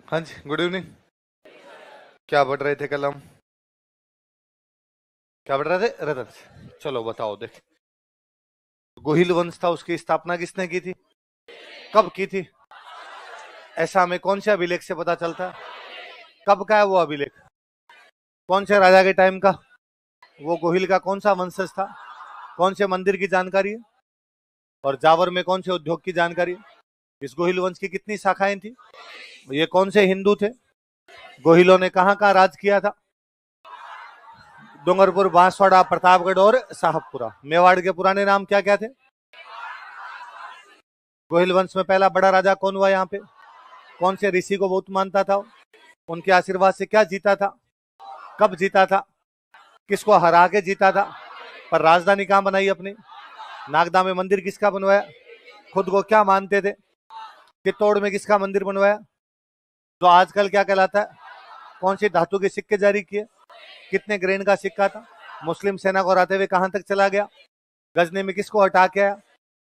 हाँ जी, good evening. क्या पढ़ रहे थे कल हम? क्या पढ़ रहे थे? रतन से। चलो बताओ। देख, गोहिल वंश था, उसकी स्थापना किसने की थी? कब की थी? ऐसा हमें कौन से अभिलेख से पता चलता है? कब का है वो अभिलेख? कौन से राजा के टाइम का? वो गोहिल का कौन सा वंशज था? कौन से मंदिर की जानकारी है? और जावर में कौन से उद्योग की जानकारी है? इस गोहिल वंश की कितनी शाखाएं थी? ये कौन से हिंदू थे? गोहिलों ने कहाँ कहाँ राज किया था? डूंगरपुर, बांसवाड़ा, प्रतापगढ़ और साहबपुरा। मेवाड़ के पुराने नाम क्या क्या थे? गोहिल वंश में पहला बड़ा राजा कौन हुआ यहाँ पे? कौन से ऋषि को बहुत मानता था? उनके आशीर्वाद से क्या जीता था? कब जीता था? किसको हरा के जीता था? पर राजधानी कहां बनाई अपनी? नागदा में मंदिर किसका बनवाया? खुद को क्या मानते थे? चित्तौड़ में किसका मंदिर बनवाया जो आजकल क्या कहलाता है? कौन सी धातु के सिक्के जारी किए? कितने ग्रेन का सिक्का था? मुस्लिम सेना को हराते हुए कहां तक चला गया? गजनी में किसको हटा के आया?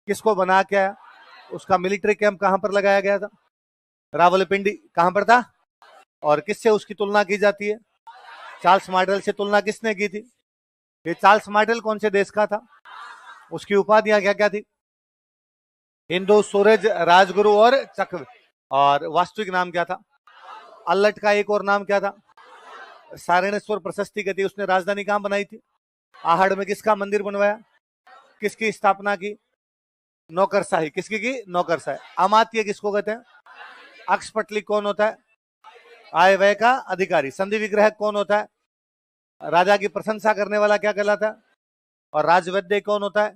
किसको बना के आया? उसका मिलिट्री कैंप कहां पर लगाया गया था? रावलपिंडी कहां पर था? और किससे उसकी तुलना की जाती है? चार्ल्स मार्टल से तुलना किसने की थी? ये चार्ल्स मार्टल कौन से देश का था? उसकी उपाधियां क्या क्या थी? हिंदू, सूरज, राजगुरु और चक्र। और वास्तविक नाम क्या था? अल्लट का एक और नाम क्या था? सारणेश्वर प्रशस्ति गति। उसने राजधानी कहां बनाई थी? आहड़ में किसका मंदिर बनवाया? किसकी स्थापना की? नौकरशाही। किसकी की? नौकरशाही। अमात्य किसको कहते हैं? अक्षपटली कौन होता है? आय व्यय का अधिकारी। संधि विग्रह कौन होता है? राजा की प्रशंसा करने वाला क्या कहलाता है? और राजवैद्य कौन होता है?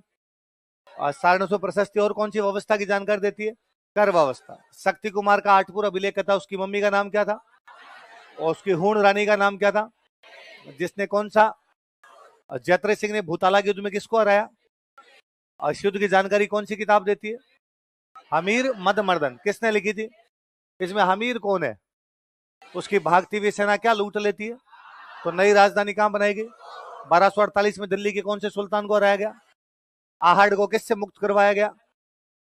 और सारणसो प्रशस्ति और कौन सी व्यवस्था की जानकारी देती है? कर व्यवस्था। शक्ति कुमार का आठपुर अभिलेख था, उसकी मम्मी का नाम क्या था? और उसकी हूण रानी का नाम क्या था? जिसने कौन सा? जयत्र सिंह ने भूताला के युद्ध में किसको हराया? और इस युद्ध की जानकारी कौन सी किताब देती है? हमीर मद मर्दन। किसने लिखी थी? इसमें हमीर कौन है? उसकी भागती हुई सेना क्या लूट लेती है? तो नई राजधानी कहां बनाई गई? 1248 में दिल्ली के कौन से सुल्तान को हराया गया? आहड़ को किससे मुक्त करवाया गया?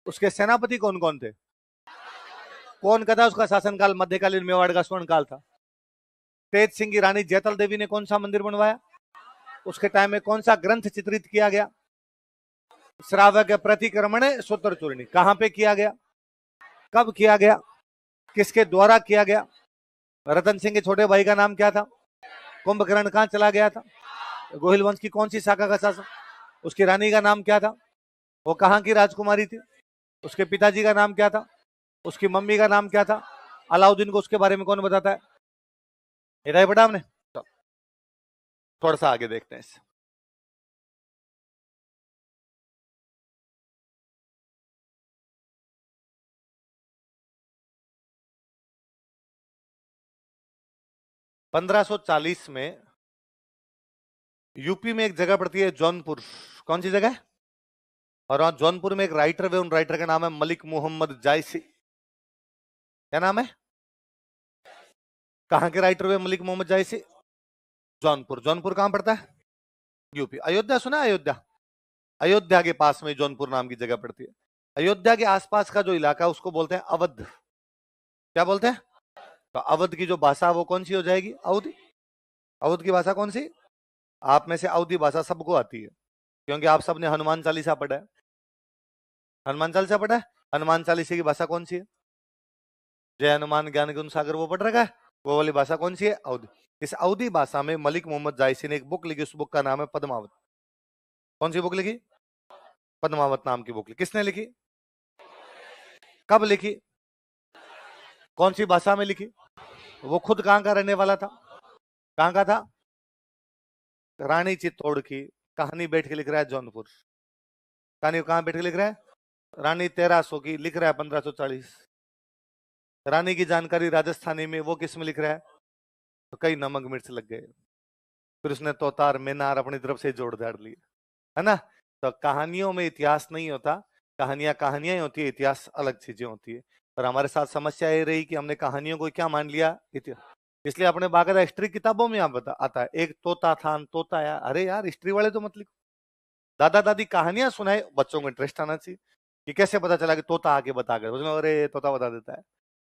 उसके सेनापति कौन कौन थे? कौन कहता उसका शासनकाल मध्यकालीन मेवाड़ का स्वर्ण काल था? तेज सिंह की रानी जैतल देवी ने कौन सा मंदिर बनवाया? उसके टाइम में कौन सा ग्रंथ चित्रित किया गया? श्रावक प्रतिक्रमण सूत्र चूर्णी। कहां पे किया गया? कब किया गया? किसके द्वारा किया गया? रतन सिंह के छोटे भाई का नाम क्या था? कुंभकर्ण कहां चला गया था? गोहिल वंश की कौन सी शाखा का शासक? उसकी रानी का नाम क्या था? वो कहां की राजकुमारी थी? उसके पिताजी का नाम क्या था? उसकी मम्मी का नाम क्या था? अलाउद्दीन को उसके बारे में कौन बताता है? इधर बटा हमने। थोड़ा सा आगे देखते हैं इसे। पंद्रह सौ चालीस में यूपी में एक जगह पड़ती है जौनपुर। कौन सी जगह? और वहां जौनपुर में एक राइटर है, उन राइटर का नाम है मलिक मोहम्मद जायसी। क्या नाम है? कहां के राइटर हुए मलिक मोहम्मद जायसी? जौनपुर। जौनपुर कहां पड़ता है? यूपी। अयोध्या सुना है? अयोध्या। अयोध्या के पास में जौनपुर नाम की जगह पड़ती है। अयोध्या के आसपास का जो इलाका है उसको बोलते हैं अवध। क्या बोलते हैं? तो अवध की जो भाषा वो कौन सी हो जाएगी? अवधी। अवध की भाषा कौन सी? आप में से अवधी भाषा सबको आती है क्योंकि आप सबने हनुमान चालीसा पढ़ा है। हनुमान चालीसा पढ़ा है? हनुमान चालीसा की भाषा कौन सी है? जय हनुमान ज्ञान गुण सागर, वो पढ़ रखा है। वो वाली भाषा कौन सी है? अवधी। इस अवधी भाषा में मलिक मोहम्मद जायसी ने एक बुक लिखी, उस बुक का नाम है पद्मावत। कौन सी बुक लिखी? पद्मावत नाम की बुक लिखी। किसने लिखी? कब लिखी? कौन सी भाषा में लिखी? वो खुद कहां का रहने वाला था? कहां का था? रानी चित्तौड़ की। कहानी बैठ के लिख रहा है जौनपुर। कहानी कहां बैठ के लिख रहा है? रानी 1300 की लिख रहा है 1540। रानी की जानकारी राजस्थानी में वो किस में लिख रहा है? तो कई नमक मिर्च लग गए। फिर उसने तोतार मीनार अपनी तरफ से जोड़ दाड़ लिए, है ना। तो कहानियों में इतिहास नहीं होता। कहानियां कहानियां ही होती है, इतिहास अलग चीजें होती है। पर हमारे साथ समस्या ये रही कि हमने कहानियों को क्या मान लिया? इतिहास। इसलिए अपने बाकायदा हिस्ट्री किताबों में यहाँ आता है एक तोता था, तोता यार। अरे यार, हिस्ट्री वाले तो मत लिखो। दादा दादी कहानियां सुनाए, बच्चों को इंटरेस्ट आना चाहिए कि कैसे पता चला कि तोता आके बता गया। उसमें अरे तोता बता देता है।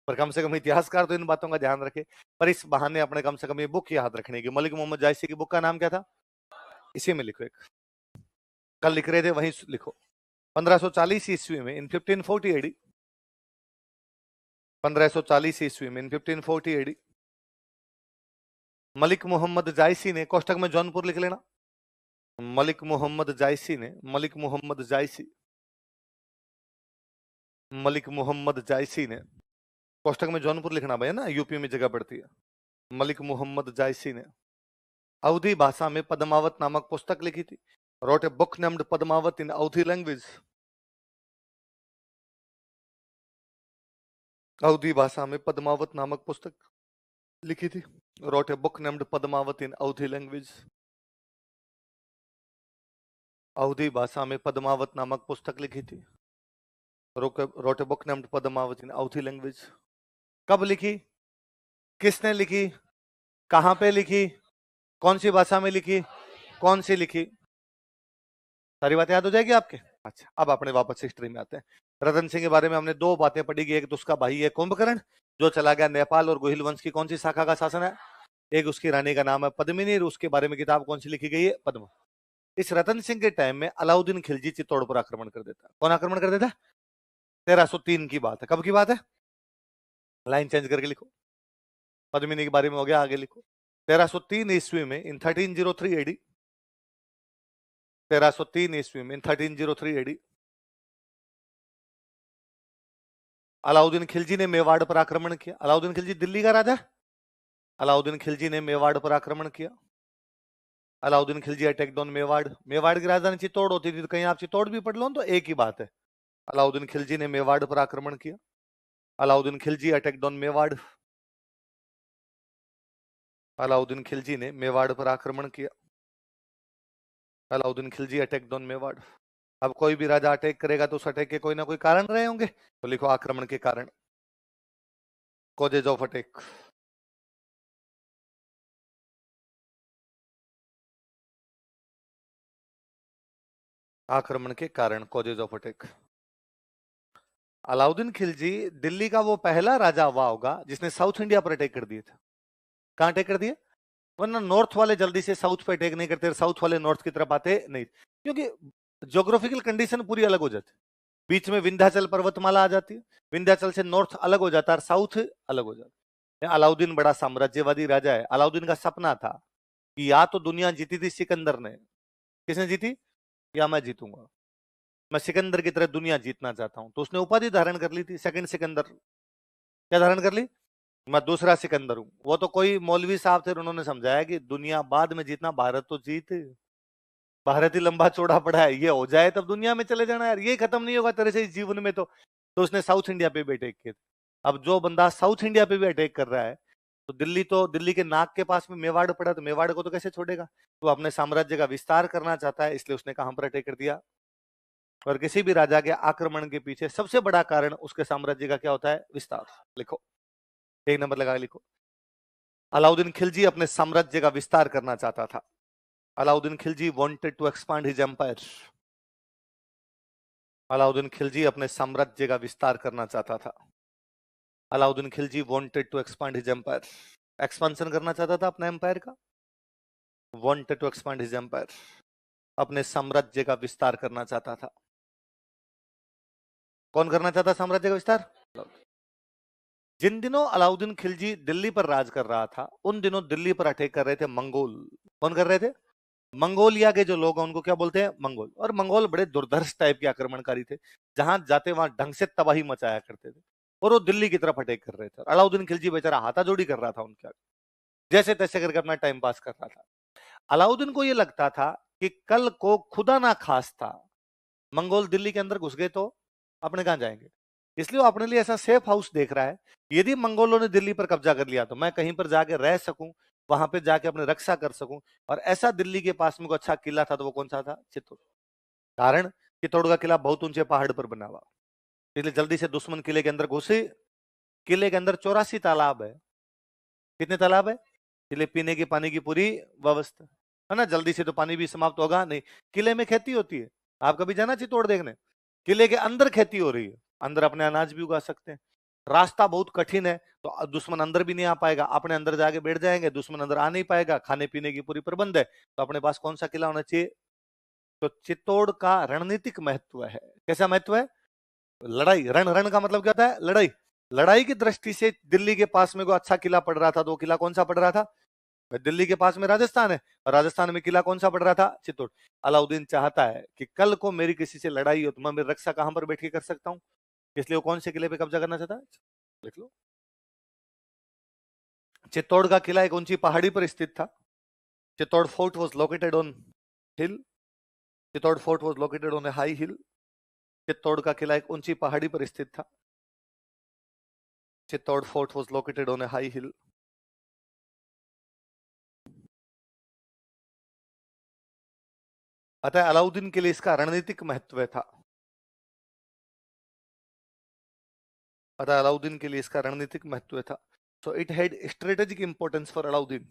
पर कम से कम इतिहासकार तो इन बातों का ध्यान रखे। पर इस बहाने अपने कम से कम ये बुक याद रखने की। मलिक मोहम्मद जायसी की बुक का नाम क्या था? इसी में लिखो, एक कल लिख रहे थे वहीं लिखो। 1540 ईस्वी में, इन 1540 एडी, 1540 ईस्वी में, इन 1540 एडी, मलिक मोहम्मद जायसी ने, कोष्टक में जौनपुर लिख लेना, मलिक मोहम्मद जायसी ने, मलिक मोहम्मद जायसी, मलिक मोहम्मद जायसी ने, कोष्टक में जौनपुर लिखना भाई, है ना, यूपी में जगह पड़ती है। मलिक मोहम्मद जायसी ने अवधी भाषा में पद्मावत नामक पुस्तक लिखी थी। Wrote a book named Padmavat in Awadhi language. Awadhi भाषा में पद्मावत नामक पुस्तक लिखी थी। Wrote a book named Padmavat in Awadhi language. Awadhi भाषा में पद्मावत नामक पुस्तक लिखी थी। Wrote a book named Padmavat in Awadhi language. कब लिखी, किसने लिखी, कहां पे लिखी, कौन सी भाषा में लिखी, कौन सी लिखी, सारी बातें याद हो जाएगी आपके। अच्छा, अब अपने वापस हिस्ट्री में आते हैं। रतन सिंह के बारे में हमने दो बातें पढ़ी कि एक तो उसका भाई है कुंभकर्ण जो चला गया नेपाल और गोहिल वंश की कौन सी शाखा का शासन है, एक उसकी रानी का नाम है पद्मिनी, उसके बारे में किताब कौन सी लिखी गई है, पद्म। इस रतन सिंह के टाइम में अलाउद्दीन खिलजी चित्तौड़ पर आक्रमण कर देता है। कौन आक्रमण कर देता है? 1303 की बात है। कब की बात है? लाइन चेंज करके लिखो। पद्मिनी के बारे में हो गया, आगे लिखो। 1303 ईस्वी में, इन 1303 एडी, 1303 ईस्वी में, इन 1303 एडी, अलाउद्दीन खिलजी ने मेवाड़ पर आक्रमण किया। अलाउद्दीन खिलजी दिल्ली का राजा। अलाउद्दीन खिलजी ने मेवाड़ पर आक्रमण किया। Alauddin Khilji attack on Mewar. मेवाड़ की राजधानी चित्तौड़ होती थी, तो कहीं आप चित्तौड़ भी पढ़ लो तो एक ही बात है। अलाउद्दीन खिलजी ने मेवाड़ पर आक्रमण किया। Alauddin Khilji attack on Mewar. अलाउद्दीन खिलजी ने मेवाड़ पर आक्रमण किया। Alauddin Khilji attack on Mewar. अब कोई भी राजा अटैक करेगा तो उस अटैक के कोई ना कोई कारण रहे होंगे, तो लिखो आक्रमण के कारण, कॉजेज ऑफ अटैक। आक्रमण के कारण, causes of attack. Alauddin Khilji Delhi का वो पहला राजा हुआ होगा जिसने साउथ इंडिया पर अटैक कर दिए थे। कहां अटैक कर दिए? वरना नॉर्थ वाले जल्दी से साउथ पे अटैक नहीं करते, साउथ वाले नॉर्थ की तरफ आते नहीं, क्योंकि ज्योग्राफिकल कंडीशन पूरी अलग हो जाती। बीच में विंध्याचल पर्वतमाला आ जाती है, विंध्याचल से नॉर्थ अलग हो जाता है, साउथ अलग हो जाता है। अलाउद्दीन बड़ा साम्राज्यवादी राजा है। अलाउद्दीन का सपना था कि या तो दुनिया जीती थी सिकंदर ने, किसने जीती, या मैं जीतूंगा, मैं सिकंदर की तरह दुनिया जीतना चाहता हूं। तो उसने उपाधि धारण कर ली थी, सेकंड सिकंदर। क्या धारण कर ली? मैं दूसरा सिकंदर हूं। वो तो कोई मौलवी साहब थे, उन्होंने समझाया कि दुनिया बाद में जीतना, भारत तो जीत, भारत ही लंबा चौड़ा पड़ा है, ये हो जाए तब दुनिया में चले जाना यार, ये खत्म नहीं होगा तेरे से इस जीवन में। तो उसने साउथ इंडिया पे भी अटैक किया। अब जो बंदा साउथ इंडिया पे भी अटैक कर रहा है, तो दिल्ली के नाक के पास में मेवाड़ पड़ा, तो मेवाड़ को तो कैसे छोड़ेगा। तो अपने साम्राज्य का विस्तार करना चाहता है, इसलिए उसने कहां पर अटैक कर दिया। और किसी भी राजा के आक्रमण के पीछे सबसे बड़ा कारण उसके साम्राज्य का क्या होता है? विस्तार। लिखो, एक नंबर लगा लिखो। अलाउद्दीन खिलजी अपने साम्राज्य का विस्तार करना चाहता था। Alauddin Khilji wanted to expand his empire. Alauddin Khilji अपने साम्राज्य का विस्तार करना चाहता था। Alauddin Khilji wanted to expand his empire. Expansion करना चाहता था अपने एम्पायर का। Wanted to expand his empire, अपने साम्राज्य का विस्तार करना चाहता था। कौन करना चाहता साम्राज्य का विस्तार? जिन दिनों अलाउद्दीन खिलजी दिल्ली पर राज कर रहा था, उन दिनों दिल्ली पर अटैक कर रहे थे मंगोल। कौन कर रहे थे? मंगोलिया के जो लोग हैं उनको क्या बोलते हैं? मंगोल। और मंगोल बड़े दुर्धर्ष टाइप के आक्रमणकारी थे, जहां जाते वहां ढंग से तबाही मचाया करते थे, और वो दिल्ली की तरफ अटैक कर रहे थे। अलाउद्दीन खिलजी बेचारा हाथाजोड़ी कर रहा था उनके आगे, जैसे तैसे करके अपना टाइम पास कर रहा था। अलाउद्दीन को यह लगता था कि कल को खुदा ना खास्ता मंगोल दिल्ली के अंदर घुस गए तो अपने कहां जाएंगे, इसलिए वो अपने लिए ऐसा सेफ हाउस देख रहा है। यदि मंगोलों ने दिल्ली पर कब्जा कर लिया तो मैं कहीं पर जाके रह सकूं, वहां पे जाके अपने रक्षा कर सकूं। और ऐसा दिल्ली के पास में कोई अच्छा किला था तो वो कौन सा था? चित्तौड़। कारण चित्तौड़ का किला बहुत ऊंचे पहाड़ पर बना हुआ, इसलिए जल्दी से दुश्मन किले के अंदर घुसे। किले के अंदर 84 तालाब है। कितने तालाब है? इसलिए पीने के पानी की पूरी व्यवस्था है ना। जल्दी से तो पानी भी समाप्त होगा नहीं। किले में खेती होती है, आप कभी जाना चित्तौड़ देखने, किले के अंदर खेती हो रही है, अंदर अपने अनाज भी उगा सकते हैं। रास्ता बहुत कठिन है, तो दुश्मन अंदर भी नहीं आ पाएगा, अपने अंदर जाके बैठ जाएंगे, दुश्मन अंदर आ नहीं पाएगा, खाने पीने की पूरी प्रबंध है, तो अपने पास कौन सा किला होना चाहिए? तो चित्तौड़ का रणनीतिक महत्व है। कैसा महत्व है? लड़ाई, रण, रण का मतलब क्या होता है? लड़ाई। लड़ाई की दृष्टि से दिल्ली के पास में कोई अच्छा किला पड़ रहा था, तो किला कौन सा पड़ रहा था? दिल्ली के पास में राजस्थान है, और राजस्थान में किला कौन सा पड़ रहा था? चित्तौड़। अलाउद्दीन चाहता है कि कल को मेरी किसी से लड़ाई हो तो मैं मेरी रक्षा कहां पर बैठ के कर सकता हूं, इसलिए वो कौन से किले पे कब्जा करना चाहता है? देख लो, चित्तौड़ का किला एक ऊंची पहाड़ी पर स्थित था। Chittor fort was located on hill. Chittor fort was located on A high heel. Chittor का किला एक ऊंची पहाड़ी पर स्थित था। Chittor fort was located on A high heel. अतः अलाउद्दीन के लिए इसका रणनीतिक महत्व था। अतः अलाउद्दीन के लिए इसका रणनीतिक महत्व था। So it had strategic importance for Alauddin.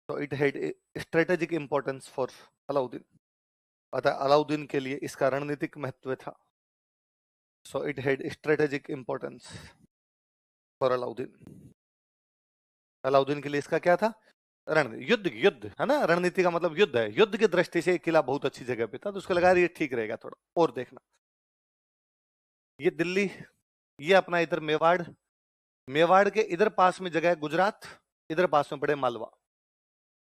So it had strategic importance for Alauddin. अतः अलाउद्दीन के लिए इसका रणनीतिक महत्व था। So it had strategic importance for Alauddin. Alauddin के लिए इसका क्या था? रण, युद्ध, युद्ध है ना, रणनीति का मतलब युद्ध है। युद्ध की दृष्टि से किला बहुत अच्छी जगह पे था, तो उसको लगा ये ठीक रहेगा थोड़ा और देखना। ये दिल्ली, ये अपना इधर मेवाड़, मेवाड़ के इधर पास में जगह है गुजरात, इधर पास में पड़े मालवा।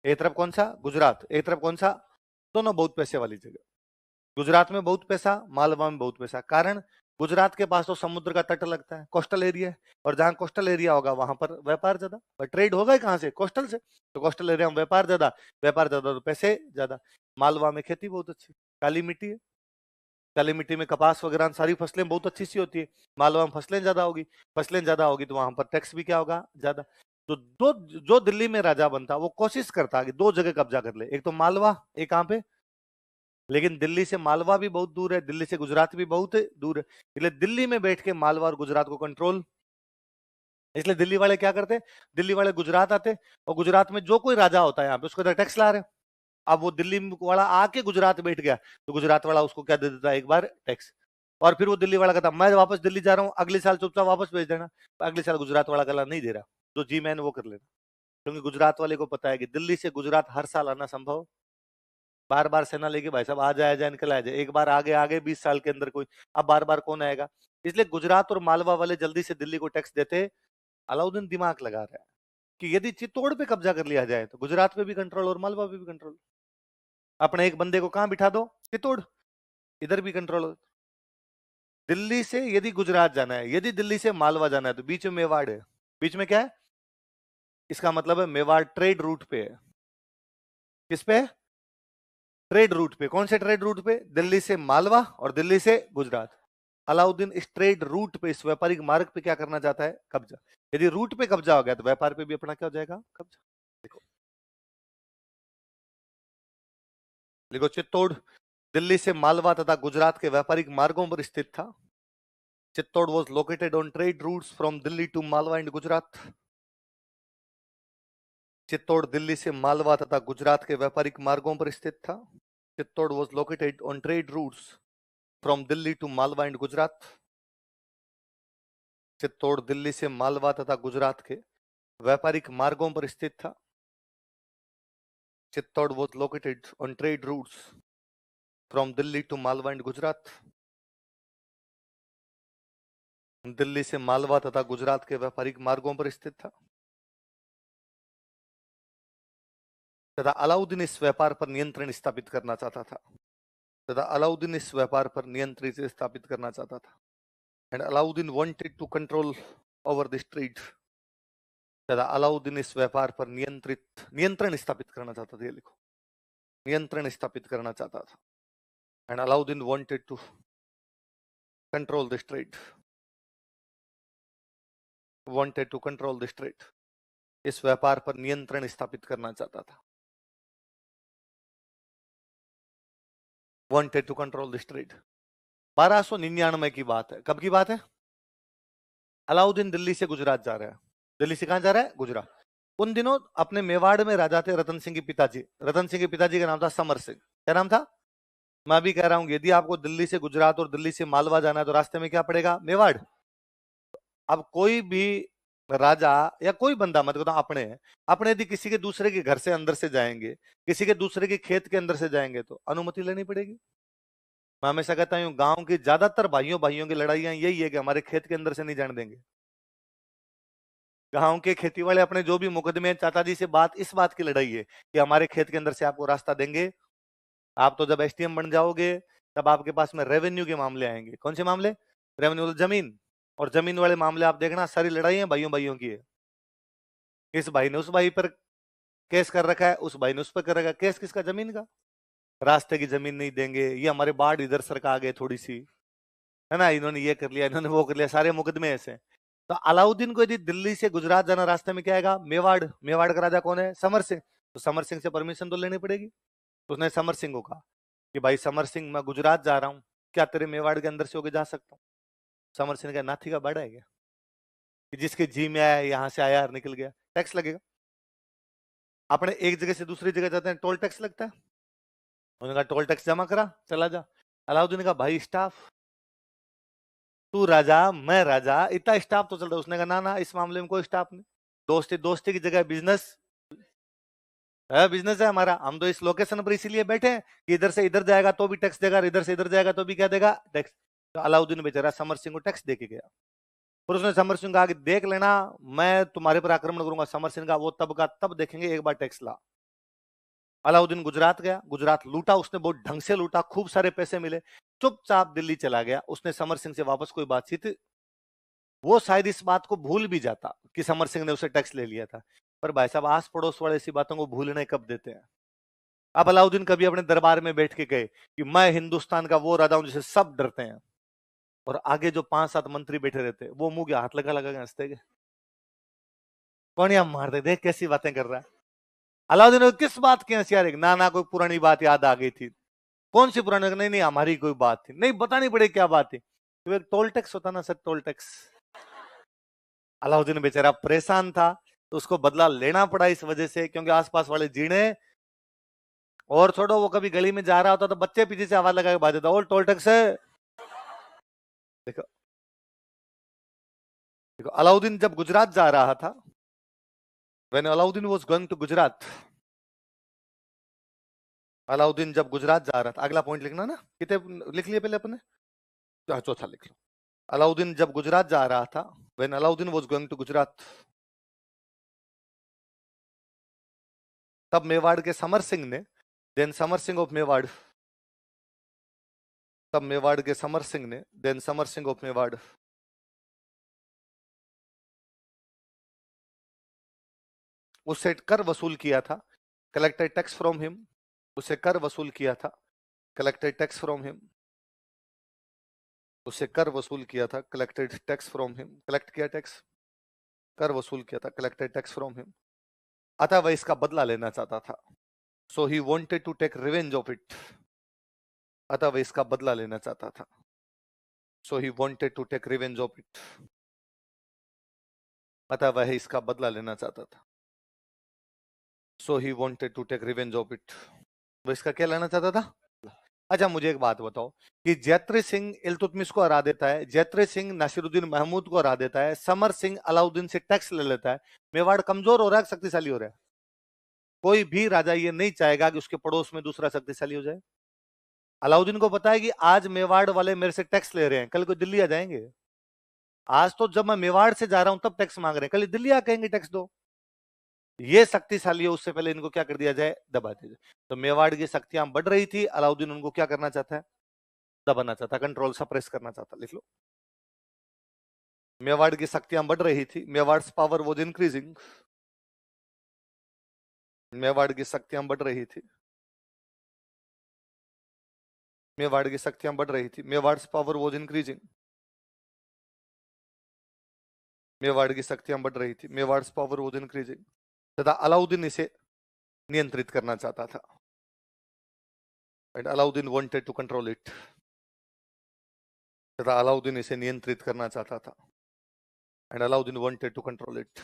एक तरफ कौन सा? गुजरात। एक तरफ कौन सा? दोनों बहुत पैसे वाली जगह। गुजरात में बहुत पैसा, मालवा में बहुत पैसा। कारण, गुजरात के पास तो समुद्र का तट लगता है, कोस्टल एरिया है, और जहां कोस्टल एरिया होगा वहां पर व्यापार ज्यादा, पर ट्रेड होगा ही कहां से? कोस्टल से। तो कोस्टल एरिया में व्यापार ज्यादा, व्यापार ज्यादा तो पैसे ज्यादा। मालवा में खेती बहुत अच्छी, काली मिट्टी है, काली मिट्टी में कपास वगैरह सारी फसलें बहुत अच्छी सी होती है। मालवा में फसलें ज्यादा होगी, फसलें ज्यादा होगी तो वहां पर टैक्स भी क्या होगा? ज्यादा। तो दो, जो दिल्ली में राजा बनता वो कोशिश करता कि दो जगह कब्जा कर ले, एक तो मालवा, एक कहां पे? लेकिन दिल्ली से मालवा भी बहुत दूर है, दिल्ली से गुजरात भी बहुत दूर है, इसलिए दिल्ली में बैठ के मालवा और गुजरात को कंट्रोल। इसलिए दिल्ली वाले क्या करते? दिल्ली वाले गुजरात आते, और गुजरात में जो कोई राजा होता है यहाँ पे उसको टैक्स ला रहे। अब वो दिल्ली वाला आके गुजरात बैठ गया, तो गुजरात वाला उसको क्या दे देता है? एक बार टैक्स। और फिर वो दिल्ली वाला कहता मैं वापस दिल्ली जा रहा हूँ, अगले साल चुपचाप वापस भेज देना। तो अगले साल गुजरात वाला कहला नहीं दे रहा, जो जी मैन वो कर लेना, क्योंकि गुजरात वाले को पता है कि दिल्ली से गुजरात हर साल आना संभव, बार बार सेना लेके भाई साहब आ जाए, निकल आ जाए, एक बार आगे आगे 20 साल के अंदर कोई, अब बार बार कौन आएगा? इसलिए गुजरात और मालवा वाले जल्दी से दिल्ली को टैक्स देते। अलाउद्दीन दिमाग लगा रहा है कि यदि चित्तौड़ पे कब्जा कर लिया जाए तो गुजरात पे भी कंट्रोल और मालवा पे भी कंट्रोल। अपने एक बंदे को कहां बिठा दो? चित्तौड़, इधर भी कंट्रोल हो। दिल्ली से यदि गुजरात जाना है, यदि दिल्ली से मालवा जाना है, तो बीच में मेवाड़ है। बीच में क्या है? इसका मतलब है मेवाड़ ट्रेड रूट पे है। किस पे? ट्रेड रूट पे। कौन से ट्रेड रूट पे? दिल्ली से मालवा और दिल्ली से गुजरात। अलाउद्दीन इस ट्रेड रूट पे, इस व्यापारिक मार्ग पे क्या करना चाहता है? कब्जा। यदि रूट पे कब्जा हो गया तो व्यापार पे भी अपना क्या हो जाएगा? कब्जा। देखो, देखो, चित्तौड़ दिल्ली से मालवा तथा गुजरात के व्यापारिक मार्गों पर स्थित था। Chittor was located on trade routes from Delhi to Malwa and Gujarat. Chittor Delhi से मालवा तथा गुजरात के व्यापारिक मार्गों पर स्थित था। Chittor was located on trade routes from Delhi to Malwa and Gujarat. Chittor Delhi से मालवा तथा गुजरात के व्यापारिक मार्गों पर स्थित था। Chittor was located on trade routes from Delhi to Malwa and Gujarat. Delhi से मालवा तथा गुजरात के व्यापारिक मार्गों पर स्थित था तथा अलाउद्दीन इस व्यापार पर नियंत्रण स्थापित करना चाहता था। तथा अलाउद्दीन इस व्यापार पर नियंत्रण स्थापित करना चाहता था। And Alauddin wanted to control over this trade. तथा अलाउद्दीन इस व्यापार पर नियंत्रण स्थापित करना चाहता था। ये लिखो, नियंत्रण स्थापित करना चाहता था। And Alauddin wanted to control this trade. Wanted to control this trade. इस व्यापार पर नियंत्रण स्थापित करना चाहता था। Wanted to control this trade. 1299 की बात है। कब की बात है? अलाउद्दीन दिल्ली से गुजरात जा रहा है। दिल्ली से कहां जा रहा है? गुजरात। उन दिनों अपने मेवाड़ में राजा थे रतन सिंह के पिताजी। रतन सिंह के पिताजी का नाम था समर सिंह। क्या नाम था? मैं भी कह रहा हूं, यदि आपको दिल्ली से गुजरात और दिल्ली से मालवा जाना है तो रास्ते में क्या पड़ेगा? मेवाड़। अब कोई भी राजा या कोई बंदा, मतलब अपने अपने यदि किसी के दूसरे के घर से अंदर से जाएंगे, किसी के दूसरे के खेत के अंदर से जाएंगे तो अनुमति लेनी पड़ेगी। मैं हमेशा कहता हूं गांव की ज्यादातर भाइयों भाइयों की लड़ाइयां यही है कि हमारे खेत के अंदर से नहीं जाने देंगे। गांव के खेती वाले अपने जो भी मुकदमे चाचा जी से इस बात की लड़ाई है कि हमारे खेत के अंदर से आपको रास्ता देंगे। आप तो जब एसटीएम बन जाओगे तब आपके पास में रेवेन्यू के मामले आएंगे। कौन से मामले? रेवेन्यू, जमीन। और जमीन वाले मामले आप देखना, सारी लड़ाइयां भाइयों भाइयों की है। इस भाई ने उस भाई पर केस कर रखा है, उस भाई ने उस पर कर रखा है। केस किसका? जमीन का। रास्ते की जमीन नहीं देंगे, ये हमारे बाढ़ इधर सरका आ गए थोड़ी सी, है ना, इन्होंने ये कर लिया, इन्होंने वो कर लिया, सारे मुकदमे ऐसे। तो अलाउद्दीन को यदि दिल्ली से गुजरात जाना, रास्ते में क्या आएगा? मेवाड़। मेवाड़ का राजा कौन है? समर सिंह। तो समर सिंह से परमिशन तो लेनी पड़ेगी। तो उसने समर सिंह को कहा कि भाई समर सिंह, मैं गुजरात जा रहा हूँ, क्या तेरे मेवाड़ के अंदर से होके जा सकता हूँ? समर सिंह ने कहा नाथी का बाड़ा है क्या कि जिसके जी में आया यहां से आया और निकल गया? टैक्स लगेगा। अपने एक जगह से दूसरी जगह जाते हैं, टोल टैक्स लगता है। उन्होंने कहा टोल टैक्स जमा करा, चला जा। अलाउद्दीन ने कहा भाई स्टाफ, तू राजा मैं राजा, इतना स्टाफ तो चलता है। उसने कहा ना ना, इस मामले में कोई स्टाफ नहीं, दोस्ती दोस्ती की जगह बिजनेस है, बिजनेस है हमारा। हम तो इस लोकेशन पर इसीलिए बैठे हैं कि इधर से इधर जाएगा तो भी टैक्स देगा, इधर से इधर जाएगा तो भी क्या देगा? टैक्स। तो अलाउद्दीन बेचारा समर सिंह को टैक्स दे के गया। फिर उसने समर सिंह कहा कि देख लेना, मैं तुम्हारे पर आक्रमण करूंगा। समर सिंह का वो तब का तब देखेंगे, एक बार टैक्स ला। अलाउद्दीन गुजरात गया, गुजरात लूटा उसने, बहुत ढंग से लूटा, खूब सारे पैसे मिले। चुपचाप दिल्ली चला गया। उसने समर सिंह से वापस कोई बातचीत, वो शायद इस बात को भूल भी जाता कि समर सिंह ने उसे टैक्स ले लिया था। पर भाई साहब, आस पड़ोस वाले ऐसी बातों को भूलने कब देते हैं? अब अलाउद्दीन कभी अपने दरबार में बैठ के गए कि मैं हिंदुस्तान का वो राजा हूं जिसे सब डरते हैं, और आगे जो 5-7 मंत्री बैठे रहते वो मुंह के हाथ लगा लगा के हंसते गए, कौन या मारते, देख कैसी बातें कर रहा है। अलाउद्दीन को किस बात की हंसी आ रही? ना ना, कोई पुरानी बात याद आ गई थी। कौन सी पुरानी? नहीं नहीं, हमारी कोई बात थी, नहीं बतानी पड़े क्या बात थी। तो एक टोल टैक्स होता ना सर, टोल टैक्स। अलाउद्दीन बेचारा परेशान था, तो उसको बदला लेना पड़ा इस वजह से, क्योंकि आसपास वाले जीने, और छोड़ो, वो कभी गली में जा रहा होता तो बच्चे पीछे से आवाज लगा के बात देता, और टोल टैक्स है। देखो देखो, अलाउद्दीन जब गुजरात जा रहा था, when Alauddin was going to Gujarat, Alauddin जब गुजरात जा रहा था, अगला पॉइंट लिखना ना, कितने लिख लिए पहले अपने? चौथा लिख लो। अलाउद्दीन जब गुजरात जा रहा था, when Alauddin was going to Gujarat, तब मेवाड़ के समर सिंह ने, देन समर सिंह ऑफ मेवाड़, तब मेवाड़ के समर सिंह ने, देन समर सिंह ऑफ मेवाड़, उससे कर वसूल किया था, कलेक्टेड टैक्स फ्रॉम हिम, उसे कर वसूल किया था, कलेक्टेड टैक्स फ्रॉम हिम, उसे कर वसूल किया था, collected tax from him, collect किया टैक्स, कर वसूल किया था, कलेक्टेड टैक्स फ्रॉम हिम। अतः वह इसका बदला लेना चाहता था, so he wanted to take revenge of it, अतः वह इसका बदला लेना चाहता था, so he wanted to take revenge of it, अतः वह इसका बदला लेना चाहता था, so he wanted to take revenge of it, वह इसका क्या लेना चाहता था? अच्छा मुझे एक बात बताओ कि जैत्री सिंह इल्तुतमिश को हरा देता है, जैत्री सिंह नासिरुद्दीन महमूद को हरा देता है, समर सिंह अलाउद्दीन से टैक्स ले लेता है, मेवाड़ कमजोर हो रहा है, शक्तिशाली हो रहा है? कोई भी राजा ये नहीं चाहेगा कि उसके पड़ोस में दूसरा शक्तिशाली हो जाए। अलाउद्दीन को पता है कि आज मेवाड़ वाले मेरे से टैक्स ले रहे हैं, कल को दिल्ली आ जाएंगे। आज तो जब मैं मेवाड़ से जा रहा हूं तब टैक्स मांग रहे हैं, कल दिल्ली आ कहेंगे टैक्स दो। ये शक्तिशाली है, उससे पहले इनको क्या कर दिया जाए? दबा दिया जाए। तो मेवाड़ की शक्तियां बढ़ रही थी, अलाउद्दीन उनको क्या करना चाहता है? दबाना चाहता, कंट्रोल सप्रेस करना चाहता। लिख लो, मेवाड़ की शक्तियां बढ़ रही थी, Mewar power was increasing, Mewar की शक्तियां बढ़ रही थी, मेवाड़ की शक्तियां बढ़ रही थी, Mewar power was increasing, Mewar की शक्तियां बढ़ रही थी, मेवाड़ पावर वॉज इंक्रीजिंग, तथा अलाउद्दीन इसे नियंत्रित करना चाहता था, and Alauddin wanted to control it, तथा अलाउद्दीन इसे नियंत्रित करना चाहता था, and Alauddin wanted to control it.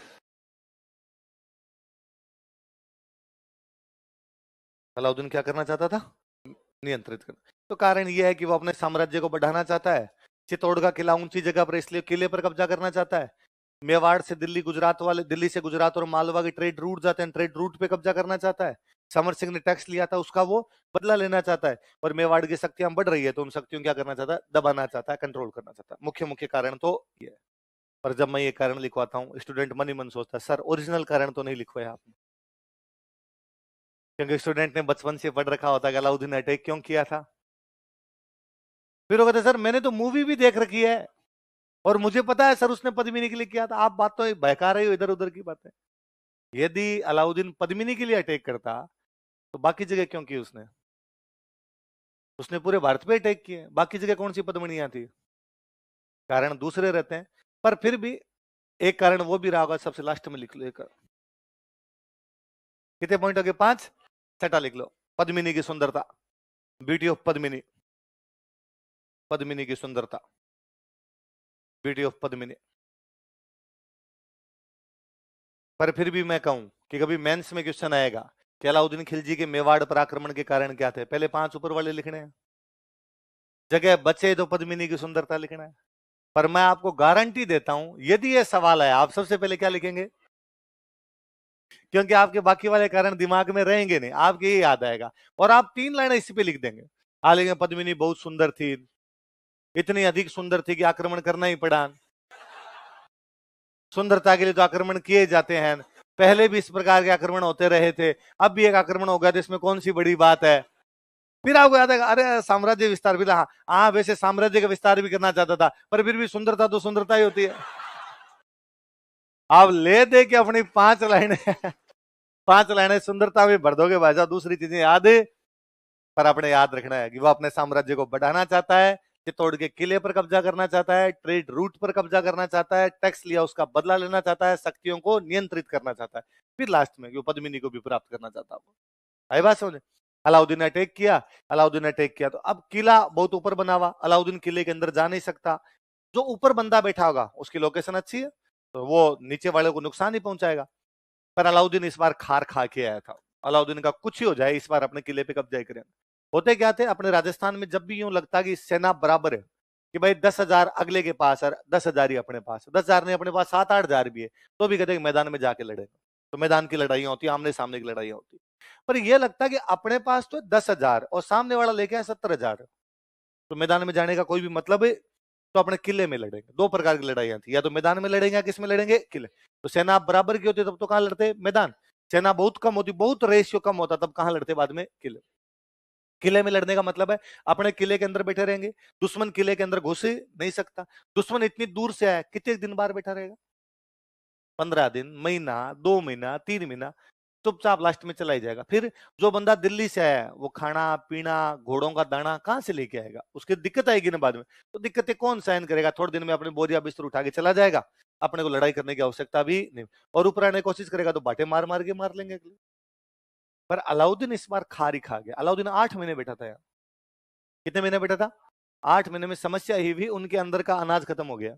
Alauddin क्या करना चाहता था? नियंत्रित करना। तो कारण यह है कि वो अपने साम्राज्य को बढ़ाना चाहता है, चित्तौड़ का किला ऊंची जगह पर, इसलिए किले पर कब्जा करना चाहता है, मेवाड़ से दिल्ली, गुजरात वाले, दिल्ली से गुजरात और मालवा के ट्रेड रूट जाते हैं, ट्रेड रूट पे कब्जा करना चाहता है। समर सिंह ने टैक्स लिया था, उसका वो बदला लेना चाहता है। और मेवाड़ की शक्तियां बढ़ रही है, तो उन शक्तियों क्या करना चाहता है? दबाना चाहता है, कंट्रोल करना चाहता है। मुख्य मुख्य कारण तो ये है। पर जब मैं ये कारण लिखवाता हूँ, स्टूडेंट मन ही मन सोचता है, सर ओरिजिनल कारण तो नहीं लिखवाया आपने। क्योंकि स्टूडेंट ने बचपन से पढ़ रखा होता है कि अलाउद्दीन ने अटैक क्यों किया था। फिर वो कहते सर मैंने तो मूवी भी देख रखी है और मुझे पता है सर उसने पद्मिनी के लिए किया था। आप बात तो बहका रहे हो इधर उधर की बातें। यदि अलाउद्दीन पद्मिनी के लिए अटैक करता तो बाकी जगह क्यों की उसने? उसने पूरे भारत पे अटैक किए, बाकी जगह कौन सी पद्मिनियां थी? कारण दूसरे रहते हैं। पर फिर भी एक कारण वो भी रहा होगा, सबसे लास्ट में लिख लो। एक कितने पॉइंट हो गए? 5। छठा लिख लो, पद्मिनी की सुंदरता, ब्यूटी ऑफ पद्मिनी। पद्मिनी की सुंदरता, ब्यूटी ऑफ पद्मिनी। पर फिर भी मैं कहूं कि कभी मेंस में क्वेश्चन आएगा कि अलाउद्दीन खिलजी के मेवाड़ पर आक्रमण के कारण क्या थे, पहले 5 ऊपर वाले लिखने हैं, जगह बचे तो पद्मिनी की सुंदरता लिखना है। पर मैं आपको गारंटी देता हूं, यदि यह सवाल है, आप सबसे पहले क्या लिखेंगे? क्योंकि आपके बाकी वाले कारण दिमाग में रहेंगे नहीं, आपके ये याद आएगा और आप 3 लाइन इसी पे लिख देंगे। हालांकि पद्मिनी बहुत सुंदर थी, इतनी अधिक सुंदर थी कि आक्रमण करना ही पड़ा। सुंदरता के लिए तो आक्रमण किए जाते हैं, पहले भी इस प्रकार के आक्रमण होते रहे थे, अब भी एक आक्रमण हो गया तो इसमें कौन सी बड़ी बात है? फिर आपको याद है, अरे साम्राज्य विस्तार भी था। हाँ वैसे साम्राज्य का विस्तार भी करना चाहता था, पर फिर भी सुंदरता तो सुंदरता ही होती है। आप ले दे के अपनी 5 लाइनें 5 लाइनें सुंदरता में भर दोगे भाई साहब, दूसरी चीजें याद है। पर आपने याद रखना है कि वो अपने साम्राज्य को बढ़ाना चाहता है, चित्तौड़ के किले पर कब्जा करना चाहता है, ट्रेड रूट पर कब्जा करना चाहता है, टैक्स लिया उसका बदला लेना चाहता है, शक्तियों को नियंत्रित करना चाहता है, फिर लास्ट में वो पद्मिनी को भी प्राप्त करना चाहता है। आई बात समझे? अलाउद्दीन ने अटैक किया, अलाउद्दीन ने अटैक किया तो अब किला बहुत ऊपर बना हुआ, अलाउद्दीन किले के अंदर जा नहीं सकता। जो ऊपर बंदा बैठा होगा उसकी लोकेशन अच्छी है तो वो नीचे वाले को नुकसान ही पहुंचाएगा। पर अलाउद्दीन इस बार खार खा के आया था। अलाउद्दीन का कुछ ही हो जाए, इस बार अपने किले पे कब्जा करें। होते क्या थे अपने राजस्थान में, जब भी यूं लगता कि सेना बराबर है कि भाई 10,000 अगले के पास और 10,000 ही अपने पास, 10,000 नहीं अपने पास 7-8,000 भी है, तो भी कहते मैदान में जाके लड़े। तो मैदान की लड़ाइयां होती, आमने सामने की लड़ाइयां होती। पर यह लगता कि अपने पास तो 10,000 और सामने वाला लेके आए 70,000, तो मैदान में जाने का कोई भी मतलब है? तो अपने किले में लड़ेंगे। 2 प्रकार की लड़ाइयां थी, या तो मैदान में लड़ेंगे, किस में लड़ेंगे? किले। तो सेना बराबर की होती तब तो कहां लड़ते? मैदान। सेना बहुत कम होती, बहुत रेशियो कम होता, तब कहां लड़ते? बाद में किले। किले में लड़ने का मतलब है अपने किले के अंदर बैठे रहेंगे, दुश्मन किले के अंदर घुस नहीं सकता। दुश्मन इतनी दूर से आया, कितने दिन बाहर बैठा रहेगा? 15 दिन, महीना, 2 महीना, 3 महीना, चुपचाप लास्ट में चला ही जाएगा। फिर जो बंदा दिल्ली से आया वो खाना पीना घोड़ों का दाना कहां से लेके आएगा? उसकी दिक्कत आएगी ना बाद में। तो दिक्कतें कौन सहन करेगा? थोड़े दिन में अपने बोरिया बिस्तर उठा के चला जाएगा, अपने को लड़ाई करने की आवश्यकता भी नहीं। और ऊपर आने की कोशिश करेगा तो बाटे मार मार के मार लेंगे। पर अलाउद्दीन इस बार खारी खा गया। अलाउद्दीन 8 महीने बैठा था यार। कितने महीने बैठा था? 8 महीने में समस्या ही भी उनके अंदर का अनाज खत्म हो गया।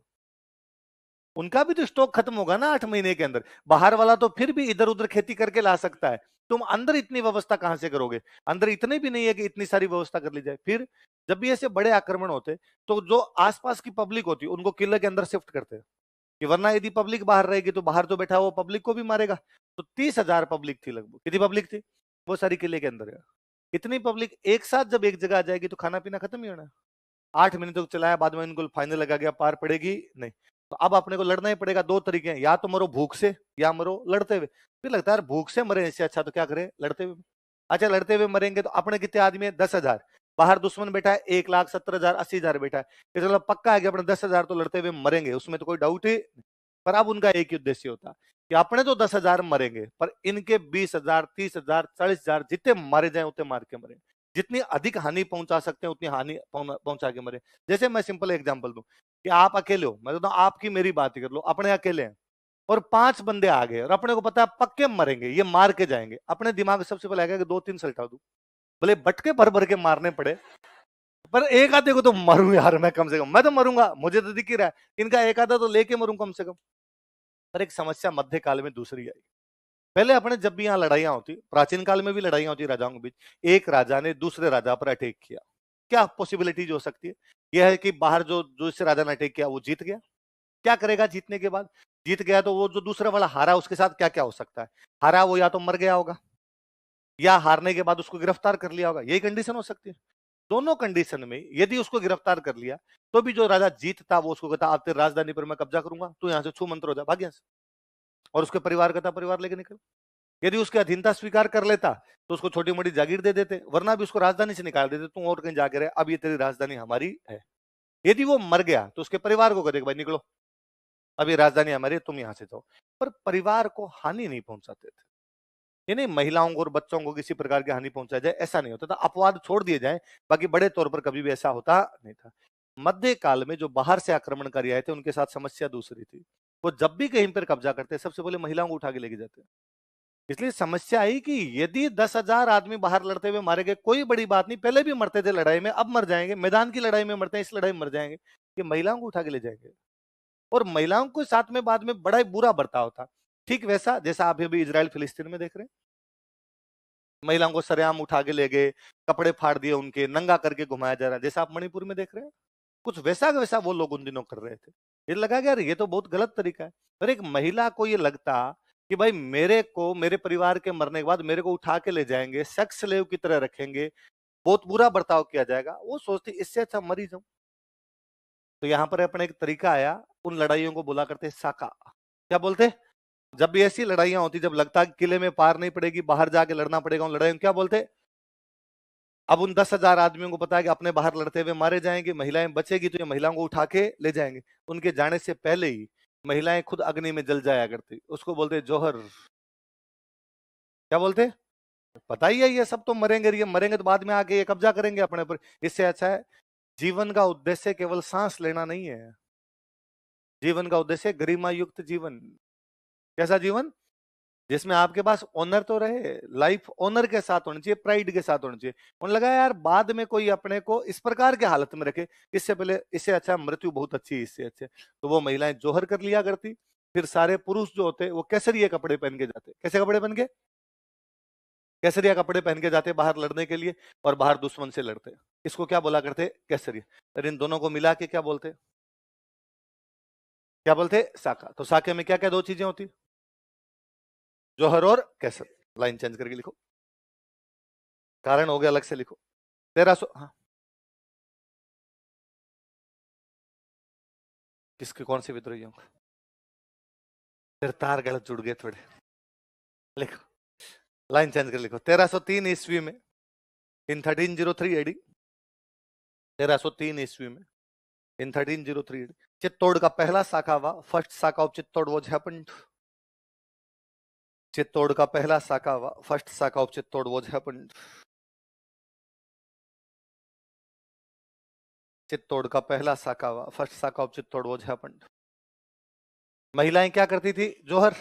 उनका भी तो स्टॉक खत्म होगा ना 8 महीने के अंदर। बाहर वाला तो फिर भी इधर उधर खेती करके ला सकता है, तुम अंदर इतनी व्यवस्था कहां से करोगे? अंदर इतने भी नहीं है कि इतनी सारी व्यवस्था कर ली जाए। फिर जब भी ऐसे बड़े आक्रमण होते तो जो आसपास की पब्लिक होती उनको किले के अंदर शिफ्ट करते हैं, कि वरना यदि पब्लिक बाहर रहेगी तो बाहर जो बैठा वो पब्लिक को भी मारेगा। तो 30,000 पब्लिक थी लगभग। कितनी पब्लिक थी? वो सारी किले के अंदर है। इतनी पब्लिक एक साथ जब एक जगह आ जाएगी तो खाना पीना खत्म ही होना है। 8 महीने तक चलाया, बाद में इनको फाइनल लगा गया, पार पड़ेगी नहीं। तो अब अपने को लड़ना ही पड़ेगा। 2 तरीके हैं, या तो मरो भूख से या मरो लड़ते हुए। फिर लगता है भूख से मरे इससे अच्छा तो क्या करें? लड़ते हुए। अच्छा लड़ते हुए मरेंगे तो अपने कितने आदमी है? 10,000। बाहर दुश्मन बैठा है 1,70,000 80,000 बैठा है, कि चलो पक्का है कि अपने 10,000 तो लड़ते हुए मरेंगे, उसमें तो कोई डाउट ही। पर अब उनका एक ही उद्देश्य होता कि अपने तो 10,000 मरेंगे, पर इनके 20,000 30,000 40,000 जितने मारे जाए उतने मार के मरे। जितनी अधिक हानि पहुंचा सकते हैं उतनी हानि पहुंचा के मरे। जैसे मैं सिंपल एग्जांपल दूं कि आप अकेले हो, मैं तो आपकी मेरी बात ही कर लो, अपने अकेले हैं और 5 बंदे आ गए और अपने को पता है पक्के मरेंगे, ये मार के जाएंगे। अपने दिमाग में सबसे पहले आएगा कि 2-3 सल्टा दूं, भले बटके भर भर के मारने पड़े, पर एक आधे को तो मरूं यार मैं, कम से कम मैं तो मरूंगा, मुझे तो दिख ही रहा है, इनका एक आधा तो लेके मरूं कम से कम। पर एक समस्या मध्यकाल में दूसरी आई। पहले अपने जब भी यहाँ लड़ाइयां होती, प्राचीन काल में भी लड़ाइयां होती राजाओं के बीच, एक राजा ने दूसरे राजा पर अटैक किया, क्या पॉसिबिलिटी हो सकती है? यह है कि बाहर जो जो इससे राजा ने अटैक किया वो जीत गया। क्या करेगा जीतने के बाद? जीत गया तो वो जो दूसरा वाला हारा उसके साथ क्या क्या हो सकता है? हारा वो या तो मर गया होगा या हारने के बाद उसको गिरफ्तार कर लिया होगा, यही कंडीशन हो सकती है। दोनों कंडीशन में यदि उसको गिरफ्तार कर लिया तो भी जो राजा जीतता वो उसको कहता अब तेरी राजधानी पर मैं कब्जा करूंगा, तू यहां से छू मंत्र हो जा, भाग यहां से। और उसके परिवार कहता परिवार लेके निकल। यदि उसकी अधीनता स्वीकार कर लेता तो उसको छोटी मोटी जागीर दे देते, वरना भी उसको राजधानी से निकाल देते, तू और कहीं जाके रहे, अब ये तेरी राजधानी हमारी है। यदि वो मर गया तो उसके परिवार को कहते भाई निकलो, अब ये राजधानी हमारी है, तुम यहां से जाओ। पर परिवार को हानि नहीं पहुंचाते थे, ये नहीं महिलाओं को और बच्चों को किसी प्रकार की हानि पहुंचाई जाए ऐसा नहीं होता था, अपवाद छोड़ दिए जाए, बाकी बड़े तौर पर कभी भी ऐसा होता नहीं था। मध्य काल में जो बाहर से आक्रमणकारी आए थे उनके साथ समस्या दूसरी थी। वो जब भी कहीं पर कब्जा करते सबसे पहले महिलाओं को उठा के लेके जाते। इसलिए समस्या आई कि यदि 10,000 आदमी बाहर लड़ते हुए मारे गए कोई बड़ी बात नहीं, पहले भी मरते थे लड़ाई में, अब मर जाएंगे, मैदान की लड़ाई में मरते हैं, इस लड़ाई में मर जाएंगे, कि महिलाओं को उठा के ले जाएंगे। और महिलाओं के साथ में बाद में बड़ा ही बुरा बर्ताव था, ठीक वैसा जैसा आप अभी इजराइल फिलिस्तीन में देख रहे हैं। महिलाओं को सरेआम उठा के ले गए, कपड़े फाड़ दिए उनके, नंगा करके घुमाया जा रहा है, जैसा आप मणिपुर में देख रहे हैं। कुछ वैसा वैसा वो लोग उन दिनों कर रहे थे। ये लगा कि यार ये तो बहुत गलत तरीका है। और एक महिला को ये लगता कि भाई मेरे को मेरे परिवार के मरने के बाद मेरे को उठा के ले जाएंगे, सेक्स स्लेव की तरह रखेंगे, बहुत बुरा बर्ताव किया जाएगा, वो सोचती इससे अच्छा मरी जाऊं। तो यहां पर अपना एक तरीका आया, उन लड़ाइयों को बोला करते साका। क्या बोलते? जब भी ऐसी लड़ाइयां होती, जब लगता कि किले में पार नहीं पड़ेगी, बाहर जाके लड़ना पड़ेगा उन लड़ाइयों, क्या बोलते? अब उन 10,000 आदमियों को पता है कि अपने बाहर लड़ते हुए मारे जाएंगे, महिलाएं बचेगी तो ये महिलाओं को उठा के ले जाएंगे। उनके जाने से पहले ही महिलाएं खुद अग्नि में जल जाया करती, उसको बोलते जौहर। क्या बोलते? पता ही है ये सब तो मरेंगे, ये मरेंगे तो बाद में आके ये कब्जा करेंगे अपने पर। इससे अच्छा है, जीवन का उद्देश्य केवल सांस लेना नहीं है, जीवन का उद्देश्य गरिमा युक्त जीवन। कैसा जीवन? जिसमें आपके पास ऑनर तो रहे, लाइफ ऑनर के साथ होनी चाहिए, प्राइड के साथ होनी चाहिए। उन्हें लगा यार बाद में कोई अपने को इस प्रकार के हालत में रखे, इससे पहले, इससे अच्छा मृत्यु बहुत अच्छी है, इससे अच्छे। तो वो महिलाएं जोहर कर लिया करती। फिर सारे पुरुष जो होते वो केसरिया कपड़े पहन के जाते। कैसे कपड़े पहन के? केसरिया कपड़े पहन के जाते बाहर लड़ने के लिए, और बाहर दुश्मन से लड़ते। इसको क्या बोला करते? केसरिया। और इन दोनों को मिला के क्या बोलते? क्या बोलते? साका। तो साके में क्या क्या दो चीजें होती? जौहर और केसर। लाइन चेंज करके लिखो, कारण हो गया अलग से लिखो। 1300। हाँ, किसके कौन से विद्रोहियों का? फिर तार गलत जुड़ गए थोड़े, लिखो, लाइन चेंज कर लिखो। 1303 ईस्वी में, इन 1303 एडी, 1303 ईस्वी में, इन 1303 एडी, चित्तौड़ का पहला शाखा हुआ। फर्स्ट शाखा of Chittor was happened. Chittor का पहला शाखा हुआ, फर्स्ट शाखा of Chittor was happened. Chittor का पहला शाखा हुआ, फर्स्ट शाखा ऑफ चित्तौड़ वाज हैपेंड। महिलाएं क्या करती थी? जोहर।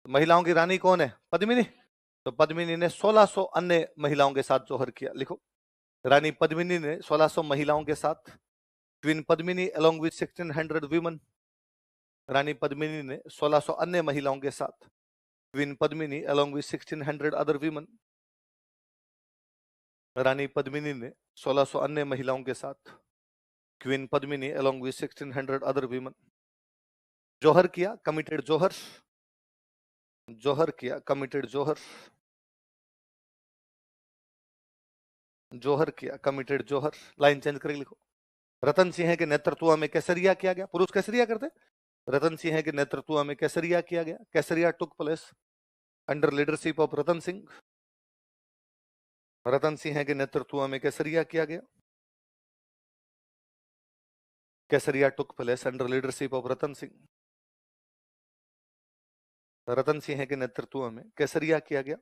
महिलाओं की रानी कौन है? पद्मिनी। तो पद्मिनी ने 1600 अन्य महिलाओं के साथ जोहर किया। लिखो, रानी पद्मिनी ने 1600 महिलाओं के साथ, queen Padmini along with 1600 women, रानी पद्मिनी ने 1600 अन्य महिलाओं के साथ, queen Padmini along with 1600 other women, रानी पद्मिनी ने 1600 अन्य महिलाओं के साथ, queen Padmini along with 1600 other women, जोहर किया, कमिटेड जोहर, जोहर किया, कमिटेड जोहर, जोहर किया, कमिटेड जोहर। लाइन चेंज करके लिखो, रतन सिंह के नेतृत्व में केसरिया किया गया। पुरुष केसरिया करते, रतन सिंह के नेतृत्व में केसरिया किया गया। Kesariya took place under leadership of Ratan Singh. Ratan Singh के नेतृत्व में केसरिया किया गया। Kesariya took place under leadership of Ratan Singh. Ratan Singh के नेतृत्व में केसरिया किया गया।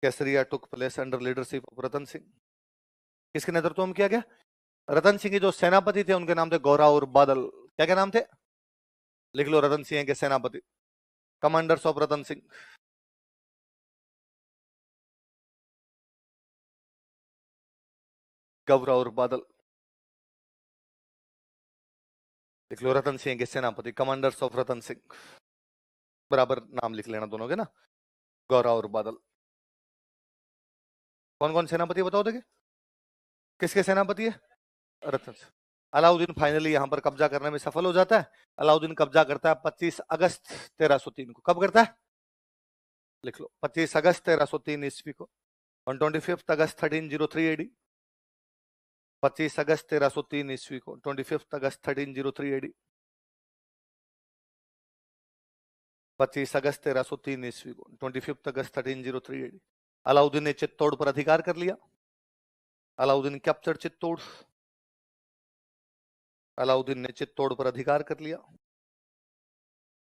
Kesariya took place under leadership of Ratan Singh. किसके नेतृत्व में किया गया? रतन सिंह के जो सेनापति थे उनके नाम थे गौरा और बादल। क्या क्या नाम थे? लिख लो, रतन सिंह के सेनापति, कमांडर्स ऑफ रतन सिंह। गौरा और बादल। लिख लो, रतन सिंह के सेनापति, कमांडर्स ऑफ रतन सिंह। बराबर नाम लिख लेना दोनों के ना, गौरा और बादल। कौन कौन सेनापति बताओ, देखिए किसके सेनापति है? रतन सिंह। अलाउद्दीन फाइनली यहाँ पर कब्जा करने में सफल हो जाता है। अलाउद्दीन कब्जा करता है 25 अगस्त 1303 को। कब करता है? लिख लो, 25 अगस्त 1303 ईस्वी को। ऑन 25 अगस्त 1303 एडी, 25 अगस्त 1303 ईस्वी को, 25 अगस्त 1303 एडी, 25 अगस्त 1303 ईस्वी को, 25 अगस्त 1303 एडी। अलाउद्दीन ने चित्तौड़ पर अधिकार कर लिया। अलाउद्दीन कैप्चर चित्तौड़। अलाउद्दीन ने चित्तौड़ पर अधिकार कर लिया।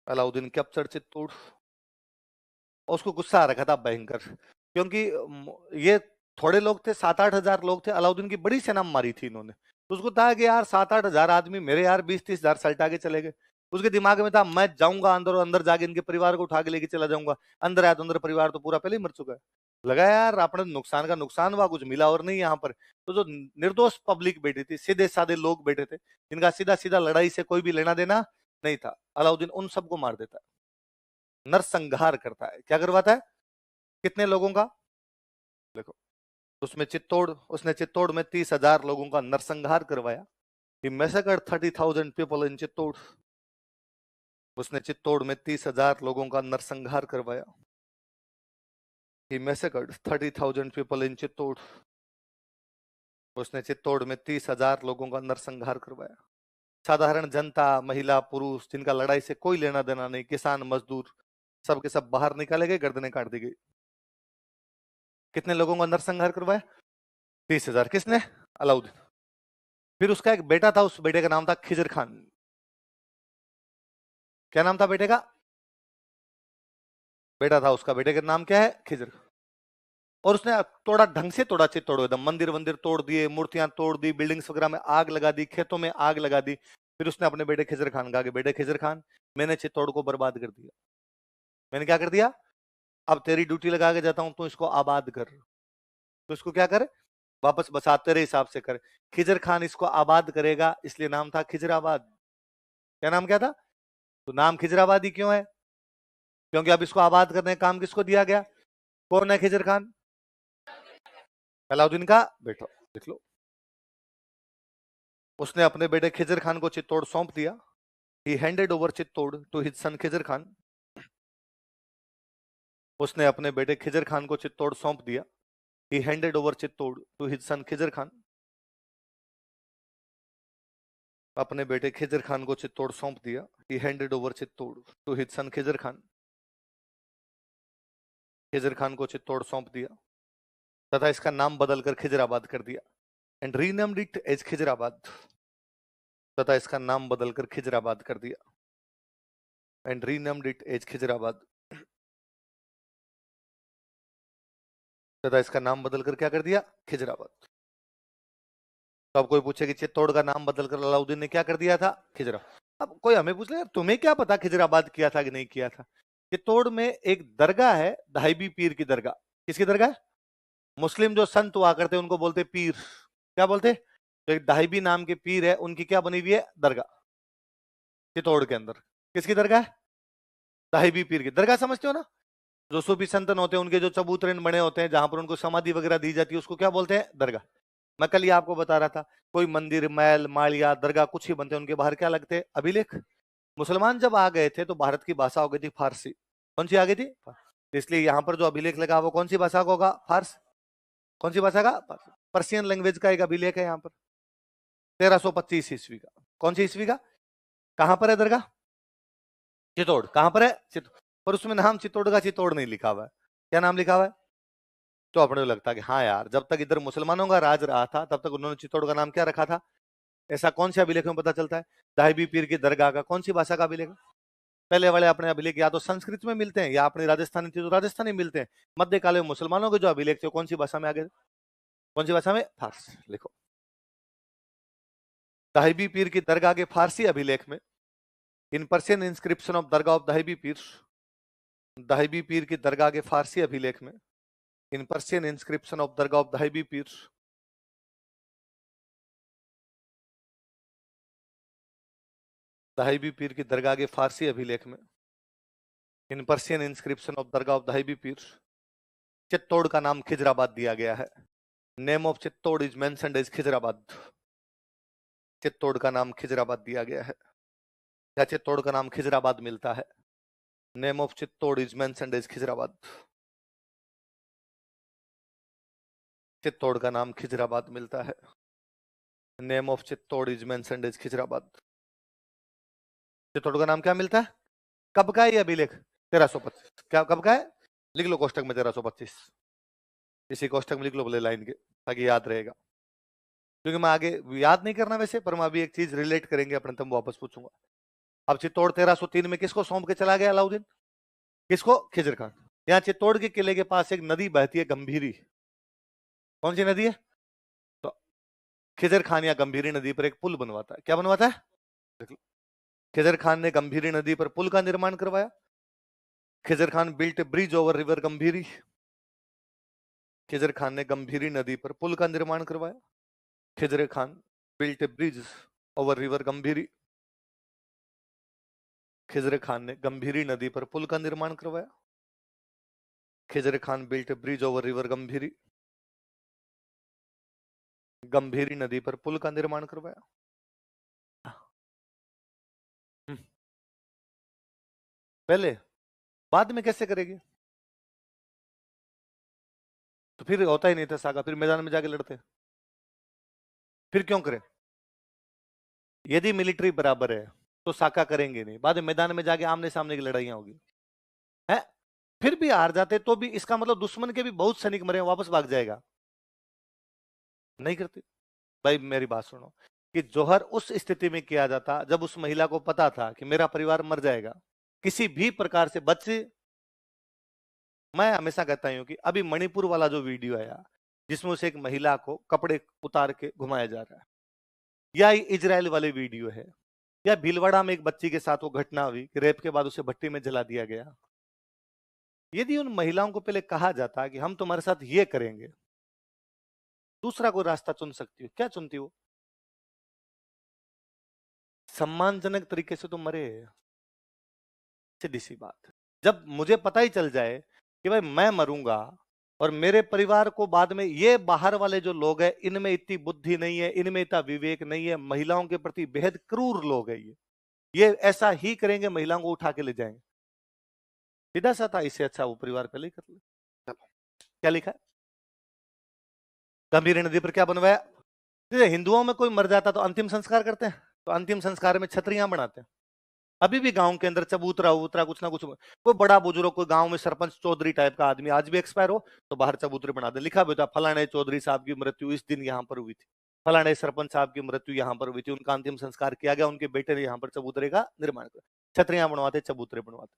अलाउद्दीन कैप्चर चित्तौड़। और उसको गुस्सा आ रखा था भयंकर, क्योंकि ये थोड़े लोग थे, 7-8 हजार लोग थे। अलाउद्दीन की बड़ी सेना मारी थी इन्होंने, तो उसको था कि यार 7-8 हजार आदमी मेरे यार 20-30 हजार सल्टा के चले गए। उसके दिमाग में था मैं जाऊंगा अंदर और अंदर जाके इनके परिवार को उठा के लेके चला जाऊंगा। अंदर आया तो अंदर परिवार तो पूरा पहले ही मर चुका है। लगा यार अपने नुकसान का नुकसान हुआ, कुछ मिला और नहीं यहाँ पर। तो जो निर्दोष पब्लिक बैठी थी, सीधे साधे लोग बैठे थे, जिनका सीधा सीधा लड़ाई से कोई भी लेना देना नहीं था, अलाउद्दीन उन सबको मार देता है, नरसंहार करता है। क्या करवाता है? कितने लोगों का? देखो, उसने चित्तौड़ में 30,000 लोगों का नरसंहार करवाया। He massacred 30,000 people in Chittor. उसने चित्तौड़ में 30,000 लोगों का नरसंहार करवाया। He massacred 30,000 people in Chittor. उसने चित्तौड़ में 30,000 लोगों का नरसंहार करवाया। साधारण जनता, महिला, पुरुष, जिनका लड़ाई से कोई लेना देना नहीं, किसान, मजदूर, सब के सब बाहर निकाले गए, गर्दनें काट दी गई। कितने लोगों का नरसंहार करवाया? 30,000। किसने? अलाउद्दीन। फिर उसका एक बेटा था, उस बेटे का नाम था खिजर खान। क्या नाम था बेटे का? बेटा था उसका, बेटे का नाम क्या है? खिजर। और उसने तोड़ा, ढंग से तोड़ा चित्तौड़, एकदम मंदिर वंदिर तोड़ दिए, मूर्तियां तोड़ दी, बिल्डिंग्स वगैरह में आग लगा दी, खेतों में आग लगा दी। फिर उसने अपने बेटे खिजर खान कहा कि बेटे खिजर खान, मैंने चित्तौड़ को बर्बाद कर दिया। मैंने क्या कर दिया? अब तेरी ड्यूटी लगा के जाता हूं, तो इसको आबाद कर। तो इसको क्या करे? वापस बसा, तेरे हिसाब से करे। खिजर खान इसको आबाद करेगा, इसलिए नाम था खिजराबाद। क्या नाम क्या था? तो नाम खिजराबादी क्यों है? क्योंकि अब इसको आबाद करने का काम किसको दिया गया? कौन है खिजर खान? अलाउद्दीन का बेटा। देख लो, उसने अपने बेटे खिजर खान को चित्तौड़ सौंप दिया। He handed over Chittor to his son Khizr Khan. उसने अपने बेटे खिजर खान को चित्तौड़ सौंप दिया। He handed over Chittor to his son Khizr Khan. अपने बेटे खिजर खान को चित्तौड़ सौंप दिया। He handed over Chittor to his son Khizr Khan. Khizr Khan को चित्तौड़ सौंप दिया तथा इसका नाम बदलकर खिजराबाद कर दिया। And renamed it as Khizrabad. तथा इसका नाम बदलकर खिजराबाद कर दिया। And renamed it as Khizrabad. तथा इसका नाम बदलकर क्या कर दिया? खिजराबाद। तो अब कोई पूछे कि चित्तौड़ का नाम बदलकर अलाउद्दीन ने क्या कर दिया था? खिजरा। अब कोई हमें पूछ ले, तुम्हें क्या पता खिजराबाद किया था कि नहीं किया था? चित्तौड़ में एक दरगाह है, दाहिबी पीर की दरगाह। किसकी दरगाह? मुस्लिम जो संत हुआ करते उनको बोलते पीर। क्या बोलते? तो एक दाहिबी नाम के पीर है, उनकी क्या बनी हुई है? दरगाह, चित्तौड़ के अंदर। किसकी दरगाह है? दाहिबी पीर की दरगाह। समझते हो ना? जो सूफी संतन होते हैं उनके जो चबूतरे बने होते हैं, जहां पर उनको समाधि वगैरह दी जाती है, उसको क्या बोलते हैं? दरगाह। मैं कल ही आपको बता रहा था, कोई मंदिर, महल, मालिया, दरगाह कुछ ही बनते हैं, उनके बाहर क्या लगते हैं? अभिलेख। मुसलमान जब आ गए थे तो भारत की भाषा हो गई थी फारसी। कौन सी आ गई थी? इसलिए यहाँ पर जो अभिलेख लगा वो कौन सी भाषा का होगा? फारस। कौन सी भाषा का? पर्शियन लैंग्वेज का एक अभिलेख है यहाँ पर, 1325 ईस्वी का। कौन सी ईस्वी का? कहां पर है दरगाह? चित्तौड़। कहां पर है? चित्तौड़। पर उसमें नाम चित्तौड़ का चित्तौड़ नहीं लिखा हुआ है। क्या नाम लिखा हुआ है? तो अपने को लगता है कि हाँ यार, जब तक इधर मुसलमानों का राज रहा था तब तक उन्होंने चित्तौड़ का नाम क्या रखा था? ऐसा कौन से अभिलेख में पता चलता है? दाहिबी पीर की दरगाह का कौन सी भाषा का अभिलेख? पहले वाले अपने अभिलेख या तो संस्कृत में मिलते हैं, या अपने राजस्थानी थे तो राजस्थानी मिलते हैं। मध्यकाल में मुसलमानों के जो अभिलेख थे कौन सी भाषा में आ गए? कौन सी भाषा में? फारसी। लिखो, दाहिबी पीर की दरगाह के फारसी अभिलेख में, in Persian inscription of dargah of Dahibi Pir, Dahibi Pir की दरगाह के फारसी अभिलेख में, in Persian inscription of dargah of Dahibi Pir, Dahibi Pir की दरगाह के फारसी अभिलेख में, in Persian inscription of dargah of Dahibi Pir, Chittor का नाम खिजराबाद दिया गया है। Name of Chittor is mentioned as Khizrabad. Chittor का नाम खिजराबाद दिया गया है, या चित्तौड़ का नाम खिजराबाद मिलता है? Name of Chittor is mentioned as Khizrabad. Chittor का नाम खिजराबाद मिलता है। Name of Chittor is mentioned as Khizrabad. Chittor का नाम क्या मिलता है? कब का है ये अभिलेख? 1325। क्या कब का है? लिख लो कोष्टक में 1325, इसी कोष्टक में लिख लो बोले लाइन के, ताकि याद रहेगा। क्योंकि मैं आगे याद नहीं करना वैसे, पर मैं अभी एक चीज रिलेट करेंगे अपने, तुम वापस पूछूंगा। अब चित्तौड़ 1303 में किसको सौंप के चला गया अलाउद्दीन? किसको? खिजर खान। यहाँ चित्तौड़ के किले के पास एक नदी बहती है, गंभीरी। कौन सी नदी है? तो खिजर खान या गंभीरी नदी पर एक पुल बनवाता है। क्या बनवाता है? खिजर खान ने गंभीरी नदी पर पुल का निर्माण करवाया। Khizr Khan built bridge over river Gambhiri. Khizr Khan ने गंभीरी नदी पर पुल का निर्माण करवाया। Khizr Khan built bridge over river Gambhiri. Khizr Khan ने गंभीरी नदी पर पुल का निर्माण करवाया। Khizr Khan built bridge over river Gambhiri. Gambhiri नदी पर पुल का निर्माण करवाया। पहले, बाद में कैसे करेगी? तो फिर होता ही नहीं था सागा, फिर मैदान में जाके लड़ते। फिर क्यों करें? यदि मिलिट्री बराबर है तो साका करेंगे नहीं, बाद में मैदान में जाके आमने सामने की लड़ाइयां होगी है। फिर भी हार जाते तो भी इसका मतलब दुश्मन के भी बहुत सैनिक मरे, वापस भाग जाएगा। नहीं करते। भाई मेरी बात सुनो, कि जोहर उस स्थिति में किया जाता जब उस महिला को पता था कि मेरा परिवार मर जाएगा, किसी भी प्रकार से बच। मैं हमेशा कहता हूं कि अभी मणिपुर वाला जो वीडियो आया जिसमें उसे एक महिला को कपड़े उतार के घुमाया जा रहा है, या इजराइल वाले वीडियो है, या भीलवाड़ा में एक बच्ची के साथ वो घटना हुई कि रेप के बाद उसे भट्टी में जला दिया गया। यदि उन महिलाओं को पहले कहा जाता कि हम तुम्हारे साथ ये करेंगे, दूसरा कोई रास्ता चुन सकती हो, क्या चुनती हो? सम्मानजनक तरीके से तो मरे। सीधी सी बात। जब मुझे पता ही चल जाए कि भाई मैं मरूंगा और मेरे परिवार को बाद में, ये बाहर वाले जो लोग हैं इनमें इतनी बुद्धि नहीं है, इनमें इतना विवेक नहीं है, महिलाओं के प्रति बेहद क्रूर लोग हैं, ये ऐसा ही करेंगे, महिलाओं को उठा के ले जाएंगे। सीधा सा था, इससे अच्छा वो परिवार पहले ही कर ले। चलो, क्या लिखा है? गंभीर नदी पर क्या बनवाया? जैसे हिंदुओं में कोई मर जाता तो अंतिम संस्कार करते हैं, तो अंतिम संस्कार में छतरियां बनाते हैं। अभी भी गांव के अंदर चबूतरा उतरा कुछ ना कुछ, कोई बड़ा बुजुर्ग, कोई गांव में सरपंच चौधरी टाइप का आदमी आज भी एक्सपायर हो तो बाहर चबूतरे बना दे, लिखा भी होता फलाने चौधरी साहब की मृत्यु इस दिन यहाँ पर हुई थी, फलाने सरपंच साहब की मृत्यु यहाँ पर हुई थी, उनका अंतिम संस्कार किया गया, उनके बेटे ने यहाँ पर चबूतरे का निर्माण किया। छतरियां बनवाते, चबूतरे बनवाते।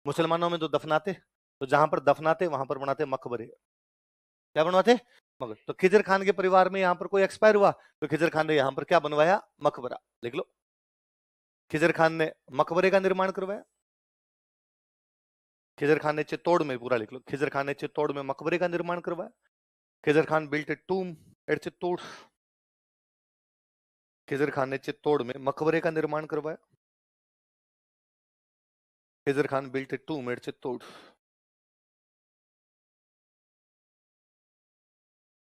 मुसलमानों में तो दफनाते, तो जहां पर दफनाते वहां पर बनाते मकबरे। क्या बनवाते? मगर। तो खिजर खान के परिवार में यहाँ पर कोई एक्सपायर हुआ तो खिजर खान ने यहाँ पर क्या बनवाया? मकबरा। लिख लो, खिजर खान ने मकबरे का निर्माण करवाया। खिजर खान ने चित्तौड़ में, पूरा लिख लो, खिजर खान ने चित्तौड़ में मकबरे का निर्माण करवाया। Khizr Khan built a tomb at Chittor. Khizr Khan ने चित्तौड़ में मकबरे का निर्माण करवाया। Khizr Khan built a tomb at Chittor.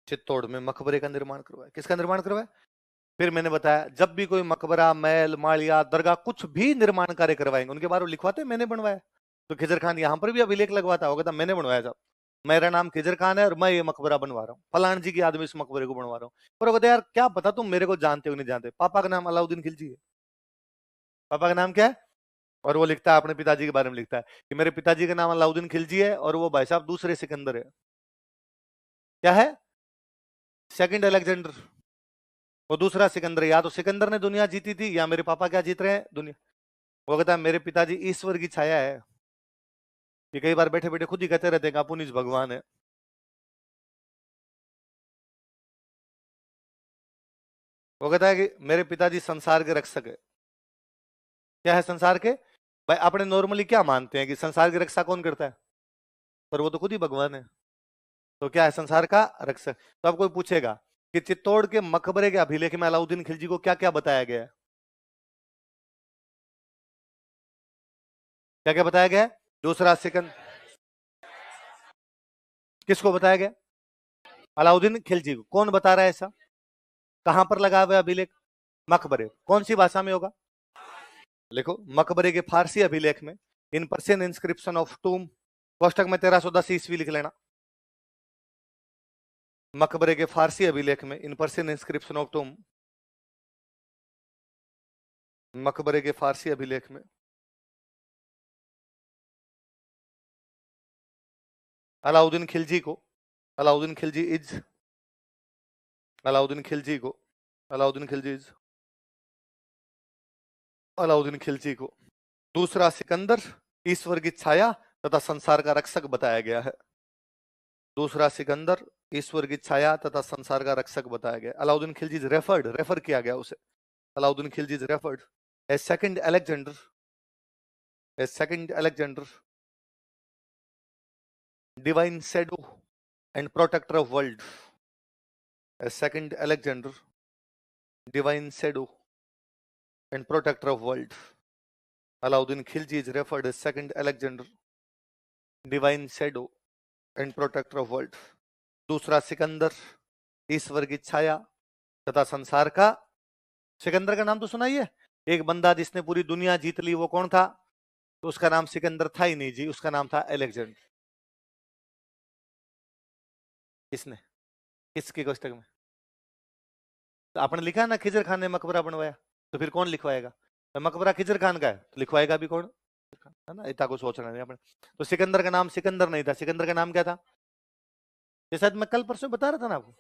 Chittor में मकबरे का निर्माण करवाया। किसका निर्माण करवाया? फिर मैंने बताया जब भी कोई मकबरा, महल, मालिया, दरगाह कुछ भी निर्माण कार्य करवाएंगे उनके बारे में लिखवाते मैंने बनवाया। तो खिजर खान यहां पर भी अभिलेख लगवाता होगा, था मैंने बनवाया साहब, मेरा नाम खिजर खान है और मैं ये मकबरा बनवा रहा हूँ, फलान जी की याद में इस मकबरे को बनवा रहा हूँ। पर कहते यार क्या पता तुम मेरे को जानते हो नहीं जानते, पापा का नाम अलाउद्दीन खिलजी है। पापा का नाम क्या है? और वो लिखता है अपने पिताजी के बारे में, लिखता है कि मेरे पिताजी का नाम अलाउद्दीन खिलजी है और वो भाई साहब दूसरे सिकंदर है। क्या है? Second Alexander. वो दूसरा सिकंदर है। या तो सिकंदर ने दुनिया जीती थी या मेरे पापा क्या जीत रहे हैं? दुनिया। वो कहता है मेरे पिताजी ईश्वर की छाया है, ये कई बार बैठे बैठे खुद ही कहते रहते हैं आप निज भगवान है। वो कहता है कि मेरे पिताजी संसार के रक्षक है। क्या है संसार के? भाई अपने नॉर्मली क्या मानते हैं कि संसार की रक्षा कौन करता है? पर वो तो खुद ही भगवान है। तो क्या है? संसार का रक्षक। तो अब कोई पूछेगा कि चित्तौड़ के मकबरे के अभिलेख में अलाउद्दीन खिलजी को क्या क्या बताया गया है? क्या क्या बताया गया है? दूसरा सिकंदर। किसको बताया गया? अलाउद्दीन खिलजी को। कौन बता रहा है ऐसा? कहां पर लगा हुआ है अभिलेख? मकबरे कौन सी भाषा में होगा? लिखो, मकबरे के फारसी अभिलेख में इन पर्शियन इंस्क्रिप्शन ऑफ टूम, कोष्टक में 1310 ईस्वी लिख लेना। मकबरे के फारसी अभिलेख में इन पर्शियन इंस्क्रिप्शन ऑफ टूम, मकबरे के फारसी अभिलेख में अलाउद्दीन खिलजी को, अलाउद्दीन खिलजी इज, अलाउद्दीन खिलजी को, अलाउद्दीन खिलजी इज, अलाउद्दीन खिलजी को दूसरा सिकंदर, ईश्वर की छाया तथा संसार का रक्षक बताया गया है। दूसरा सिकंदर, ईश्वर की छाया तथा संसार का रक्षक बताया गया। अलाउद्दीन खिलजी रेफर्ड, रेफर किया गया उसे, Alauddin Khilji referred as second Alexander, as second Alexander, divine shadow and protector of world, as second Alexander, divine shadow and protector of world. Alauddin Khilji is referred as second Alexander, divine shadow and protector of world. दूसरा सिकंदर, ईश्वर की छाया तथा संसार का। सिकंदर का नाम तो सुना ही है, एक बंदा जिसने पूरी दुनिया जीत ली, वो कौन था? तो उसका नाम सिकंदर था ही नहीं जी, उसका नाम था अलेक्जेंडर। किसने, किसके कोष्टक में? तो आपने लिखा ना खिजर खान ने मकबरा बनवाया, तो फिर कौन लिखवाएगा? मकबरा खिजर खान का है, तो लिखवाएगा भी कौन? है ना, इतना को सोचना नहीं अपने। तो सिकंदर का नाम सिकंदर नहीं था, सिकंदर का नाम क्या था? ये शायद मैं कल परसों बता रहा था ना आपको,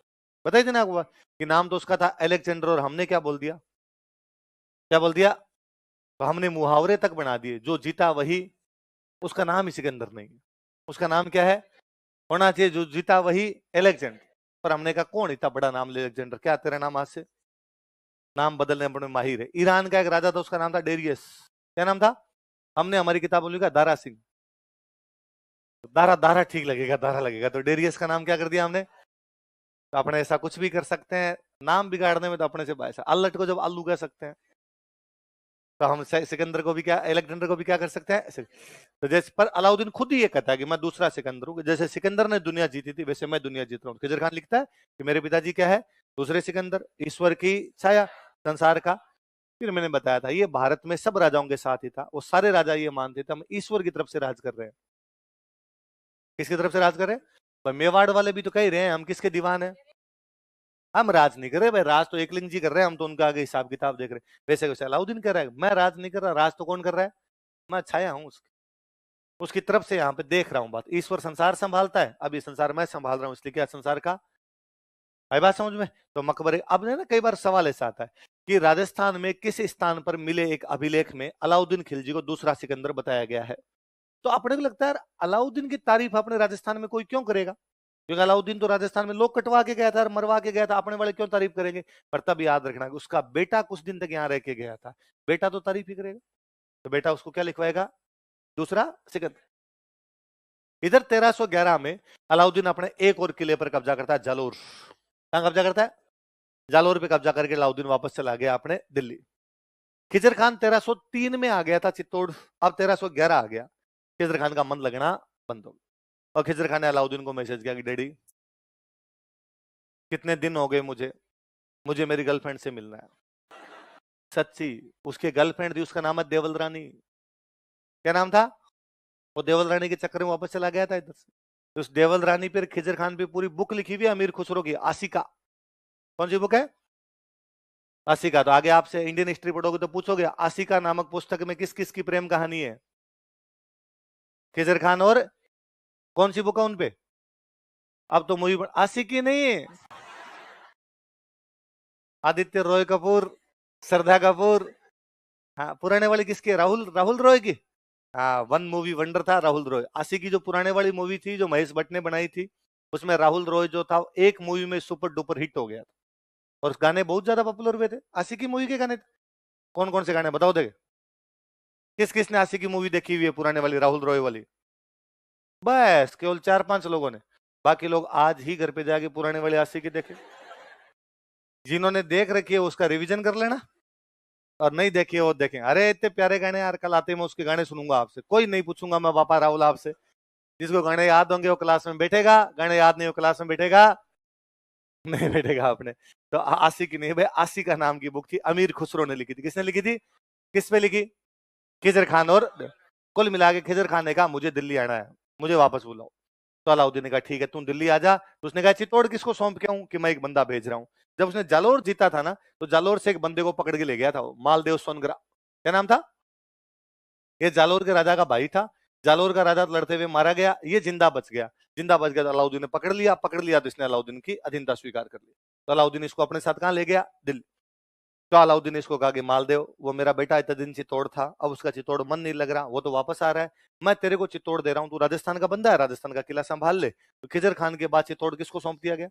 बताई थी ना आपको कि नाम तो उसका था अलेक्जेंडर, और हमने क्या बोल दिया, क्या बोल दिया? तो हमने मुहावरे तक बना दिए, जो जीता वही, उसका नाम ही सिकंदर नहीं है, उसका नाम क्या है? होना चाहिए जो जीता वही अलेक्जेंडर। पर हमने कहा कौन इतना बड़ा नाम अलेक्जेंडर, क्या तेरा नाम आज से नाम बदलने में माहिर है। ईरान का एक राजा था, उसका नाम था डेरियस। क्या नाम था? हमने हमारी किताबों में लिखा दारा सिंह, दारा, दारा ठीक लगेगा, दारा लगेगा, तो डेरियस का नाम क्या कर दिया हमने। तो अपने ऐसा कुछ भी कर सकते हैं, नाम बिगाड़ने में तो अपने से बायसा। अल्लट को जब आलू कह सकते हैं, तो हम सिकंदर को भी क्या, अलेक्जेंडर को भी क्या कर सकते हैं। तो जैसे पर अलाउद्दीन खुद ही ये कहता है कि मैं दूसरा सिकंदर हूँ, जैसे सिकंदर ने दुनिया जीती थी वैसे मैं दुनिया जीत रहा हूँ। खिजर खान लिखता है कि मेरे पिताजी क्या है, दूसरे सिकंदर, ईश्वर की छाया, संसार का। फिर मैंने बताया था ये भारत में सब राजाओं के साथ ही था, वो सारे राजा ये मानते थे हम ईश्वर की तरफ से राज कर रहे हैं। किसकी तरफ से राज कर रहे हैं? पर मेवाड़ वाले भी तो कह रहे हैं हम किसके दीवान हैं, हम राज नहीं कर रहे भाई, राज तो एकलिंग जी कर रहे हैं, हम तो उनका आगे हिसाब किताब देख रहे हैं। वैसे वैसे अलाउद्दीन कह रहा है मैं राज नहीं कर रहा, राज तो कौन कर रहा है, मैं छाया हूं उसकी तरफ से यहाँ पे देख रहा हूँ बात। ईश्वर संसार संभालता है, अब ये संसार मैं संभाल रहा हूँ, इसलिए क्या संसार का आई बात समझ में। तो मकबरे, अब ना कई बार सवाल ऐसा आता है कि राजस्थान में किस स्थान पर मिले एक अभिलेख में अलाउद्दीन खिलजी को दूसरा सिकंदर बताया गया है। तो अपने को लगता है अलाउद्दीन की तारीफ अपने राजस्थान में कोई क्यों करेगा, क्योंकि अलाउद्दीन तो राजस्थान में लोग कटवा के गया था और मरवा के गया था, अपने वाले क्यों तारीफ करेंगे। पर तब याद रखना उसका बेटा कुछ दिन तक यहाँ रह के गया था, बेटा तो तारीफ ही करेगा, तो बेटा उसको क्या लिखवाएगा, दूसरा सिकंदर। इधर 1311 में अलाउद्दीन अपने एक और किले पर कब्जा करता है, जालोर। कहां कब्जा करता है? जालोर पे कब्जा करके अलाउद्दीन वापस चला गया अपने दिल्ली। खिजर खान 1303 में आ गया था चित्तौड़, अब 1311 आ गया, खिजर खान का मन लगना बंद हो गया। और खिजर खान ने अलाउद्दीन को मैसेज किया कि डैडी कितने दिन हो गए मुझे मुझे मेरी गर्लफ्रेंड से मिलना है। सच्ची, उसकी गर्लफ्रेंड थी, उसका नाम है देवल रानी। क्या नाम था? वो देवल रानी के चक्कर में वापस चला गया था इधर से। तो उस देवल रानी पर खिजर खान पे पूरी बुक लिखी हुई है अमीर खुसरो की, आशिका। कौन सी बुक है? आशिका। तो आगे आपसे इंडियन हिस्ट्री पढ़ोगे तो पूछोगे आशिका नामक पुस्तक में किस किस की प्रेम कहानी है? खिजर खान और कौन सी बुक है उनपे? अब तो मूवी आशिकी नहीं है, आदित्य रॉय कपूर, श्रद्धा कपूर। हाँ, पुराने वाली किसकी? राहुल राहुल रॉय की। हाँ, वन मूवी वंडर था राहुल रॉय। आशिकी जो पुराने वाली मूवी थी जो महेश भट्ट ने बनाई थी, उसमें राहुल रॉय जो था एक मूवी में सुपर डुपर हिट हो गया था और उस गाने बहुत ज्यादा पॉपुलर हुए थे। आशिकी मूवी के गाने कौन कौन से गाने बताओ देखे, किस किस ने आशिकी मूवी देखी हुई है पुराने वाली राहुल रॉय वाली? बस केवल 4-5 लोगों ने, बाकी लोग आज ही घर पे जाके पुराने वाली आशिकी देखे। जिन्होंने देख रखी है उसका रिवीजन कर लेना, और नहीं देखिए वो देखें। अरे इतने प्यारे गाने यार, कल आते मैं उसके गाने सुनूंगा आपसे, कोई नहीं पूछूंगा मैं पापा राहुल आपसे। जिसको गाने याद होंगे वो क्लास में बैठेगा, गाने याद नहीं हो क्लास में बैठेगा नहीं बैठेगा आपने। तो आसी की नहीं भाई, आसी का नाम की बुक थी, अमीर खुसरो ने लिखी थी। किसने लिखी थी? किस पे लिखी? खिजर खान। और कुल मिला के खिजर खान ने कहा मुझे दिल्ली आना है, मुझे वापस बुलाओ। तो अलाउद्दीन ने कहा ठीक है तुम दिल्ली आ जा। तो उसने कहा चित्तौड़ किसको सौंप के आऊं कि मैं एक बंदा भेज रहा हूं। जब उसने जालोर जीता था ना, तो जालोर से एक बंदे को पकड़ के ले गया था वो, मालदेव सोनगरा। क्या नाम था? ये जालोर के राजा का भाई था। जालोर का राजा लड़ते हुए मारा गया, ये जिंदा बच गया। जिंदा बच गया तो अलाउद्दीन ने पकड़ लिया, पकड़ लिया तो इसने अलाउद्दीन की अधीनता स्वीकार कर ली। तो अलाउद्दीन इसको अपने साथ कहां ले गया? दिल्ली। तो अलाउद्दीन ने इसको कहा कि मालदेव, वो मेरा बेटा इतने दिन चित्तौड़ था, अब उसका चित्तौड़ मन नहीं लग रहा, वो तो वापस आ रहा है, मैं तेरे को चित्तौड़ दे रहा हूं, तू राजस्थान का बंदा है, राजस्थान का किला संभाल ले। तो खिजर खान के बाद चित्तौड़ किसको सौंप दिया गया?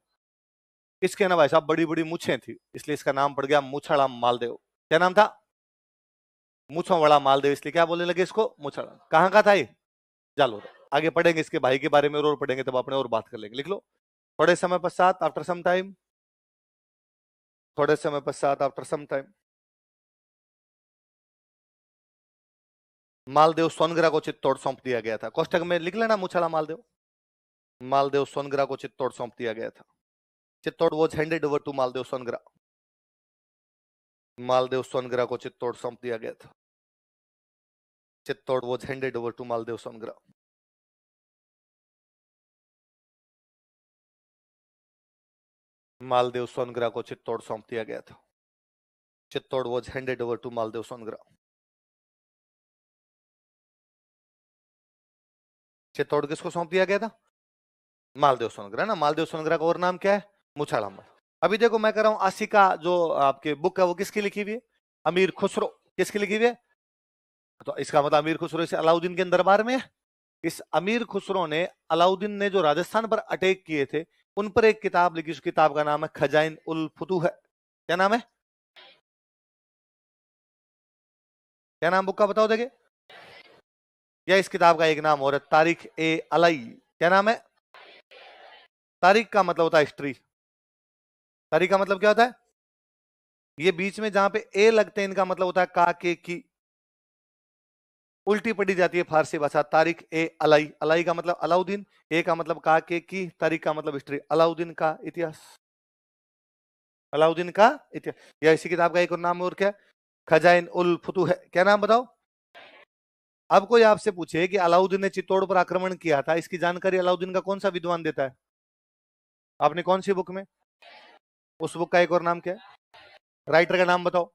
इसके ना भाई साहब बड़ी बड़ी मूछें थी, इसलिए इसका नाम पड़ गया मूछाराम मालदेव। क्या नाम था? मूछों वाला मालदेव। इसलिए क्या बोलने लगे इसको? मूछाराम। कहाँ का था ये? जालोर। आगे पढ़ेंगे इसके भाई के बारे में और पढ़ेंगे, तब अपने और बात कर लेंगे। लिख लो। थोड़े समय पश्चात, आफ्टर सम टाइम, थोड़े समय पश्चात, after some time, Maldev Songara को चित्तौड़ सौंप दिया गया था। कोष्टक में लिख लेना मूछाला मालदेव। मालदेव सोनगरा को चित्तौड़ सौंप दिया गया था। Chittor was handed over to Maldev Songara. Maldev Songara को चित्तौड़ सौंप दिया गया था। Chittor was handed over to Maldev Songara. Maldev Songara को चित्तौड़ सौंप दिया गया था। Chittor was handed over to Maldev Songara. Chittor किसको सौंप दिया गया था? मालदेव सोनगरा ना। मालदेव सोनगरा का और नाम क्या है? मुछाला माल। अभी देखो मैं कह रहा हूं आशिका जो आपके बुक है वो किसकी लिखी हुई है? अमीर खुसरो। किसकी लिखी हुई है? तो इसका मतलब अमीर खुसरो इसे अलाउद्दीन के दरबार में है। इस अमीर खुसरो ने, अलाउद्दीन ने जो राजस्थान पर अटैक किए थे, उन पर एक किताब लिखी। उस किताब का नाम है खजाइन उल फुतूह है। क्या नाम है? क्या नाम बुक का बताओ देखे। या इस किताब का एक नाम और है तारीख ए अलई। क्या नाम है? तारीख का मतलब होता है हिस्ट्री। तारीख का मतलब क्या होता है? ये बीच में जहां पे ए लगते हैं इनका मतलब होता है का के की। उल्टी पड़ी जाती है फारसी भाषा। तारीख ए अलाई। अलाई का मतलब अलाउद्दीन, ए का मतलब का के की, तारीख का मतलब हिस्ट्री। अलाउद्दीन का इतिहास। अलाउद्दीन का इतिहास। या इसी किताब का एक और नाम और क्या? खजाइन उल फुतूह है। क्या नाम बताओ? अब कोई आपसे पूछे कि अलाउद्दीन ने चित्तौड़ पर आक्रमण किया था, इसकी जानकारी अलाउद्दीन का कौन सा विद्वान देता है? आपने कौन सी बुक में? उस बुक का एक और नाम क्या है? राइटर का नाम बताओ।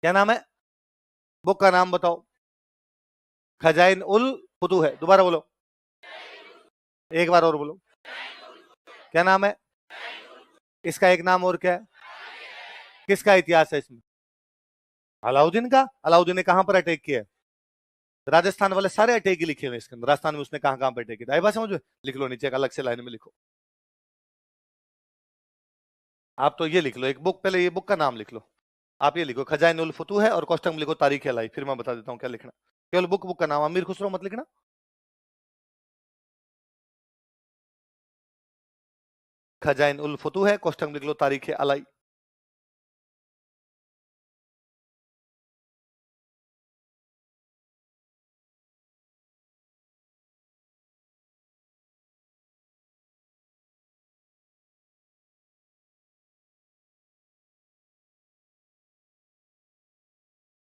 क्या नाम है? बुक का नाम बताओ। खजाइन उल फुतूह है। दोबारा बोलो, एक बार और बोलो। क्या नाम है? इसका एक नाम और क्या है? किसका इतिहास है इसमें? अलाउद्दीन का। अलाउद्दीन ने कहां पर अटैक किया है? राजस्थान वाले सारे अटैक ही लिखे हुए इसके अंदर। राजस्थान में उसने कहां कहां पर अटैक किया? आई बात समझ में? लिख लो नीचे, एक अलग से लाइन में लिखो। आप तो ये लिख लो, एक बुक, पहले ये बुक का नाम लिख लो। आप ये लिखो खजाइन उल फुतूह है और कोष्टक में लिखो तारीख लाई। फिर मैं बता देता हूँ क्या लिखना। केवल बुक बुक का नाम, अमीर खुसरो मत लिखना। खजाइन उल फुतूह है, कोष्टक में लिख लो तारीख अलाई।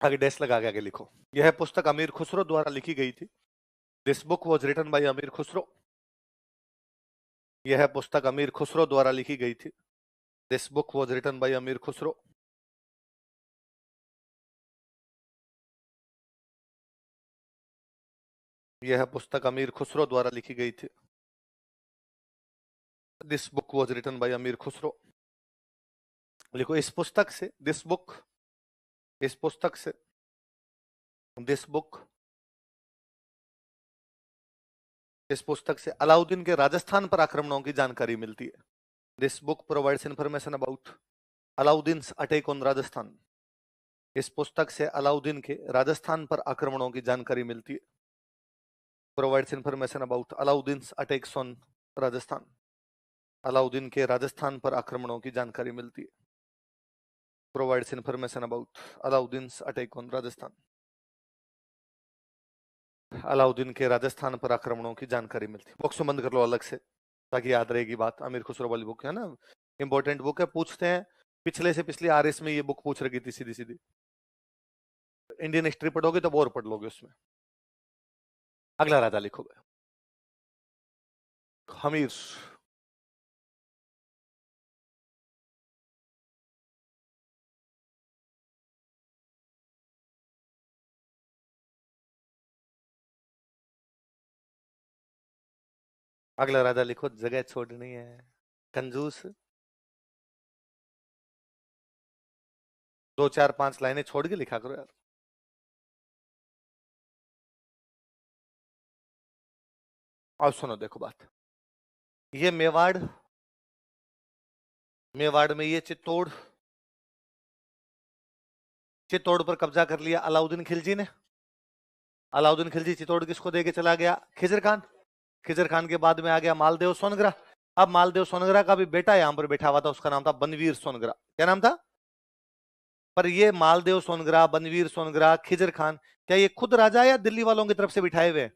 आगे डैश लगा के आगे लिखो। यह पुस्तक अमीर खुसरो द्वारा लिखी गई थी। This book was written by Amir Khusrau. यह पुस्तक अमीर खुसरो द्वारा लिखी गई थी। This book was written by Amir Khusrau. यह पुस्तक अमीर खुसरो द्वारा लिखी गई थी। This book was written by Amir Khusrau. लिखो इस पुस्तक से, दिस बुक, इस पुस्तक से, दिस बुक, इस पुस्तक से अलाउद्दीन के राजस्थान पर आक्रमणों की जानकारी मिलती है। This book provides information about Alauddin attack on Rajasthan. इस पुस्तक से अलाउद्दीन के राजस्थान पर आक्रमणों की जानकारी मिलती है। Provides information about Alauddin attacks on Rajasthan. Alauddin के राजस्थान पर आक्रमणों की जानकारी मिलती है। Provides information about Alauddin attack on Rajasthan. Alauddin के राजस्थान पर आक्रमणों की जानकारी मिलती है। बॉक्स बंद कर लो अलग से, ताकि याद रहेगी बात। अमीर खुसरो वाली बुक है ना, इंपॉर्टेंट बुक है, पूछते हैं। पिछले से पिछली आरएस में ये बुक पूछ रही थी सीधी सीधी। इंडियन हिस्ट्री पढ़ोगे तो और पढ़ लोगे उसमें। अगला राजा लिखोगे, हमीर। अगला राजा लिखो, जगह छोड़नी है, कंजूस। 2 4 5 लाइनें छोड़ के लिखा करो यार। और सुनो देखो बात, ये मेवाड़, मेवाड़ में ये चित्तौड़, चित्तौड़ पर कब्जा कर लिया अलाउद्दीन खिलजी ने। अलाउद्दीन खिलजी चित्तौड़ किसको देके चला गया? खिजर खान। खिजर खान के बाद में आ गया मालदेव सोनगरा। अब मालदेव सोनगरा का भी बेटा यहां पर बैठा हुआ था, उसका नाम था बनवीर सोनगरा। क्या नाम था? पर ये मालदेव सोनगरा, बनवीर सोनगरा, खिजर खान, क्या ये खुद राजा या दिल्ली वालों की तरफ से बिठाए हुए?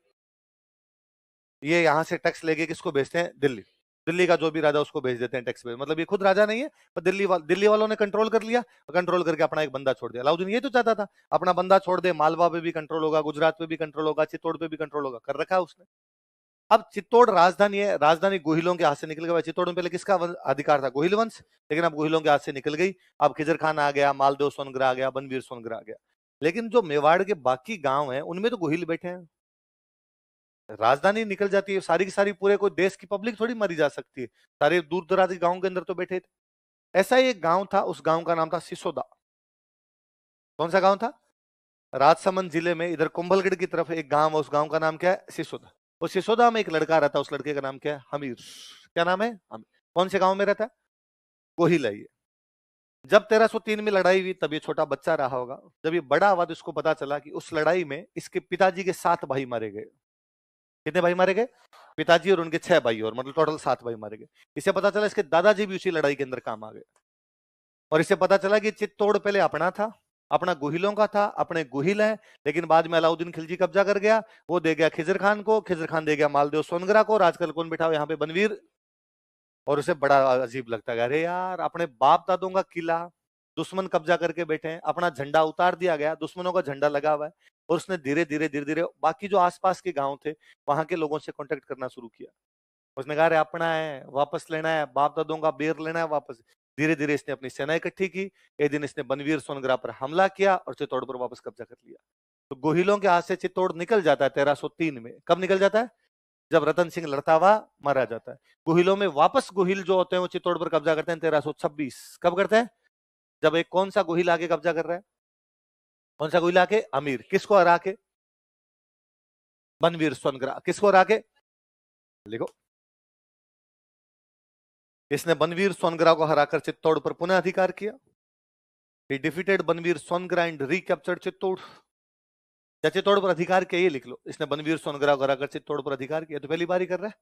ये यहां से टैक्स लेके किसको भेजते हैं? दिल्ली। दिल्ली का जो भी राजा उसको भेज देते हैं टैक्स पे। मतलब ये खुद राजा नहीं है, पर दिल्ली वालों ने कंट्रोल कर लिया, कंट्रोल करके अपना एक बंदा छोड़ दिया। अलाउद्दीन ये तो चाहता था अपना बंदा छोड़ दे, मालवा पे भी कंट्रोल होगा, गुजरात पे भी कंट्रोल होगा, चित्तौड़ पे भी कंट्रोल होगा, कर रखा है उसने। अब चित्तौड़ राजधानी है, राजधानी गोहिलों के हाथ से निकल गया। चित्तौड़ में पहले किसका अधिकार था? गोहिल वंश, लेकिन अब गोहिलों के हाथ से निकल गई। अब खिजर खान आ गया, मालदेव सोनगरा आ गया, बनवीर सोनगरा आ गया। लेकिन जो मेवाड़ के बाकी गांव हैं उनमें तो गोहिल बैठे हैं। राजधानी निकल जाती है, सारी की सारी पूरे कोई देश की पब्लिक थोड़ी मारी जा सकती है, सारे दूर दराज के गांव के अंदर तो बैठे थे। ऐसा ही एक गांव था, उस गांव का नाम था सिसोदा। कौन सा गांव था? राजसमंद जिले में इधर कुंभलगढ़ की तरफ एक गांव है, उस गांव का नाम क्या है? सिसोदा। उस सिसोदा में एक लड़का रहता है, उस लड़के का नाम क्या है? हमीर। क्या नाम है? हमीर। कौन से गांव में रहता है? गोहिल है ये। जब 1303 में लड़ाई हुई तब ये छोटा बच्चा रहा होगा। जब ये बड़ा हुआ तो इसको पता चला कि उस लड़ाई में इसके पिताजी के 7 भाई मारे गए। कितने भाई मारे गए? पिताजी और उनके 6 भाई, और मतलब टोटल 7 भाई मारे गए। इसे पता चला इसके दादाजी भी उसी लड़ाई के अंदर काम आ गए। और इसे पता चला कि चित्तौड़ पहले अपना था, अपना गोहिलों का था, अपने गोहिल है, लेकिन बाद में अलाउद्दीन खिलजी कब्जा कर गया। वो दे गया खिजर खान को, खिजर खान दे गया मालदेव सोनगरा को, और आजकल कौन बैठा हुआ यहाँ पे? बनवीर। और उसे बड़ा अजीब लगता है, अरे यार अपने बाप दादों का किला दुश्मन कब्जा करके बैठे हैं, अपना झंडा उतार दिया गया, दुश्मनों का झंडा लगा हुआ है। और उसने धीरे धीरे धीरे धीरे बाकी जो आसपास के गांव थे वहां के लोगों से कांटेक्ट करना शुरू किया। उसने कहा अरे अपना है, वापस लेना है, बाप दादों का बेर लेना है वापस। धीरे धीरे इसने अपनी सेना इकट्ठी की। एक दिन इसने बनवीर सोनगरा पर हमला किया और चित्तौड़ पर वापस कब्जा कर लिया। तो गोहिलों के हाथ से चित्तौड़ निकल जाता है 1303 में। कब निकल जाता है? जब रतन सिंह लड़ता हुआ मारा जाता है। गोहिलों में वापस गोहिल जो होते हैं वो चित्तौड़ पर कब्जा करते हैं 1326। कब करते हैं? जब एक कौन सा गोहिल आके कब्जा कर रहा है? कौन सा गोहिल आके? अमीर। किसको हरा के? बनवीर सोनगरा। किसको हरा के? लिखो, इसने बनवीर सोनगरा को हराकर चित्तौड़ पर पुनः अधिकार किया। He defeated Banvir Songara and recaptured Chittor. या चित्तौड़ पर अधिकार किया, ये लिख लो। इसने बनवीर सोनगरा को हराकर चित्तौड़ पर अधिकार किया, तो पहली बार ही कर रहा है।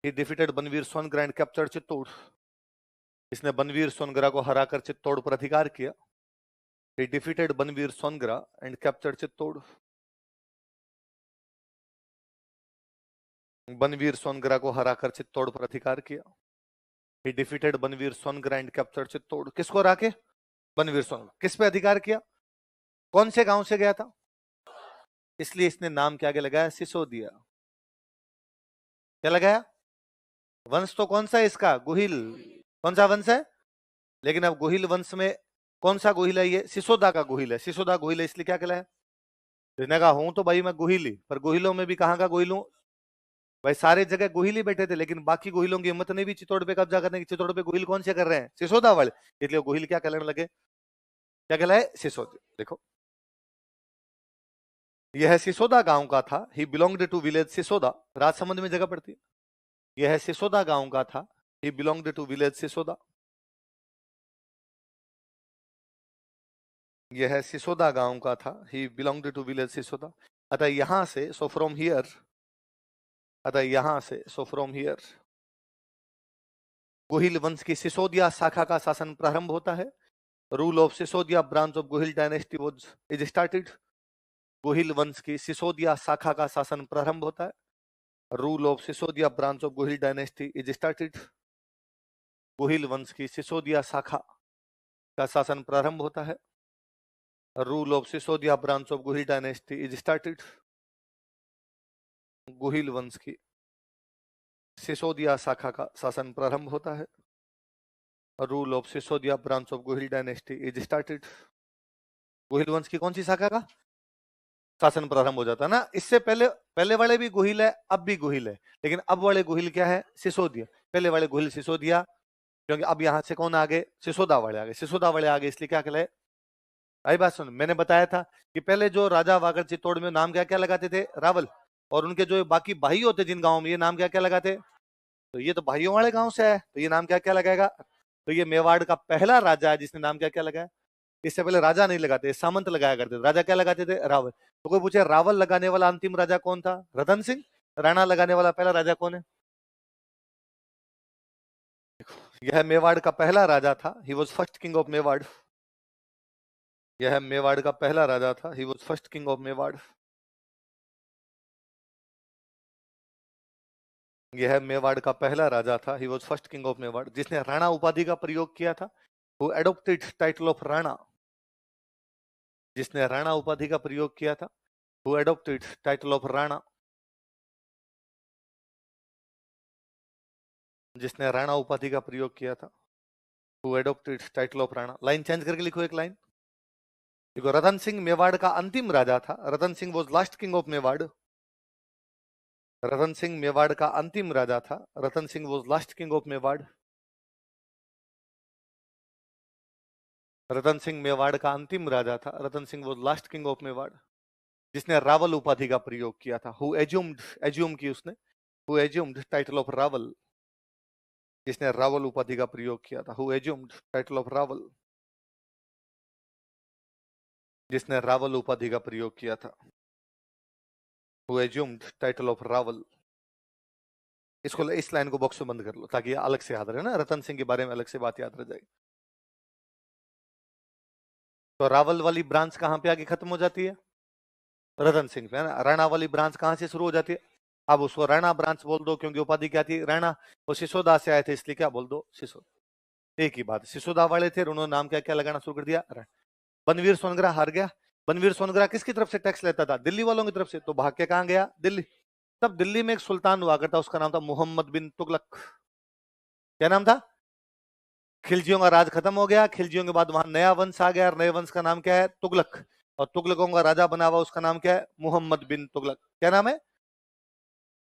He defeated Banvir Songara and captured Chittor. इसने बनवीर सोनगरा को हराकर चित्तौड़ पर अधिकार किया। He defeated Banvir Songara and captured Chittor. Banvir Songara को हराकर चित्तौड़ पर अधिकार किया। He defeated Banvir Songara and captured Chittor. किसको हरा के? बनवीर सोनगरा। किस पे अधिकार किया? कौन से गांव से गया था? इसलिए इसने नाम क्या आगे लगाया? सिसोदिया। क्या लगाया? वंश तो कौन सा है इसका? गोहिल। कौन सा वंश है? लेकिन अब गोहिल वंश में कौन सा गोहिल है? ये सिसोदा का गोहिल है। सिसोदा गोहिल है, इसलिए क्या कहलाया? इसने कहा हूं तो भाई मैं गोहिल ही, पर गोहिलों में भी कहां का गोहिल हूं भाई? सारे जगह गोहिल ही बैठे थे, लेकिन बाकी गोहिलों की हिम्मत नहीं भी चित्तौड़ पे कब्जा करने की। चित्तौड़ पे गोहिल कौन से कर रहे हैं? सिसोदा वाले। इसलिए गोहिल क्या कहलाने लगे? क्या कहलाए? सिसोदा। देखो, यह सिसोदा गांव का था। He belonged to village Sisoda. Rajsamand में जगह पड़ती है। यह सिसोदा गांव का था। He belonged to village Sisoda. यह सिसोदा गांव का था। He belonged to village Sisoda. अतः यहां से, सो फ्रॉम हियर, अतः यहां से, सो फ्रॉम हियर, गोहिल वंश की सिसोदिया शाखा का शासन प्रारंभ होता है। Rule of Sisodia branch of Gohil dynasty was is started. Gohil वंश की सिसोदिया शाखा का शासन प्रारंभ होता है। Rule of Sisodia branch of Gohil dynasty is started. Gohil वंश की सिसोदिया शाखा का शासन प्रारंभ होता है। Rule of Sisodia branch of Gohil dynasty is started. Gohil वंश की सिसोदिया शाखा का शासन प्रारंभ होता है। Rule of Sisodia branch of Gohil dynasty is started. Gohil वंश की कौन सी शाखा का शासन प्रारंभ हो जाता है ना। इससे पहले पहले वाले भी गोहिल है, अब भी गोहिल है, लेकिन अब वाले गोहिल क्या है, सिसोदिया। पहले वाले गोहिल सिसोदिया, क्योंकि अब यहां से कौन आगे, सिसोदा वाले आगे, सिसोदा वाले आगे, इसलिए क्या कहलाए। आई बात सुन, मैंने बताया था कि पहले जो राजा वागड़ चित्तौड़ में नाम क्या क्या लगाते थे, रावल, और उनके जो बाकी भाई होते जिन गांव में, ये नाम क्या क्या लगाते। तो ये तो भाइयों वाले गांव से है, तो ये नाम क्या क्या लगाएगा। तो ये मेवाड़ का पहला राजा है जिसने नाम क्या क्या लगाया। इससे पहले राजा नहीं लगाते, सामंत लगाया करते थे। राजा क्या लगाते थे, रावल। तो कोई पूछे रावल लगाने वाला अंतिम राजा कौन था, रतन सिंह। राणा लगाने वाला पहला राजा कौन है। यह मेवाड़ का पहला राजा था, he was first king of Mewar. यह मेवाड़ का पहला राजा था, he was first king of Mewar. यह मेवाड़ का पहला राजा था, he was first king of Mewar, जिसने राणा उपाधि का प्रयोग किया था। Who adopted title of Rana. जिसने राणा उपाधि का प्रयोग किया था। Who adopted title of Rana. जिसने राणा उपाधि का प्रयोग किया था। Who adopted title of Rana. Line change करके लिखो एक लाइन। देखो, रतन सिंह मेवाड़ का अंतिम राजा था। Ratan Singh was last king of Mewar. Ratan Singh Mewar का अंतिम राजा था। Ratan Singh was last king of Mewar. Ratan Singh Mewar का अंतिम राजा था। Ratan Singh was last king of Mewar, जिसने रावल उपाधि का प्रयोग किया था। हु एज्यूम्ड, एज्यूम की उसने, who assumed title of Rawal. जिसने रावल उपाधि का प्रयोग किया था। Who assumed title of Rawal. जिसने रावल उपाधि का प्रयोग किया था। Who assumed title of Rawal. इसको, इस लाइन को बॉक्स में बंद कर लो ताकि ये अलग से याद रहे ना, रतन सिंह के बारे में अलग से बात याद रह जाएगी। तो रावल वाली ब्रांच कहां पे आगे खत्म हो जाती है, रतन सिंह पे, है ना। राणा वाली ब्रांच कहां से शुरू हो जाती है। अब उसको राणा ब्रांच बोल दो, क्योंकि उपाधि क्या थी, राणा। वो सिसोदा से आए थे, इसलिए क्या बोल दो, सिसोदा। एक ही बात, सिसोदा वाले थे, उन्होंने नाम क्या क्या लगाना शुरू कर दिया, बनवीर सोनग्रा हार गया। बनवीर सोनग्रा किसकी तरफ से टैक्स लेता था, दिल्ली वालों की तरफ से, तो भाग के कहां गया, दिल्ली। तब दिल्ली में एक सुल्तान हुआ करता, उसका नाम था मोहम्मद बिन तुगलक। क्या नाम था। खिलजियों का राज खत्म हो गया, खिलजियों के बाद वहां नया वंश आ गया, और नए वंश का नाम क्या है, तुगलक। और तुगलकों का राजा बना हुआ, उसका नाम क्या है, मोहम्मद बिन तुगलक। क्या नाम है।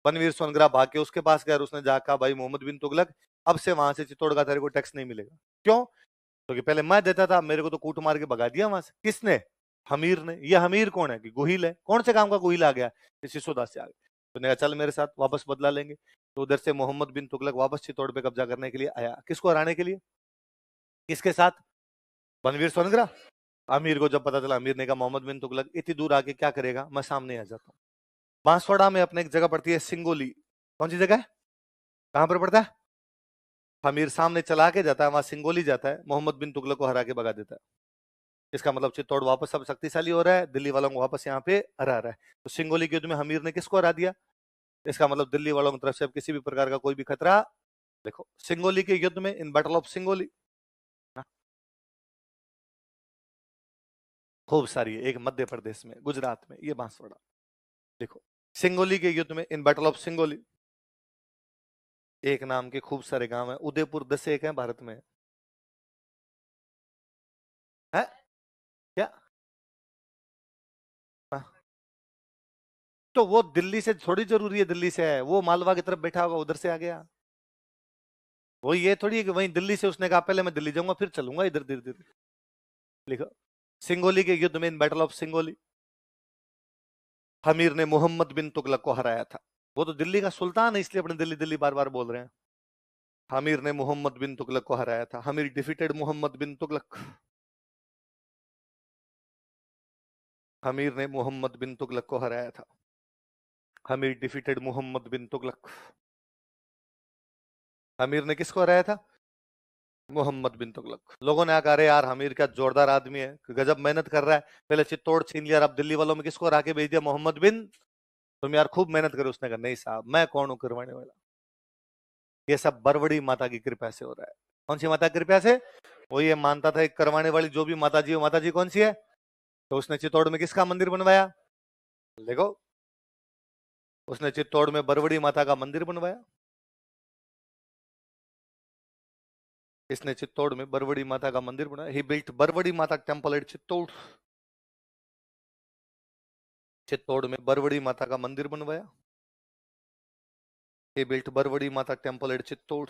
बनवीर सोनग्रा भाग के उसके पास गया, उसने जाकर भाई मोहम्मद बिन तुगलक, अब से वहां से चित्तौड़ का तेरे को टैक्स नहीं मिलेगा। क्यों, क्योंकि पहले मैं देता था, मेरे को तो कूट मार के भगा दिया वहां से। किसने, हमीर ने। ये हमीर कौन है, कि गोहिल है। कौन से काम का गोहिल आ गया, सिसोदा से आ गया। तो ने कहा चल मेरे साथ वापस बदला लेंगे। तो उधर से मोहम्मद बिन तुगलक वापस चित्तौड़ पे कब्जा करने के लिए आया। किसको हराने के लिए, किसके साथ, बनवीर सोनग्रा। अमीर को जब पता चला, अमीर ने कहा मोहम्मद बिन तुगलक इतनी दूर आके क्या करेगा, मैं सामने आ जाता हूँ। बांसवाड़ा में अपने एक जगह पड़ती है सिंगोली। कौन सी जगह है, कहां पर पड़ता है। अमीर सामने चला के जाता है, वहां सिंगोली जाता है, मोहम्मद बिन तुगलक को हरा के भगा देता है। इसका मतलब चित्तौड़ वापस अब शक्तिशाली हो रहा है, दिल्ली वालों को वापस यहाँ पे हरा रहा है। तो सिंगोली के युद्ध में हमीर ने किसको हरा दिया। इसका मतलब दिल्ली वालों की तरफ से अब किसी भी प्रकार का कोई भी खतरा। देखो, सिंगोली के युद्ध में, इन बैटल ऑफ सिंगोली, खूब सारी है, एक मध्य प्रदेश में, गुजरात में, ये बांसवाड़ा। देखो, सिंगोली के युद्ध में, इन बैटल ऑफ सिंगोली, एक नाम के खूब सारे गांव है, उदयपुर 10 एक है भारत में, है क्या। हाँ। तो वो दिल्ली से थोड़ी जरूरी है, दिल्ली से है, वो मालवा की तरफ बैठा होगा, उधर से आ गया। वो ये थोड़ी है कि वहीं दिल्ली से उसने कहा पहले मैं दिल्ली जाऊंगा फिर चलूंगा इधर, धीरे धीरे। लिखो, सिंगोली के युद्ध में, in battle of Singoli, Hammir ने मोहम्मद बिन तुगलक को हराया था। वो तो दिल्ली का सुल्तान है, इसलिए अपने दिल्ली दिल्ली बार बार बोल रहे हैं। हमीर ने मोहम्मद बिन तुगलक को हराया था। हमीर डिफीटेड मोहम्मद बिन तुगलक। हमीर ने मोहम्मद बिन तुगलक को हराया था। हमीर डिफीटेड मोहम्मद बिन तुगलक। हमीर ने किसको हराया था, मोहम्मद बिन तुगलक। लोगों ने कहा अरे यार हमीर क्या जोरदार आदमी है, गजब मेहनत कर रहा है, पहले चित्तौड़ छीन लिया, अब दिल्ली वालों में किसको हरा के भेज दिया, मोहम्मद बिन। तुम यार खूब मेहनत करो। उसने कहा नहीं साहब, मैं कौन हूं करवाने वाला, ये सब बरवड़ी माता की कृपा से हो रहा है। कौन सी माता की कृपा से? वो ये मानता था एक करवाने वाली जो भी माता जी, वो माता जी कौन सी है? तो उसने चित्तौड़ में किसका मंदिर बनवाया? देखो, उसने चित्तौड़ में बरवड़ी माता का मंदिर बनवाया। इसने चित्तौड़ में बरवड़ी माता का मंदिर बनाया। ही बिल्ट बरवड़ी माता टेम्पल एट चित्तौड़। चित्तौड़ में बरवड़ी माता का मंदिर बनवाया। ही बिल्ट बरवड़ी माता टेम्पल एट चित्तौड़।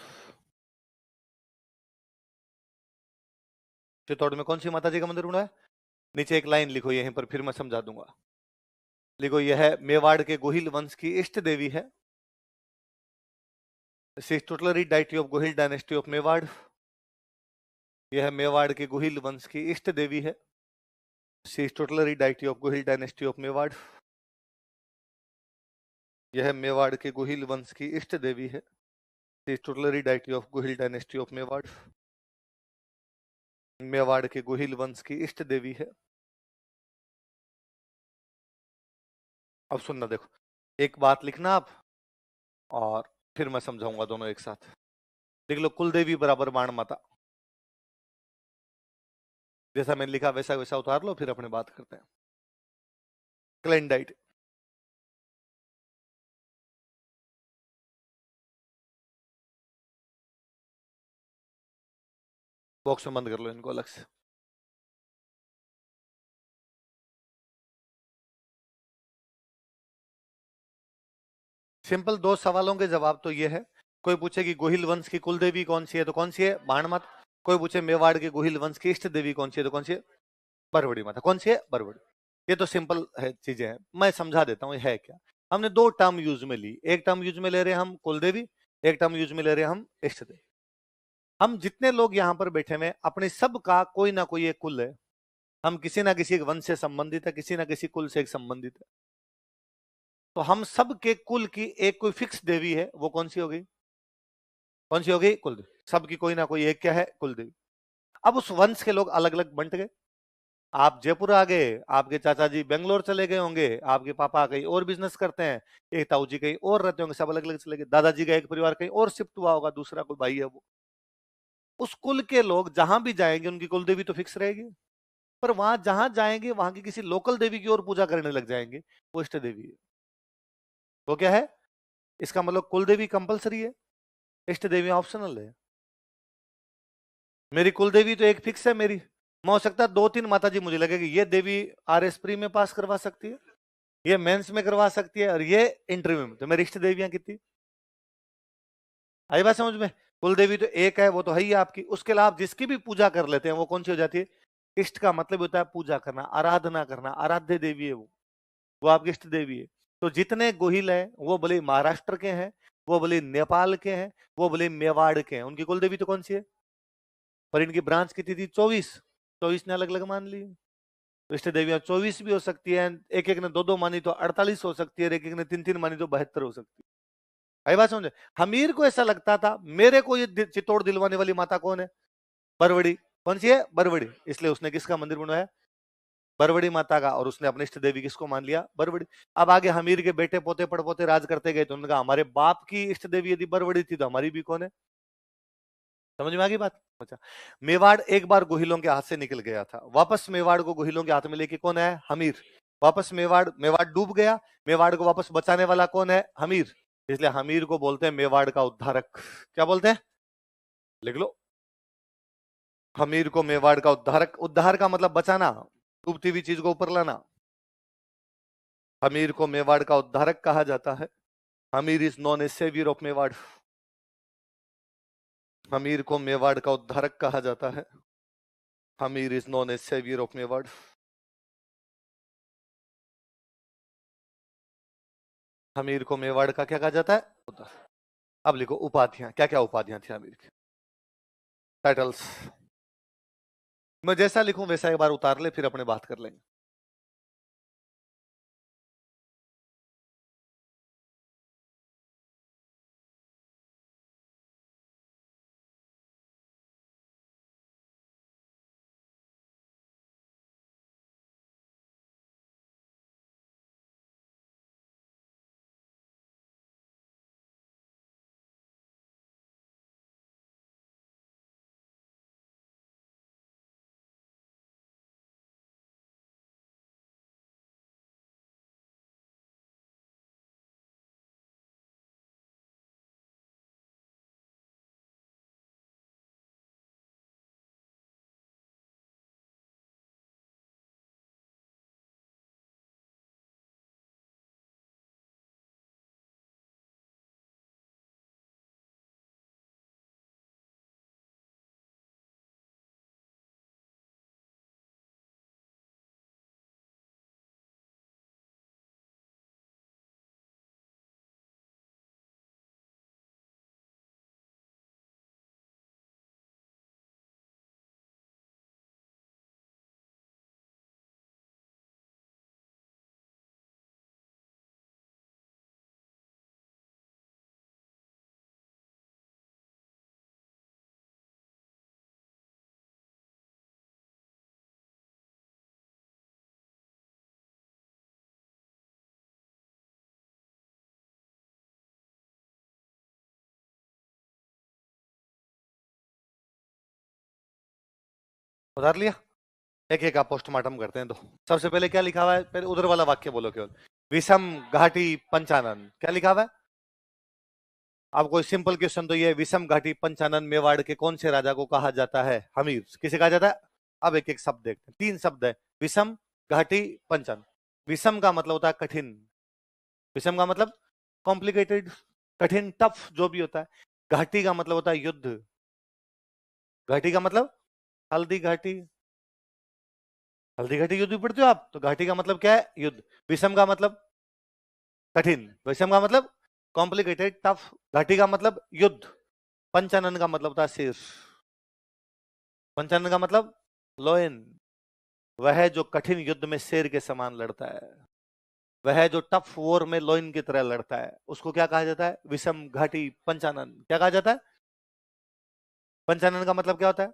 चित्तौड़ में कौन सी माता जी का मंदिर बनवाया? नीचे एक लाइन लिखो यहीं पर, फिर मैं समझा दूंगा। लिखो, यह मेवाड़ के गोहिल वंश की इष्ट देवी है। She is tutelary deity of Gohil dynasty of Mewar. यह मेवाड़ के गोहिल वंश की इष्ट देवी है। She is tutelary deity of Gohil dynasty of Mewar. यह मेवाड़ के गोहिल वंश की इष्ट देवी है। She is tutelary deity of Gohil dynasty of Mewar. Mewar के गोहिल वंश की इष्ट देवी है। अब सुनना, देखो, एक बात लिखना आप, और फिर मैं समझाऊंगा दोनों एक साथ। लिख लो, कुलदेवी बराबर बाण माता। जैसा मैंने लिखा वैसा वैसा उतार लो, फिर अपने बात करते हैं। क्लेंडाइट, बॉक्स में बंद कर लो इनको अलग से। सिंपल दो सवालों के जवाब तो ये है। कोई पूछे कि गोहिल वंश की कुल देवी कौन सी है, तो कौन सी है? बाण माता। कोई पूछे मेवाड़ के गोहिल वंश की इष्ट देवी कौन सी है, तो कौन सी है? बरवड़ी माता। कौन सी है? बरवड़ी। ये तो सिंपल है, चीजें हैं, मैं समझा देता हूँ ये है क्या। हमने दो टर्म यूज में ली, एक टर्म यूज में ले रहे हैं हम कुल देवी, एक टर्म यूज में ले रहे हैं हम इष्ट देवी। हम जितने लोग यहाँ पर बैठे हुए, अपने सब का कोई ना कोई एक कुल है। हम किसी ना किसी एक वंश से संबंधित है, किसी ना किसी कुल से एक संबंधित है। तो हम सब के कुल की एक कोई फिक्स देवी है, वो कौन सी हो गई? कौन सी हो गई? कुल देवी। सबकी कोई ना कोई एक क्या है? कुल देवी। अब उस वंश के लोग अलग अलग बंट गए। आप जयपुर आ गए, आपके चाचा जी बेंगलोर चले गए होंगे, आपके पापा कहीं और बिजनेस करते हैं, एक ताऊ जी कहीं और रहते होंगे, सब अलग अलग चले गए। दादाजी का एक परिवार कहीं और शिफ्ट हुआ होगा, दूसरा कोई भाई है वो। उस कुल के लोग जहां भी जाएंगे उनकी कुल देवी तो फिक्स रहेगी। पर वहां जहां जाएंगे वहां की किसी लोकल देवी की ओर पूजा करने लग जाएंगे, वो इष्ट देवी है। वो क्या है? इसका मतलब कुल देवी कंपलसरी है, इष्ट देवी ऑप्शनल है। मेरी कुल देवी तो एक फिक्स है मेरी। मैं हो सकता है दो तीन माता जी मुझे लगेगी ये देवी आरएस प्री में पास करवा सकती है, ये मेंस में करवा सकती है, और ये इंटरव्यू में। तो मेरी इष्ट देवियां कितनी आई बात समझ में? कुल देवी तो एक है, वो तो है ही आपकी। उसके अलावा आप जिसकी भी पूजा कर लेते हैं वो कौन सी हो जाती है? इष्ट का मतलब होता है पूजा करना, आराधना करना, आराध्य देवी है वो आपकी इष्ट देवी है। तो जितने गोहिल हैं वो भले महाराष्ट्र के हैं, वो भले नेपाल के हैं, वो भले मेवाड़ के हैं, उनकी कुल देवी तो कौन सी है? पर इनकी ब्रांच कितनी थी? 24। 24 ने अलग अलग मान ली। तो इष्ट देवियां 24 भी हो सकती है, एक एक ने दो दो मानी तो 48 हो सकती है, एक एक ने तीन तीन मानी तो 72 हो सकती है। आई बात समझे? हमीर को ऐसा लगता था मेरे को ये चित्तौड़ दिलवाने वाली माता कौन है? बरवड़ी। कौन सी है? बरवड़ी। इसलिए उसने किसका मंदिर बनवाया? बरवड़ी माता का। और उसने अपनी इष्ट देवी किसको मान लिया? बरवड़ी। अब आगे हमीर के बेटे पोते पड़पोते राज करते गए, तो उन्होंने कहा हमारे बाप की इष्ट देवी यदि बरवड़ी थी तो हमारी भी कौन है? समझ में आ गई बात? अच्छा, मेवाड़ एक बार गोहिलों के हाथ से निकल गया था, वापस मेवाड़ को गोहिलों के हाथ में लेके कौन है? हमीर। वापस मेवाड़, मेवाड़ डूब गया, मेवाड़ को वापस बचाने वाला कौन है? हमीर। इसलिए हमीर को बोलते हैं मेवाड़ का उद्धारक। क्या बोलते हैं? लिख लो, हमीर को मेवाड़ का उद्धारक। उद्धार का मतलब बचाना, डूबती हुई चीज को ऊपर लाना। हमीर को मेवाड़ का उद्धारक कहा जाता है। Hammir is known a saviour of Mewar. Hammir को मेवाड़ का उद्धारक कहा जाता है। Hammir is known a saviour of Mewar. Hammir को मेवाड़ का क्या कहा जाता है? उद्धार। अब लिखो उपाधियां, क्या क्या उपाधियां थी हमीर की? टाइटल्स। मैं जैसा लिखूं वैसा एक बार उतार ले, फिर अपने बात कर लेंगे। उतार लिया। एक एक आप पोस्टमार्टम करते हैं। तो सबसे पहले क्या लिखा हुआ है, पहले उधर वाला वाक्य बोलो केवल। विषम घाटी पंचानन, क्या लिखा हुआ है? अब कोई सिंपल क्वेश्चन तो ये है, विषम घाटी पंचानन मेवाड़ के कौन से राजा को कहा जाता है? हमीर। किसे कहा जाता है? अब एक एक शब्द देखते हैं। तीन शब्द है, विषम घाटी पंचानन। विषम का मतलब होता है कठिन, विषम का मतलब कॉम्प्लिकेटेड, कठिन, टफ जो भी होता है। घाटी का मतलब होता है युद्ध, घाटी का मतलब हल्दी घाटी, हल्दी घाटी युद्ध भी पढ़ते हो आप, तो घाटी का मतलब क्या है? युद्ध। विषम का मतलब कठिन, विषम का मतलब कॉम्प्लिकेटेड टफ, घाटी का मतलब युद्ध, पंचानन का मतलब था शीर्ष, पंचानन का मतलब लोयन, वह जो कठिन युद्ध में शेर के समान लड़ता है, वह जो टफ वॉर में लोयन की तरह लड़ता है, उसको क्या कहा जाता है? विषम घाटी पंचानन। क्या कहा जाता है? पंचानन का मतलब क्या होता है?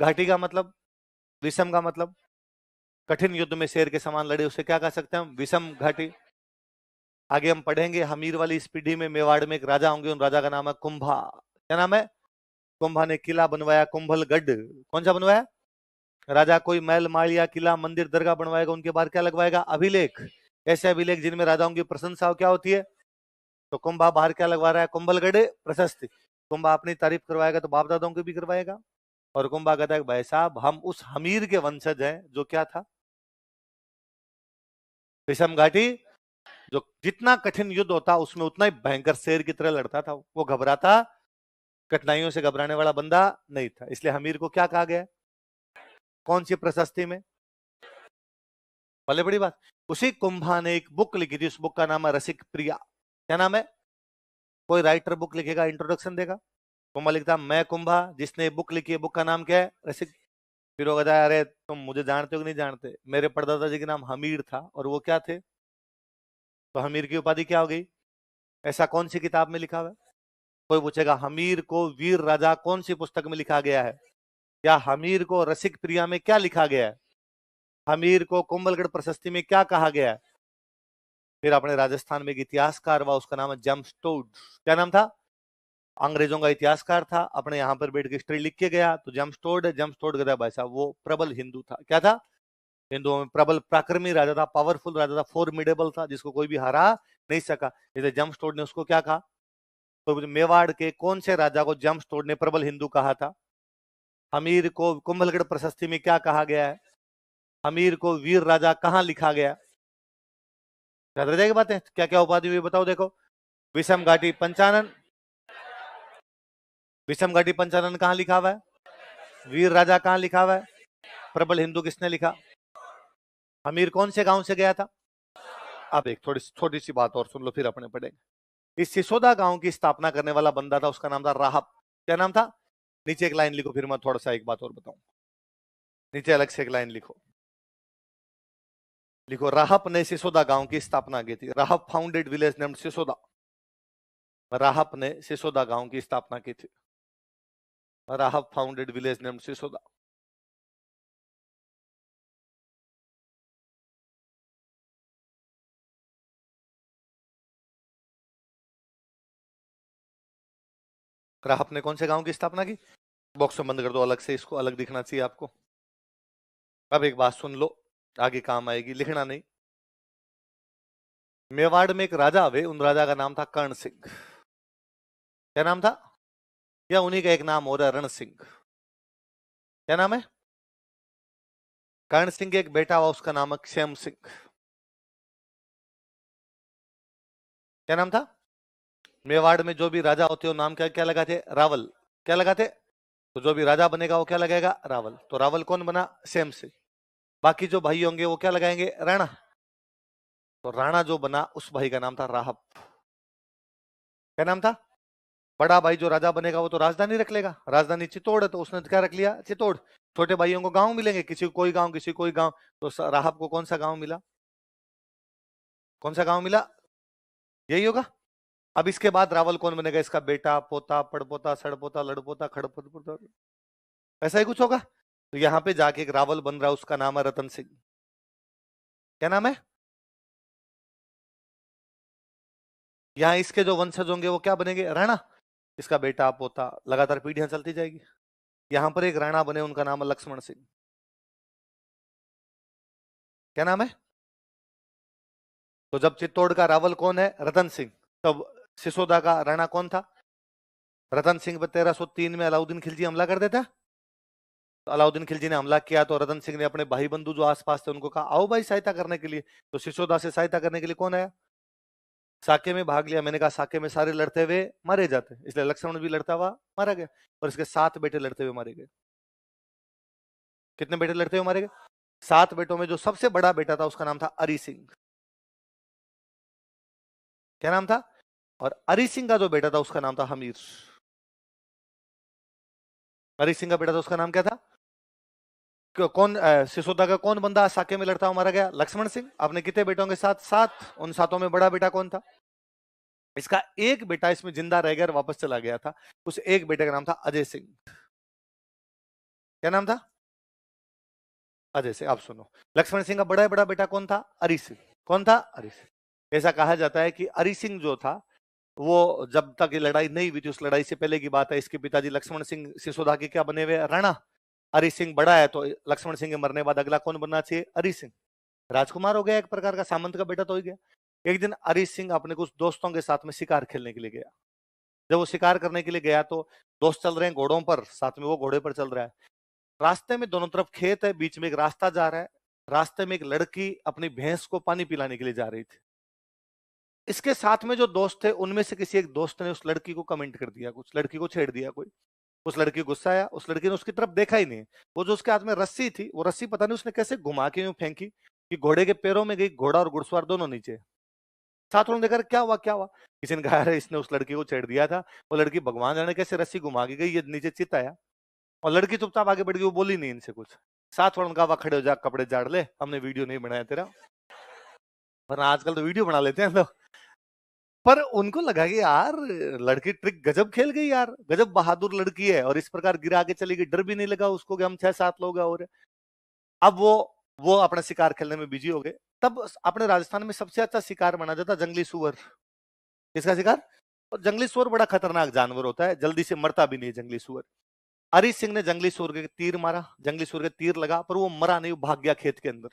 घाटी का मतलब, विषम का मतलब कठिन युद्ध में शेर के समान लड़े, उसे क्या कह सकते हैं हम? विषम घाटी। आगे हम पढ़ेंगे हमीर वाली इस पीढ़ी में मेवाड़ में एक राजा होंगे, उन राजा का नाम है कुंभा। क्या नाम है? कुंभा ने किला बनवाया, कुंभलगढ़। कौन सा बनवाया? राजा कोई महल माड़िया किला मंदिर दरगाह बनवाएगा, उनके बाहर क्या लगवाएगा? अभिलेख। ऐसे अभिलेख जिनमें राजाओं की प्रशंसा क्या होती है। तो कुंभा बाहर क्या लगवा रहा है? कुंभलगढ़ प्रशस्ति। कुंभा अपनी तारीफ करवाएगा तो बाप दादाओं की भी करवाएगा। और कुंभा कहता है भाई साहब हम उस हमीर के वंशज हैं जो क्या था? विषम घाटी, जो जितना कठिन युद्ध होता उसमें उतना ही भयंकर शेर की तरह लड़ता था, वो घबराता, कठिनाइयों से घबराने वाला बंदा नहीं था, इसलिए हमीर को क्या कहा गया? कौन सी प्रशस्ति में? भले बड़ी बात। उसी कुंभा ने एक बुक लिखी थी, उस बुक का नाम है रसिक प्रिया। क्या नाम है? कोई राइटर बुक लिखेगा, इंट्रोडक्शन देगा, कुंभा लिखता मैं कुंभा जिसने बुक लिखी है, बुक का नाम क्या है? रसिक। फिर वो कहता है अरे तुम मुझे जानते हो कि नहीं जानते, मेरे परदादा जी का नाम हमीर था और वो क्या थे? तो हमीर की उपाधि क्या हो गई? ऐसा कौन सी किताब में लिखा हुआ है? कोई पूछेगा हमीर को वीर राजा कौन सी पुस्तक में लिखा गया है, या हमीर को रसिक प्रिया में क्या लिखा गया है, हमीर को कुंभलगढ़ प्रशस्ति में क्या कहा गया है? फिर अपने राजस्थान में एक इतिहासकार हुआ, उसका नाम है जेम्स टोड। क्या नाम था? अंग्रेजों का इतिहासकार था, अपने यहाँ पर बैठ के हिस्ट्री लिख के गया, तो जेम्स टोड है। जेम्स टोड कहता है भाई साहब वो प्रबल हिंदू था। क्या था? हिंदुओं में प्रबल पराक्रमी राजा था, पावरफुल राजा था, फॉर्मिडेबल था, जिसको कोई भी हरा नहीं सका। जैसे जेम्स टोड ने उसको क्या कहा? तो मेवाड़ के कौन से राजा को जेम्स टोड ने प्रबल हिंदू कहा था? हमीर को कुंभलगढ़ प्रशस्ति में क्या कहा गया है? हमीर को वीर राजा कहां लिखा गया? याद रह जाएगी बातें, क्या क्या उपाधि हुई बताओ। देखो, विषम घाटी पंचानन, विषम घाटी पंचानन कहां लिखा हुआ है? वीर राजा कहां लिखा हुआ है? प्रबल हिंदू किसने लिखा? हमीर कौन से गांव से गया था? अब एक थोड़ी छोटी सी बात और सुन लो, फिर अपने पढ़ेंगे। इस सिसोदा गांव की स्थापना करने वाला बंदा था, उसका नाम था राहब। क्या नाम था? नीचे एक लाइन लिखो, फिर मैं थोड़ा सा एक बात और बताऊं। नीचे अलग से एक लाइन लिखो, लिखो राहब ने सिसोदा गांव की स्थापना की थी। राहब फाउंडेड विलेज नेम्ड सिसोदा। राहब ने सिसोदा गांव की स्थापना की थी। राहब फाउंडेड विलेज नेम्ड सिसोदा। राहब ने कौन से गांव की स्थापना की? बॉक्स में बंद कर दो, अलग से इसको अलग दिखना चाहिए आपको। अब एक बात सुन लो, आगे काम आएगी, लिखना नहीं। मेवाड़ में एक राजा हुए, उन राजा का नाम था कर्ण सिंह। क्या नाम था? या उन्हीं का एक नाम हो रहा है रण सिंह। क्या नाम है? कर्ण सिंह के एक बेटा हुआ, उसका नाम है क्षेम सिंह। क्या नाम था? मेवाड़ में जो भी राजा होते हो नाम क्या क्या लगाते? रावल। क्या लगाते? तो जो भी राजा बनेगा वो क्या लगाएगा? रावल। तो रावल कौन बना? सेम से। बाकी जो भाई होंगे वो क्या लगाएंगे? राणा। तो राणा जो बना उस भाई का नाम था राहब। क्या नाम था? बड़ा भाई जो राजा बनेगा वो तो राजधानी रख लेगा, राजधानी चित्तौड़ है तो उसने क्या रख लिया? चित्तौड़। छोटे भाइयों को गांव मिलेंगे, किसी को कोई गांव, किसी को कोई गांव। तो राहब को कौन सा गांव मिला? कौन सा गांव मिला? यही होगा। अब इसके बाद रावल कौन बनेगा? इसका बेटा, पोता, पड़पोता, सड़पोता, लड़पोता, खड़पोता, ऐसा ही कुछ होगा। तो यहाँ पे जाके एक रावल बन रहा है, उसका नाम है रतन सिंह। क्या नाम है? यहाँ इसके जो वंशज होंगे वो क्या बनेंगे? राणा। इसका बेटा, पोता, लगातार पीढ़ियां चलती जाएगी। यहां पर एक राणा बने, उनका नाम है लक्ष्मण सिंह। क्या नाम है? तो जब चित्तौड़ का रावल कौन है? रतन सिंह। तब सिसोदा का राणा कौन था? रतन सिंह पर 1303 में अलाउद्दीन खिलजी हमला कर देता। तो अलाउद्दीन खिलजी ने हमला किया तो रतन सिंह ने अपने भाई बंधु जो आसपास थे उनको कहा आओ भाई सहायता करने के लिए। तो सिसोदा से सहायता करने के लिए कौन आया? साके में भाग लिया। मैंने कहा साके में सारे लड़ते हुए मारे जाते, इसलिए लक्ष्मण भी लड़ता हुआ मारा गया और इसके 7 बेटे लड़ते हुए मारे गए। कितने बेटे लड़ते हुए मारे गए? 7 बेटों में जो सबसे बड़ा बेटा था उसका नाम था अरि सिंह। क्या नाम था? और अरि सिंह का जो बेटा था उसका नाम था हमीर। अरि सिंह का बेटा था उसका नाम क्या था? कौन सिसोदा का कौन बंदा साके में लड़ता हुआ मारा गया? लक्ष्मण सिंह। आपने कितने बेटों के साथ? 7। उन 7 में बड़ा बेटा कौन था? इसका एक बेटा इसमें जिंदा रह गया और वापस चला गया था। उस एक बेटे का नाम था अजय सिंह। क्या नाम था? अजय सिंह। आप सुनो, लक्ष्मण सिंह का बड़ा बेटा कौन था? अरि सिंह। कौन था? अरि सिंह। ऐसा कहा जाता है कि अरि सिंह जो था वो जब तक ये लड़ाई नहीं हुई थी, उस लड़ाई से पहले की बात है, इसके पिताजी लक्ष्मण सिंह सिसोदा के क्या बने हुए? राणा। अरि सिंह बड़ा है तो लक्ष्मण सिंह के मरने बाद अगला कौन बनना चाहिए? अरि सिंह। राजकुमार हो गया, एक प्रकार का सामंत का बेटा तो हो गया। एक दिन अरि सिंह अपने कुछ दोस्तों के साथ में शिकार खेलने के लिए गया। जब वो शिकार करने के लिए गया तो दोस्त चल रहे हैं घोड़ों पर, साथ में वो घोड़े पर चल रहा है। रास्ते में दोनों तरफ खेत है, बीच में एक रास्ता जा रहा है। रास्ते में एक लड़की अपनी भैंस को पानी पिलाने के लिए जा रही थी। इसके साथ में जो दोस्त थे उनमें से किसी एक दोस्त ने उस लड़की को कमेंट कर दिया, कुछ लड़की को छेड़ दिया कोई। उस लड़की को गुस्सा आया, उस लड़की ने उसकी तरफ देखा ही नहीं। वो जो उसके हाथ में रस्सी थी, वो रस्सी पता नहीं उसने कैसे घुमा के यूं फेंकी कि घोड़े के पैरों में गई, घोड़ा और घुड़सवार दोनों नीचे। साथ वालों ने देखा क्या हुआ क्या हुआ। किसी ने कहा अरे इसने उस लड़की को छेड़ दिया था, वो लड़की भगवान जाने कैसे रस्सी घुमा के गई, ये नीचे चित आया। और लड़की चुपचाप आगे बढ़ गई, वो बोली नहीं इनसे कुछ। साथ वालों ने कहा खड़े हो जा, कपड़े झाड़ ले, हमने वीडियो नहीं बनाया तेरा। वरना आजकल तो वीडियो बना लेते हैं लोग। पर उनको लगा कि यार लड़की ट्रिक गजब खेल गई यार, गजब बहादुर लड़की है, और इस प्रकार गिरा के चली गई, डर भी नहीं लगा उसको कि हम 6-7 लोग हैं। और अब वो अपना शिकार खेलने में बिजी हो गए। तब अपने राजस्थान में सबसे अच्छा शिकार माना जाता जंगली सुअर। किसका शिकार? और जंगली सुअर बड़ा खतरनाक जानवर होता है, जल्दी से मरता भी नहीं जंगली सुअर। हरि सिंह ने जंगली सुअर के तीर मारा, जंगली सुअर के तीर लगा, पर वो मरा नहीं, वो भाग गया खेत के अंदर।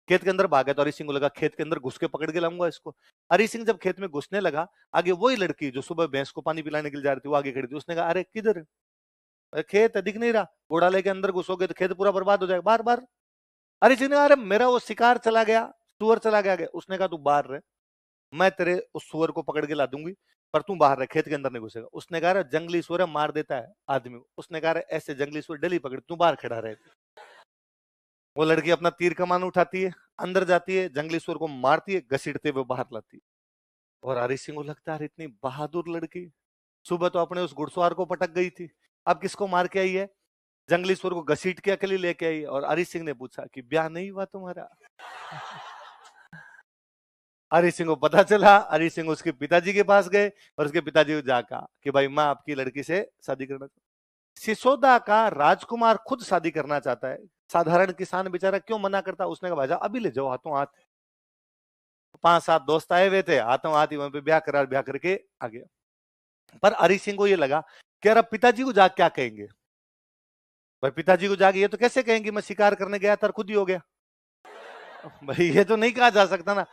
खेत के अंदर भागा तो हरि सिंह को लगा खेत के अंदर घुस के पकड़ के लाऊंगा इसको। हरि सिंह जब खेत में घुसने लगा, आगे वही लड़की जो सुबह भैंस को पानी पिलाने के लिए जा रही थी वो आगे खड़ी थी। उसने कहा अरे किधर? अरे खेत दिख नहीं रहा, घोड़ा लेके अंदर घुसोगे तो खेत पूरा बर्बाद हो जाएगा। बार बार हरि सिंह ने कहा अरे मेरा वो शिकार चला गया, सुअर चला गया। उसने कहा तू बाहर रह, मैं तेरे उस सुअर को पकड़ के ला दूंगी, पर तू बाहर रह, खेत के अंदर नहीं घुसेगा। उसने कहा जंगली सुअर मार देता है आदमी। उसने कहा ऐसे जंगली सुअर डेली पकड़, तू बाहर खड़ा रहे। वो लड़की अपना तीर कमान उठाती है, अंदर जाती है, जंगली सुअर को मारती है, घसीटते हुए बाहर लाती है। और हरि सिंह को लगता है इतनी बहादुर लड़की, सुबह तो अपने उस घुड़सवार को पटक गई थी, अब किसको मार के आई है? जंगली सुअर को घसीट के अकेले लेके आई। और हरि सिंह ने पूछा कि ब्याह नहीं हुआ तुम्हारा? हरि सिंह को पता चला, हरि सिंह उसके पिताजी के पास गए और उसके पिताजी को जाकर कहा कि भाई मैं आपकी लड़की से शादी करना चाहता हूं। सिसोदा का राजकुमार खुद शादी करना चाहता है, साधारण किसान बेचारा क्यों मना करता? उसने कहा भाई अभी ले जाओ हाथों हाथ। 5-7 दोस्त आए हुए थे, हाथों हाथ ही वहां पे ब्याह करके आ गया। पर हरि सिंह को ये लगा कि यार अब पिताजी को जाके क्या कहेंगे? भाई पिताजी को जाके ये तो कैसे कहेंगे मैं शिकार करने गया था खुद ही हो गया। भाई ये तो नहीं कहा जा सकता ना।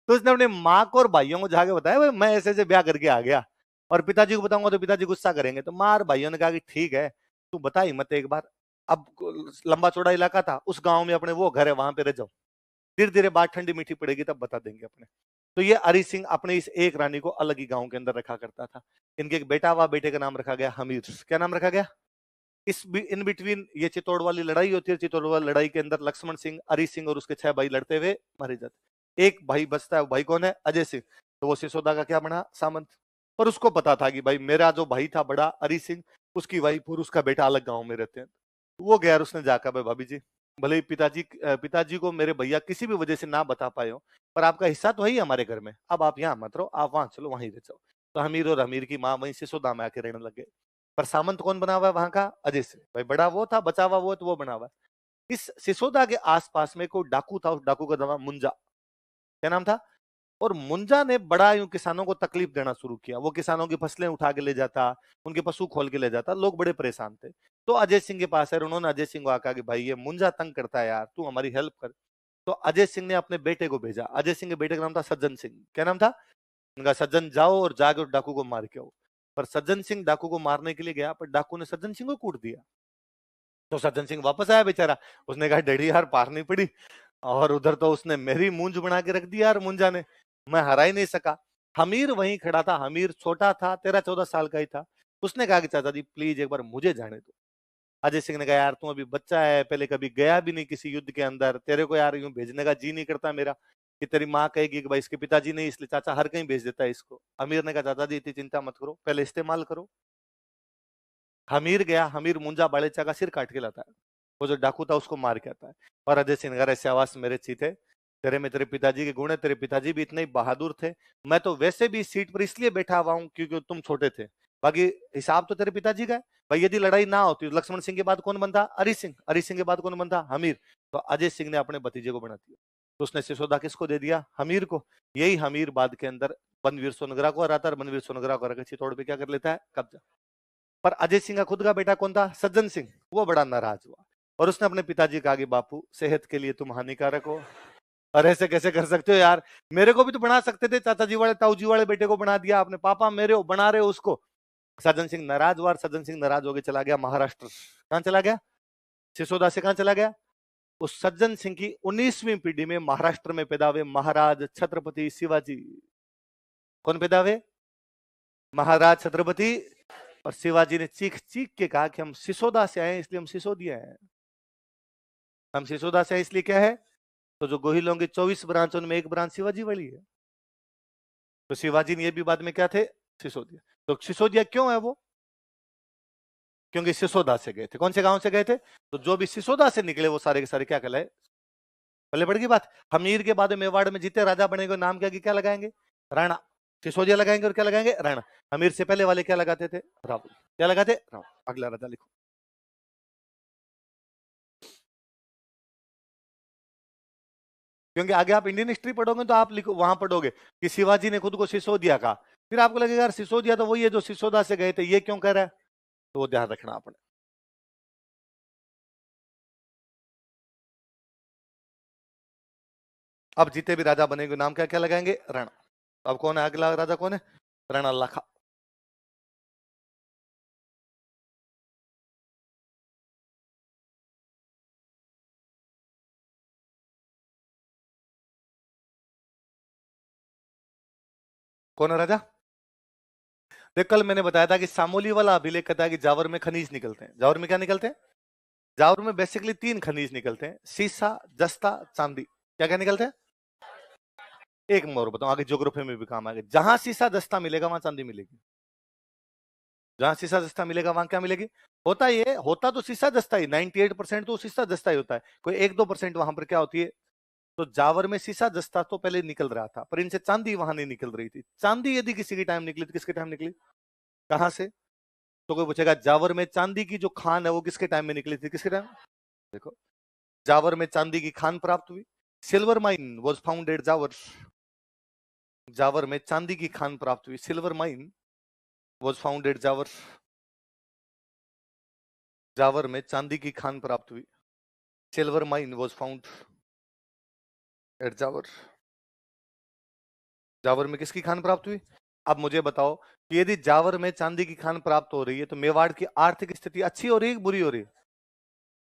तो उसने अपने माँ को और भाइयों को जाके बताया भाई मैं ऐसे ऐसे ब्याह करके आ गया, और पिताजी को बताऊंगा तो पिताजी गुस्सा करेंगे। तो माँ और भाइयों ने कहा कि ठीक है तू बता ही मत एक बार। अब लंबा चौड़ा इलाका था, उस गांव में अपने वो घर है वहां पे रह जाओ, धीरे धीरे बात ठंडी मीठी पड़ेगी तब बता देंगे अपने। तो ये हरि सिंह अपने इस एक रानी को अलग ही गांव के अंदर रखा करता था। इनके एक बेटा हुआ, बेटे का नाम रखा गया हमीर। क्या नाम रखा गया? इन बिटवीन ये चित्तौड़ वाली लड़ाई होती है, चित्तौड़ वाली लड़ाई के अंदर लक्ष्मण सिंह, हरि सिंह और उसके 6 भाई लड़ते हुए मारे जाते। एक भाई बचता है, वो भाई कौन है? अजय सिंह। तो वो सिसोदा का क्या बना? सामंत। पर उसको पता था कि भाई मेरा जो भाई था बड़ा हरि सिंह, उसकी वाइफ और उसका बेटा अलग गांव में रहते हैं। वो गया, उसने जाकर भाई भाभी जी, भले ही पिताजी को मेरे भैया किसी भी वजह से ना बता पाए हो, पर आपका हिस्सा तो है ही हमारे घर में, अब आप यहाँ मत रहो, आप वहां चलो, वहीं रह जाओ। तो हमीर और हमीर की माँ वहीं सिसोदा में आके रहने लग गए। पर सामंत कौन बना हुआ है वहां का? अजय सिंह। भाई बड़ा वो था, बचा हुआ वो, तो वो बना हुआ है। इस सिसोदा के आसपास में कोई डाकू था, उस डाकू का नाम मुंजा। क्या नाम था? और मुंजा ने बड़ा यूं किसानों को तकलीफ देना शुरू किया। वो किसानों की फसलें उठा के ले जाता, उनके पशु खोल के ले जाता, लोग बड़े परेशान थे। तो अजय सिंह के पास है, उन्होंने अजय सिंह को आका कि भाई ये मुंजा तंग करता है यार, तू हमारी हेल्प कर। तो अजय सिंह ने अपने बेटे को भेजा। अजय सिंह के बेटे का नाम था सज्जन सिंह। क्या नाम था उनका? सज्जन, जाओ और जाके उस डाकू को मार के आओ। पर सज्जन सिंह डाकू को मारने के लिए गया, पर डाकू ने सज्जन सिंह को कूट दिया। तो सज्जन सिंह वापस आया बेचारा, उसने कहा डैडी यार पार नहीं पड़ी, और उधर तो उसने मेरी मूंज बना के रख दी यार मुंजा ने, मैं हरा ही नहीं सका। हमीर वहीं खड़ा था, हमीर छोटा था, 13-14 साल का ही था। उसने कहा कि चाचा जी प्लीज एक बार मुझे जाने दो। अजय सिंह ने कहा यार तू अभी बच्चा है, पहले कभी गया भी नहीं किसी युद्ध के अंदर, तेरे को यार यूं भेजने का जी नहीं करता मेरा, कि तेरी माँ कहेगी कि भाई इसके पिताजी नहीं, इसलिए चाचा हर कहीं भेज देता है इसको। अमीर ने कहा चाचा जी इतनी चिंता मत करो, पहले इस्तेमाल करो। हमीर गया, हमीर मुंजा बालेचा का सिर काट के लाता है, वो जो डाकू था उसको मार के आता है। और अजय सिंह ने कहा ऐसे आवाज मेरे चीते, तेरे में तेरे पिताजी के गुण है, तेरे पिताजी भी इतने ही बहादुर थे, मैं तो वैसे भी इस सीट पर इसलिए बैठा हुआ हूं क्योंकि तुम छोटे थे, बाकी हिसाब तो तेरे पिताजी का है। भाई यदि लड़ाई ना होती तो लक्ष्मण सिंह के बाद कौन बनता? अरिजीत सिंह। अरिजीत सिंह के बाद कौन बनता? हमीर। तो अजय सिंह ने अपने भतीजे को बना दिया। तो उसने सिसोदा किसको दे दिया? हमीर को। यही हमीर बाद के अंदर बनवीर सोनग्रा को हराता है, बनवीर सोनग्रा को हरा चित्तौड़ पे क्या कर लेता है? कब्जा। पर अजय सिंह का खुद का बेटा कौन था? सज्जन सिंह। वो बड़ा नाराज हुआ और उसने अपने पिताजी को कहा कि बापू सेहत के लिए तुम हानिकारक हो, और ऐसे कैसे कर सकते हो यार, मेरे को भी तो बना सकते थे, चाचा जी वाले ताऊ जी वाले बेटे को बना दिया आपने, पापा मेरे हो बना रहे हो उसको। सज्जन सिंह नाराज हुआ, सज्जन सिंह नाराज होकर चला गया महाराष्ट्र। कहां चला गया? सिसोदा से कहां चला गया? उस सज्जन सिंह की 19वीं पीढ़ी में महाराष्ट्र में पैदा हुए महाराज छत्रपति शिवाजी। कौन पैदा हुए? महाराज छत्रपति। और शिवाजी ने चीख चीख के कहा कि हम सिसोदा से आए इसलिए हम सिसोदिया हैं, हम सिसोदा से आए इसलिए क्या है? तो जो गोहिलों की 24 ब्रांच उनमें एक ब्रांच शिवाजी वाली है। तो शिवाजी ने ये भी बाद में क्या थे? सिसोदिया। तो सिसोदिया क्यों है वो? क्योंकि सिसोदा से गए थे। कौन से गांव से गए थे? तो जो भी सिसोदा से निकले वो सारे के सारे क्या कहलाए? पहले पड़ गई बात। हमीर के बाद मेवाड़ में जीते राजा बनेंगे, नाम क्या की क्या लगाएंगे? राणा। सिसोदिया लगाएंगे और क्या लगाएंगे? राणा। हमीर से पहले वाले क्या लगाते थे? रावल। क्या लगाते? रावल। अगला राजा लिखो। क्योंकि आगे आप इंडियन हिस्ट्री पढ़ोगे तो आप लिखो वहां पढ़ोगे कि शिवाजी ने खुद को सिसोदिया कहा, फिर आपको लगेगा यार सिसोदिया तो वही है जो सिसोदा से गए थे, ये क्यों कह रहा है? तो वो ध्यान रखना आपने। अब जीते भी राजा बनेंगे नाम क्या क्या लगाएंगे? राणा। अब कौन है अगला राजा? कौन है? राणा लाखा। कौन है राजा? देख कल मैंने बताया था कि सामोली वाला अभिलेख कहता है कि जावर में खनिज निकलते हैं। जावर में क्या निकलते हैं? जावर में बेसिकली 3 खनिज निकलते हैं, सीसा, जस्ता, चांदी। क्या क्या निकलते हैं? एक मैं और बताऊं, आगे ज्योग्राफी में भी काम आएगा। जहां सीसा जस्ता मिलेगा वहां चांदी मिलेगी, जहां सीसा जस्ता मिलेगा वहां क्या मिलेगी? होता ये होता तो सीसा जस्ता ही, 98% तो सीसा जस्ता ही होता है, कोई 1-2% वहां पर क्या होती है? तो जावर में सीसा जस्ता तो पहले निकल रहा था, पर इनसे चांदी वहां नहीं निकल रही थी। चांदी यदि किसी के टाइम निकली तो किसके टाइम निकली? कहां से? तो कोई पूछेगा जावर में चांदी की जो खान है वो किसके टाइम में निकली थी? किसके टाइम? देखो, जावर में चांदी की खान प्राप्त हुई। Silver mine was found at Jawar. Jawar में चांदी की खान प्राप्त हुई, silver mine was found at Jawar. Jawar में चांदी की खान प्राप्त हुई, silver mine was found at Jawar. Jawar में किसकी खान प्राप्त हुई? अब मुझे बताओ कि यदि जावर में चांदी की खान प्राप्त हो रही है तो मेवाड़ की आर्थिक स्थिति अच्छी हो रही है बुरी हो रही है?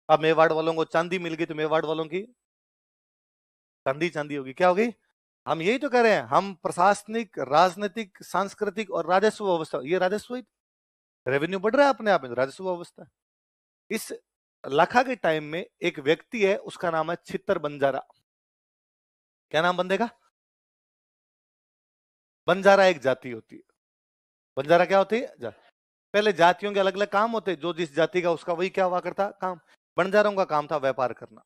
अब मेवाड़ वालों को चांदी मिल गई तो मेवाड़ वालों की चांदी चांदी होगी। क्या होगी? हम यही तो कह रहे हैं, हम प्रशासनिक, राजनीतिक, सांस्कृतिक और राजस्व व्यवस्था, ये राजस्व रेवेन्यू बढ़ रहा है अपने आप में, राजस्व व्यवस्था। इस लाखा के टाइम में एक व्यक्ति है, उसका नाम है छितर बंजारा। क्या नाम बंदेगा? बंजारा एक जाति होती है। बंजारा क्या होती है? पहले जातियों के अलग अलग काम होते, जो जिस जाति का उसका वही क्या हुआ करता काम। बंजारों का काम था व्यापार करना।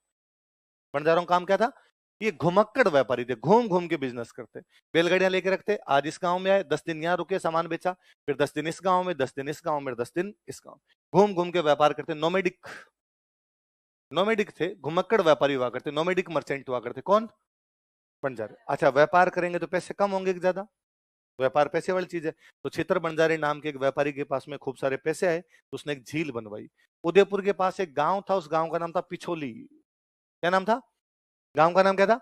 बंजारों का काम क्या था? ये घुमक्कड़ व्यापारी थे, घूम घूम के बिजनेस करते, बैलगाड़ियां लेके रखते, आज इस गांव में आए, 10 दिन यहाँ रुके, सामान बेचा, फिर 10 दिन इस गांव में, 10 दिन इस गांव में, 10 दिन इस गांव, घूम घूम के व्यापार करते। नोमेडिक, नोमेडिक थे, घुमक्कड़ व्यापारी हुआ करते, नोमेडिक मर्चेंट हुआ करते। कौन? बंजारे। अच्छा, व्यापार करेंगे तो पैसे कम होंगे कि ज्यादा? व्यापार पैसे वाली चीज है। तो छितर बंजारे नाम के एक व्यापारी के पास में खूब सारे पैसे आए, तो उसने एक झील बनवाई। उदयपुर के पास एक गांव था, उस गांव का नाम था पिछोली। क्या नाम था? गांव का नाम क्या था?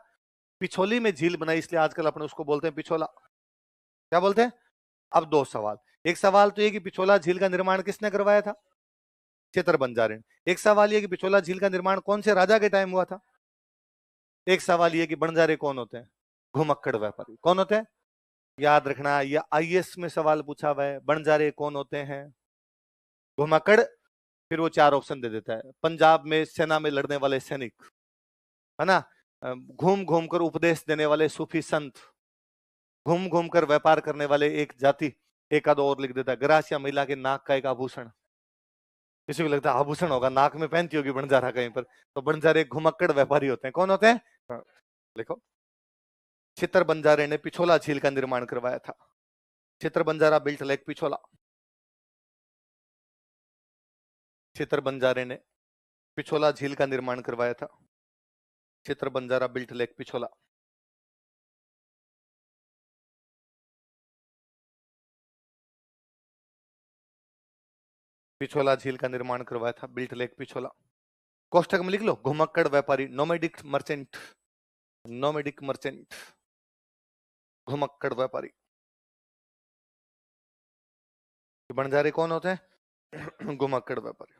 पिछोली में झील बनाई, इसलिए आजकल अपने उसको बोलते हैं पिछोला। क्या बोलते हैं? अब दो सवाल। एक सवाल तो ये कि पिछोला झील का निर्माण किसने करवाया था? चित्र बंजारे ने। एक सवाल ये कि पिछोला झील का निर्माण कौन से राजा के टाइम हुआ था? एक सवाल ये कि बंजारे कौन होते हैं? घुमक्कड़ व्यापारी। कौन होते हैं? याद रखना, या आईएएस में सवाल पूछा हुआ है, बंजारे कौन होते हैं? घुमक्कड़। फिर वो चार ऑप्शन दे देता है। पंजाब में सेना में लड़ने वाले सैनिक, है ना, घूम घूम कर उपदेश देने वाले सूफी संत, घूम घूम कर व्यापार करने वाले एक जाति, एक आध और लिख देता है, ग्रासिया महिला के नाक का एक आभूषण। किसी को लगता है आभूषण होगा, नाक में पहनती होगी बंजारा कहीं पर, तो बंजारे घुमक्कड़ व्यापारी होते हैं। कौन होते हैं? हाँ, लिखो। चित्र बंजारे ने पिछोला झील का निर्माण करवाया था। चित्र बंजारा बिल्ट लेक पिछोला। चित्र बंजारे ने पिछोला झील का निर्माण करवाया था। चित्र बंजारा बिल्ट लेक पिछोला। पिछोला झील का निर्माण करवाया था, बिल्ट लेक पिछोला। कोष्टक में लिख लो, घुमक्कड़ व्यापारी, नोमेडिक मर्चेंट, नोमेडिक मर्चेंट, घुमक्कड़ व्यापारी। बंजारे कौन होते हैं? घुमक्कड़ व्यापारी।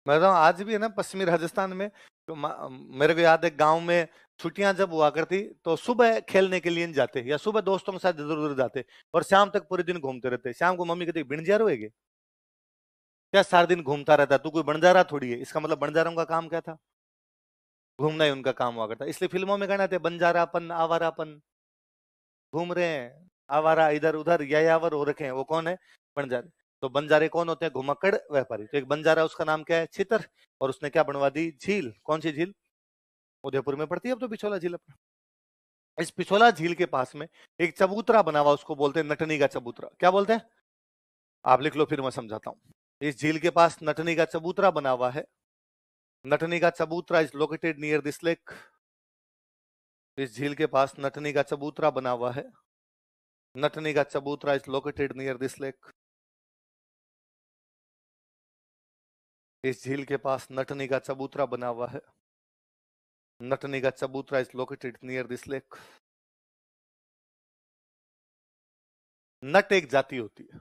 मैं बताऊं, आज भी है ना पश्चिमी राजस्थान में, तो मेरे को याद है गांव में छुट्टियां जब हुआ करती तो सुबह खेलने के लिए जाते, या सुबह दोस्तों के साथ इधर उधर जाते, और शाम तक पूरे दिन घूमते रहते। शाम को मम्मी कहती बिणजारो है क्या, सारा दिन घूमता रहता, तू कोई बंजारा थोड़ी है। इसका मतलब बंजारों का काम क्या था? घूमना ही उनका काम हुआ करता। इसलिए फिल्मों में कहना थे बंजारापन, आवारापन, घूम रहे हैं आवारा, इधर उधर यायावर हो रखे हैं। वो कौन है? बंजारे। तो बंजारे कौन होते हैं? घुमक्कड़ व्यापारी। तो एक बंजारा, उसका नाम क्या है? छितर, और उसने क्या बनवा दी? झील। कौन सी झील? उदयपुर में पड़ती है अब तो पिछोला झील अपना। इस पिछोला झील के पास में एक चबूतरा बना हुआ, उसको बोलते हैं नटनी का चबूतरा। क्या बोलते हैं? आप लिख लो, फिर मैं समझाता हूं। इस झील के पास नटनी का चबूतरा बना हुआ है। Natni ka Chabutra is located near this lake. इस झील के पास नटनी का चबूतरा बना हुआ है। Natni ka Chabutra is located near this lake. इस झील के पास नटनी का चबूतरा बना हुआ है। Natni ka Chabutra is located near this lake. नट एक जाति होती है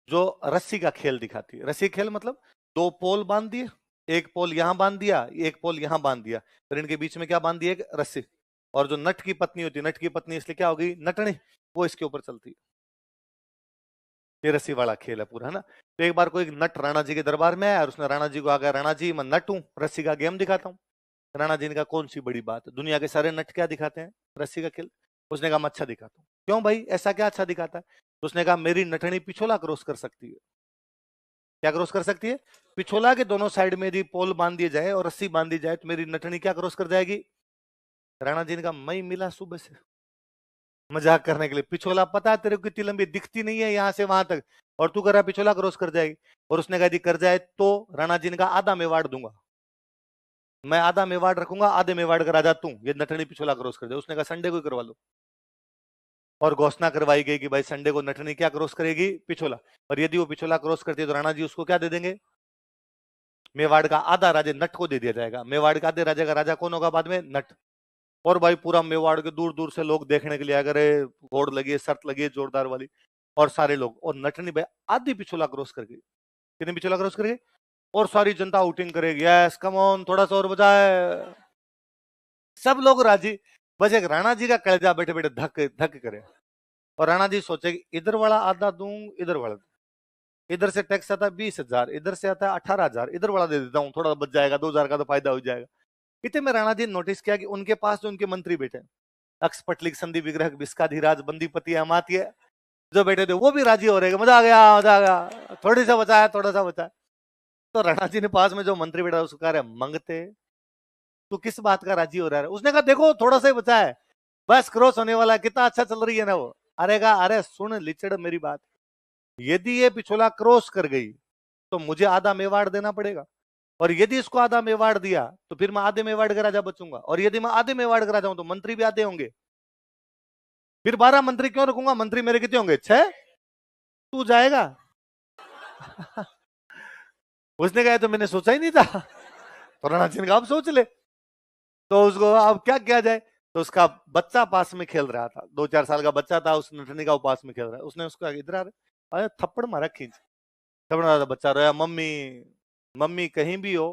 जो रस्सी का खेल दिखाती है। रस्सी खेल मतलब दो पोल बांध दिए, एक पोल यहां बांध दिया, एक पोल यहां बांध दिया, फिर इनके बीच में क्या बांध दिया? एक रस्सी। और जो नट की पत्नी होती है, नट की पत्नी इसलिए क्या होगी? नटनी, वो इसके ऊपर चलती है। ये रस्सी वाला खेल है पूरा, है ना। तो एक बार कोई नट राणा जी के दरबार में आया और उसने राणा जी को आगे, राणा जी मैं नट हूं, रस्सी का गेम दिखाता हूँ। राणा जी ने कहा कौन सी बड़ी बात, दुनिया के सारे नट क्या दिखाते हैं? रस्सी का खेल। उसने कहा मैं अच्छा दिखाता हूँ। क्यों भाई, ऐसा क्या अच्छा दिखाता है? तो उसने कहा मेरी नटनी पिछोला क्रॉस कर सकती है। क्या क्रॉस कर सकती है? पिछोला के दोनों साइड में यदि पोल बांध दिए जाए और रस्सी बांध दी जाए तो मेरी नटनी क्या क्रॉस कर जाएगी? राणा जी ने कहा मैं मिला सुबह से मजाक करने के लिए, पिछोला पता है तेरे को कितनी लंबी, दिखती नहीं है यहां से वहां तक, और तू कर रहा पिछोला क्रॉस कर जाएगी। और उसने कहा यदि कर जाए तो राणा जी ने कहा आधा मेवाड़ दूंगा, मैं आधा मेवाड़ रखूंगा, आधे मेवाड़ का राजा तू, ये नटनी पिछोला क्रॉस कर दे। उसने कहा संडे को ही करवा लो। और घोषणा करवाई गई कि भाई संडे को नटनी क्या क्रॉस करेगी? पिछोला। और यदि वो पिछोला क्रॉस करती है तो राणा जी उसको क्या दे देंगे? मेवाड़ का आधा राज्य नट को दे दिया जाएगा। मेवाड़ का आधे राज्य का राजा कौन होगा बाद में? नट। और भाई पूरा मेवाड़ के दूर दूर से लोग देखने के लिए आ गए, घोड़ लगी है, शर्त लगी है जोरदार वाली, और सारे लोग। और नटनी भाई आधी पिछोला क्रॉस कर गई। कितनी पिछोला क्रॉस कर गई? और सारी जनता आउटिंग करेगी, यस कम ऑन, थोड़ा सा और बजाए। सब लोग राजी, बस एक राणा जी का कलेजा बैठे बैठे धक धक करे। और राणा जी सोचे कि इधर वाला आधा दूं, इधर वाला दूं। इधर से टैक्स आता है 20,000, इधर से आता है 18,000, इधर वाला दे देता हूँ, थोड़ा बच जाएगा, 2,000 का तो फायदा हो जाएगा। इतने में राणा जी ने नोटिस किया कि उनके पास जो उनके मंत्री बैठे, अक्ष पटलिक संधि विग्रह विस्काधिराज बंदीपति अमात्य, जो बैठे थे वो भी राजी हो रहे, मजा आ गया, मजा आ गया, थोड़ी सा बचा है, थोड़ा सा बचा है। तो राणा जी ने पास में जो मंत्री बैठा उसको कह रहे मंगते तू किस बात का राजी हो रहा है? उसने कहा देखो थोड़ा सा ही बचा है, बस क्रॉस होने वाला है, कितना अच्छा चल रही है ना वो। अरे कहा अरे सुन लिचड़ मेरी बात, यदि ये पिछोला क्रॉस कर गई तो मुझे आधा मेवाड़ देना पड़ेगा, और यदि इसको आधा मेवाड़ दिया तो फिर मैं आधे मेवाड़ का राजा बचूंगा, और यदि मैं आधे मेवाड़ का राजा हूं तो मंत्री भी आधे होंगे। फिर 12 मंत्री क्यों रखूंगा? मंत्री मेरे कितने होंगे? 6। तू जाएगा? उसने कहा तो मैंने सोचा ही नहीं था। तो राणा जी ने कहा अब सोच ले। तो उसको अब क्या किया जाए, तो उसका बच्चा पास में खेल रहा था, 2-4 साल का बच्चा था, उस नटनी का पास में खेल रहा है। उसने उसको इधर आ अरे थप्पड़ मारा खींच, थप्पड़ मारा, बच्चा रोया, मम्मी मम्मी। कहीं भी हो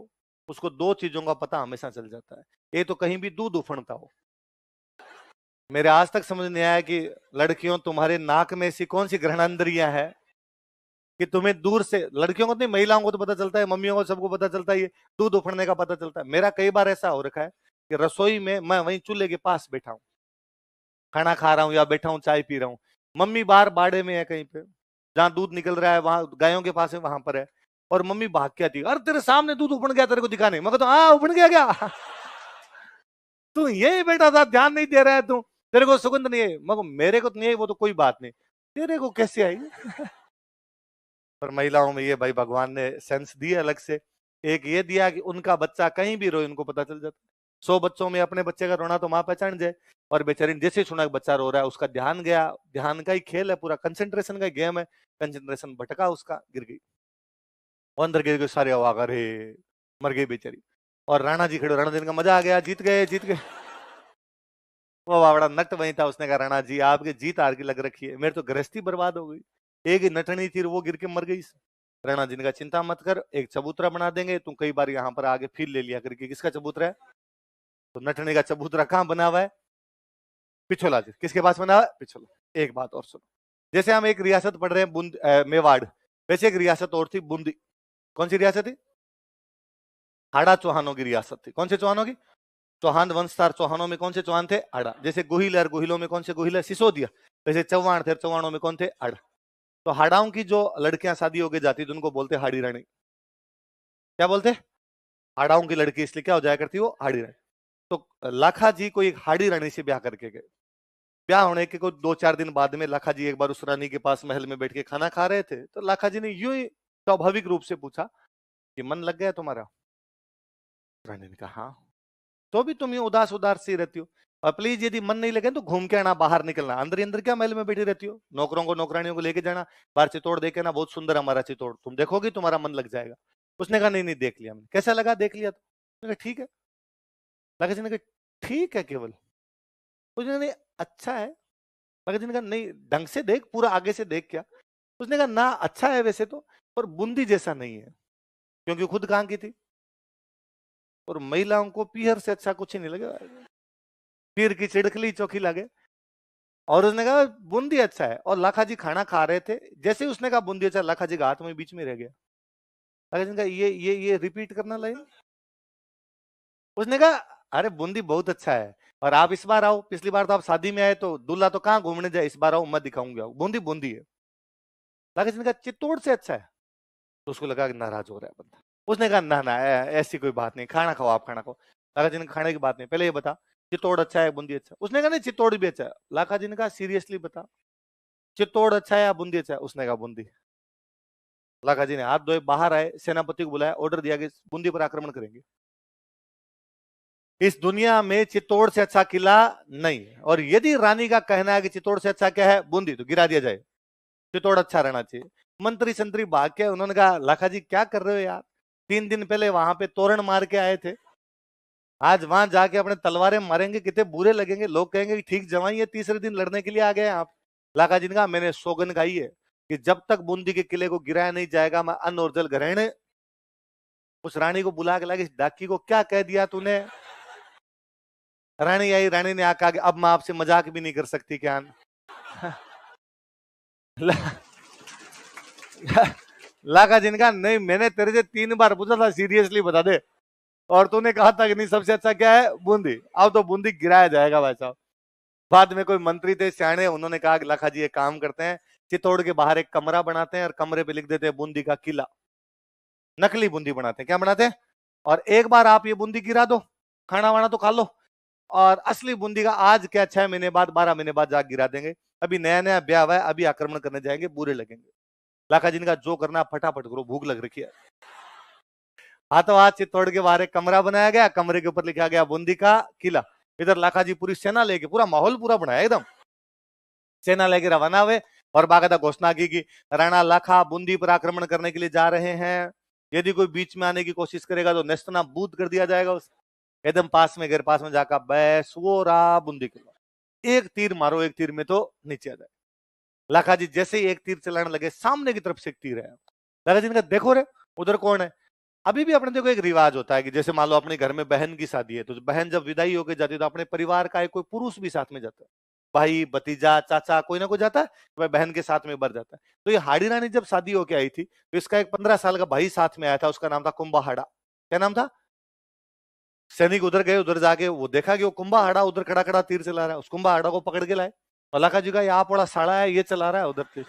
उसको दो चीजों का पता हमेशा चल जाता है, ये तो कहीं भी दूध उफनता हो। मेरे आज तक समझ नहीं आया कि लड़कियों तुम्हारे नाक में ऐसी कौन सी ग्रहणांद्रियां है कि तुम्हें दूर से, लड़कियों को नहीं महिलाओं को तो पता चलता है, मम्मियों को सबको पता चलता है, ये दूध उफड़ने का पता चलता है। मेरा कई बार ऐसा हो रखा है कि रसोई में मैं वहीं चूल्हे के पास बैठा हूं, खाना खा रहा हूं या बैठा हूं चाय पी रहा हूं, मम्मी बाहर बाड़े में है कहीं पे, जहां दूध निकल रहा है, वहां गायों के पास है, वहां पर है, और मम्मी भाग के आती है, अरे तेरे सामने दूध उफड़ गया, तेरे को दिखाने। मैं कहता हूं हाँ उफड़ गया क्या? तू यही बैठा था, ध्यान नहीं दे रहा है तू, तेरे को सुगंध नहीं है। मगर मेरे को तो नहीं है, वो तो कोई बात नहीं, तेरे को कैसे आई? पर महिलाओं में ये भाई भगवान ने सेंस दिया अलग से। एक ये दिया कि उनका बच्चा कहीं भी रोए उनको पता चल जाता। 100 बच्चों में अपने बच्चे का रोना तो माँ पहचान जाए, और बेचारी जैसे सुना कि बच्चा रो रहा है, उसका ध्यान गया, ध्यान का ही खेल है पूरा, कंसेंट्रेशन का गेम है, कंसेंट्रेशन भटका उसका, गिर गई, और अंदर गिर गए सारे, आवाग अरे मर गई बेचारी। और राणा जी खड़े, राणा जी का मजा आ गया, जीत गए जीत गए। वो बावड़ा नट वही था, उसने कहा राणा जी आपके जीत हार की लग रखी है, मेरी तो गृहस्थी बर्बाद हो गई, एक ही नटनी थी वो गिर के मर गई। राणा जी ने कहा चिंता मत कर, एक चबूतरा बना देंगे, तुम कई बार यहाँ पर आगे फील ले लिया करके। किसका चबूतरा है? तो नटने का चबूतरा कहाँ बना हुआ है? पिछोला जी। किसके पास बना हुआ है? पिछोला। एक बात और सुनो, जैसे हम एक रियासत पढ़ रहे हैं मेवाड़, वैसे एक रियासत और थी बूंदी। कौन सी रियासत थी? हाड़ा चौहानों की रियासत थी। कौन से चौहानों की? चौहान वंशधार चौहानों में कौन से चौहान थे? हाड़ा। जैसे गोहिल और गोहिलों में कौन से गोहिल है? सिसोदिया। वैसे चौहान थे, चौहानों में कौन थे? हाड़ा। तो हाड़ाओं की जो लड़कियां शादी होके जाती थी उनको बोलते हाड़ी रानी। क्या बोलते? हाड़ाओं की लड़की इसलिए क्या हो जाया करती वो? हाड़ी रानी। तो लाखा जी को एक हाड़ी रानी से ब्याह करके गए। ब्याह होने के कुछ 2-4 दिन बाद में लाखा जी एक बार उस रानी के पास महल में बैठ के खाना खा रहे थे, तो लाखा जी ने यूं ही स्वाभाविक रूप से पूछा कि मन लग गया तुम्हारा? रानी ने कहा हाँ। तो भी तुम यूं उदास उदास सी रहती हो, और प्लीज यदि मन नहीं लगे तो घूम के आना, बाहर निकलना, अंदर ही अंदर क्या महल में बैठी रहती हो? नौकरों को नौकरानियों को लेके जाना, बाहर चित्तौड़ देखे ना, बहुत सुंदर हमारा चित्तौड़, तुम देखोगी तुम्हारा मन लग जाएगा। उसने कहा नहीं नहीं देख लिया मैंने। कैसा लगा? देख लिया तो? मैंने कहा ठीक है। लाखा जी ने कहा ठीक है केवल? उसने नहीं अच्छा है। लाखा जी ने कहा नहीं ढंग से देख, पूरा आगे से देख क्या? उसने कहा ना अच्छा है वैसे तो, पर बूंदी जैसा नहीं है। क्योंकि खुद कहां की थी, और महिलाओं को पीहर से अच्छा कुछ ही नहीं लगे, पीर की चिड़कली चौकी लगे। और उसने कहा बूंदी अच्छा है, और लाखा जी खाना खा रहे थे, जैसे ही उसने कहा बूंदी अच्छा, लाखा जी का हाथ में बीच में रह गया। लाखा जी ने कहा ये रिपीट करना लाइन। उसने कहा अरे बूंदी बहुत अच्छा है, और आप इस बार आओ, पिछली बार तो आप शादी में आए तो दूल्हा तो कहाँ घूमने जाए, इस बार आओ मैं दिखाऊंगा, बूंदी बूंदी है। लाखा जी ने कहा चित्तौड़ से अच्छा है। तो उसको लगा कि नाराज हो रहा है बंदा। उसने कहा ना ना ऐसी कोई बात नहीं, खाना खाओ, आप खाना खाओ। लाखा जी ने खाने की बात नहीं, पहले ये बता चित्तौड़ अच्छा है बूंदी अच्छा? उसने कहा नहीं चित्तौड़ भी अच्छा है। लाखा जी ने कहा सीरियसली बता, चित्तौड़ अच्छा है या बूंदी अच्छा है? उसने कहा बूंदी। लाखा जी ने हाथ धोए बाहर आए, सेनापति को बुलाया, ऑर्डर दिया कि बूंदी पर आक्रमण करेंगे। इस दुनिया में चित्तौड़ से अच्छा किला नहीं है, और यदि रानी का कहना है कि चित्तौड़ से अच्छा क्या है? बूंदी, तो गिरा दिया जाए, चित्तौड़ अच्छा रहना चाहिए। मंत्री संतरी भाग के, उन्होंने कहा लाखा जी क्या कर रहे हो यार, 3 दिन पहले वहां पे तोरण मार के आए थे, आज वहां जाके अपने तलवारें मारेंगे, कितने बुरे लगेंगे, लोग कहेंगे कि ठीक जवाई है, तीसरे दिन लड़ने के लिए आ गए आप। लाखा जी ने कहा मैंने सौगन खाई है कि जब तक बूंदी के किले को गिराया नहीं जाएगा, मैं अन्न और जल ग्रहण। उस रानी को बुला के लगे, डाकी को क्या कह दिया तूने? रानी आई, रानी ने आकर अब मैं आपसे मजाक भी नहीं कर सकती क्या? लाखा जी ने कहा नहीं, मैंने तेरे से 3 बार पूछा था, सीरियसली बता दे, और तूने कहा था कि नहीं सबसे अच्छा क्या है? बूंदी। अब तो बूंदी गिराया जाएगा भाई साहब। बाद में कोई मंत्री थे सियाने, उन्होंने कहा कि लाखा जी एक काम करते हैं, चित्तौड़ के बाहर एक कमरा बनाते हैं, और कमरे पे लिख देते हैं बूंदी का किला। नकली बूंदी बनाते हैं, क्या बनाते हैं? और एक बार आप ये बूंदी गिरा दो, खाना वाना तो खा लो, और असली बूंदी का आज क्या 6 महीने बाद 12 महीने बाद जाग गिरा देंगे, अभी नया नया ब्याह हुआ है, अभी आक्रमण करने जाएंगे, बुरे लगेंगे। लाखा जी ने कहा जो करना फटाफट करो, भूख लग रखी है। हाथों हाथ चित्तौड़ के बाहर एक कमरा बनाया गया, कमरे के ऊपर लिखा गया बूंदी का किला। इधर लाखा जी पूरी सेना लेके, पूरा माहौल पूरा बनाया एकदम, सेना लेके रवाना हुए, और बाकायदा घोषणा की कि राणा लाखा बूंदी पर आक्रमण करने के लिए जा रहे हैं, यदि कोई बीच में आने की कोशिश करेगा तो नेस्तनाबूद कर दिया जाएगा उसे। एकदम पास में, घर पास में जाकर बैस वो रहा बूंदी के, एक तीर मारो, एक तीर में तो नीचे आ जाए। लाखा जी जैसे ही एक तीर चलाने लगे, सामने की तरफ से एक तीर है। लाखा जी ने कहा देखो रे उधर कौन है। अभी भी अपने देखो एक रिवाज होता है कि जैसे मान लो अपने घर में बहन की शादी है, तो बहन जब विदाई होकर जाती है तो अपने परिवार का एक कोई पुरुष भी साथ में जाता है, भाई भतीजा चाचा कोई ना कोई जाता है, वह बहन के साथ में बर जाता है। तो ये हाड़ी रानी जब शादी होके आई थी तो इसका एक 15 साल का भाई साथ में आया था, उसका नाम था कुंभाहाड़ा। क्या नाम था? सैनिक उधर गए, उधर जाके वो देखा कि वो कुंभाहाड़ा उधर खड़ा खड़ा तीर चला रहा है, उस कुंभाहाड़ा को पकड़ के लाए। अलाका जी का यहाँ बड़ा साड़ा है, ये चला रहा है उधर तीर।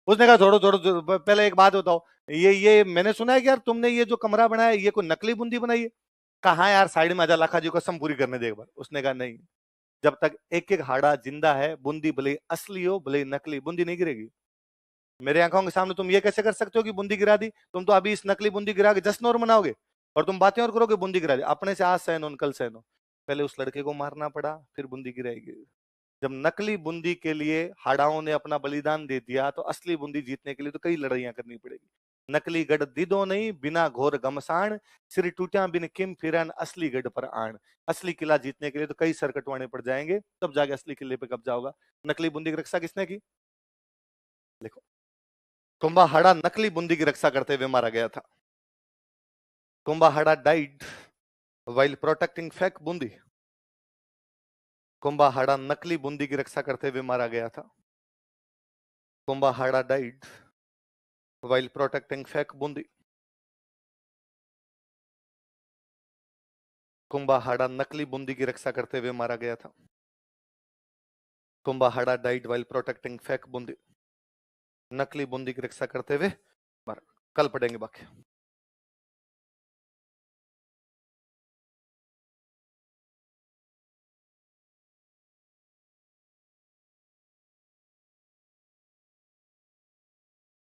उसने कहा छोड़ो छोड़ो पहले एक बात बताओ, ये मैंने सुना है कि यार तुमने ये जो कमरा बनाया ये कोई नकली बूंदी बनाई है? कहा यार साइड में आजा, लाखा जी को कसम पूरी करने दे एक बार। उसने कहा नहीं, जब तक एक एक हाड़ा जिंदा है, बूंदी भले ही असली हो भले ही नकली, बूंदी नहीं गिरेगी। मेरे आंखों के सामने तुम ये कैसे कर सकते हो कि बूंदी गिरा दी? तुम तो अभी इस नकली बूंदी गिरा के जश्न और मनाओगे और तुम बातें और करोगे बूंदी गिरा दी। अपने से आज सहन हो कल सहन हो, पहले उस लड़के को मारना पड़ा फिर बूंदी गिराएगी। जब नकली बूंदी के लिए हाड़ाओं ने अपना बलिदान दे दिया तो असली बूंदी जीतने के लिए तो कई लड़ाइयां करनी पड़ेगी। नकली गढ़ दिदो नहीं बिना घोर घमसान, सिर टूटिया बिन किम फिरन असली गढ़ पर आन। असली किला जीतने के लिए तो कई सर कटवाने पड़ जाएंगे, तब जाके असली किले पे कब्जा होगा। नकली बूंदी की रक्षा किसने की? देखो, कुंभाहाड़ा नकली बूंदी की रक्षा करते हुए मारा गया था। Kumbha Hada died while protecting fake Bundi. Kumbha Hada नकली बूंदी की रक्षा करते हुए मारा गया था। Kumbha Hada died while protecting fake Bundi. Kumbha Hada नकली बूंदी की रक्षा करते हुए मारा गया था। Kumbha Hada died while protecting fake Bundi. नकली बूंदी की रक्षा करते हुए मारा। कल पढ़ेंगे बाकी।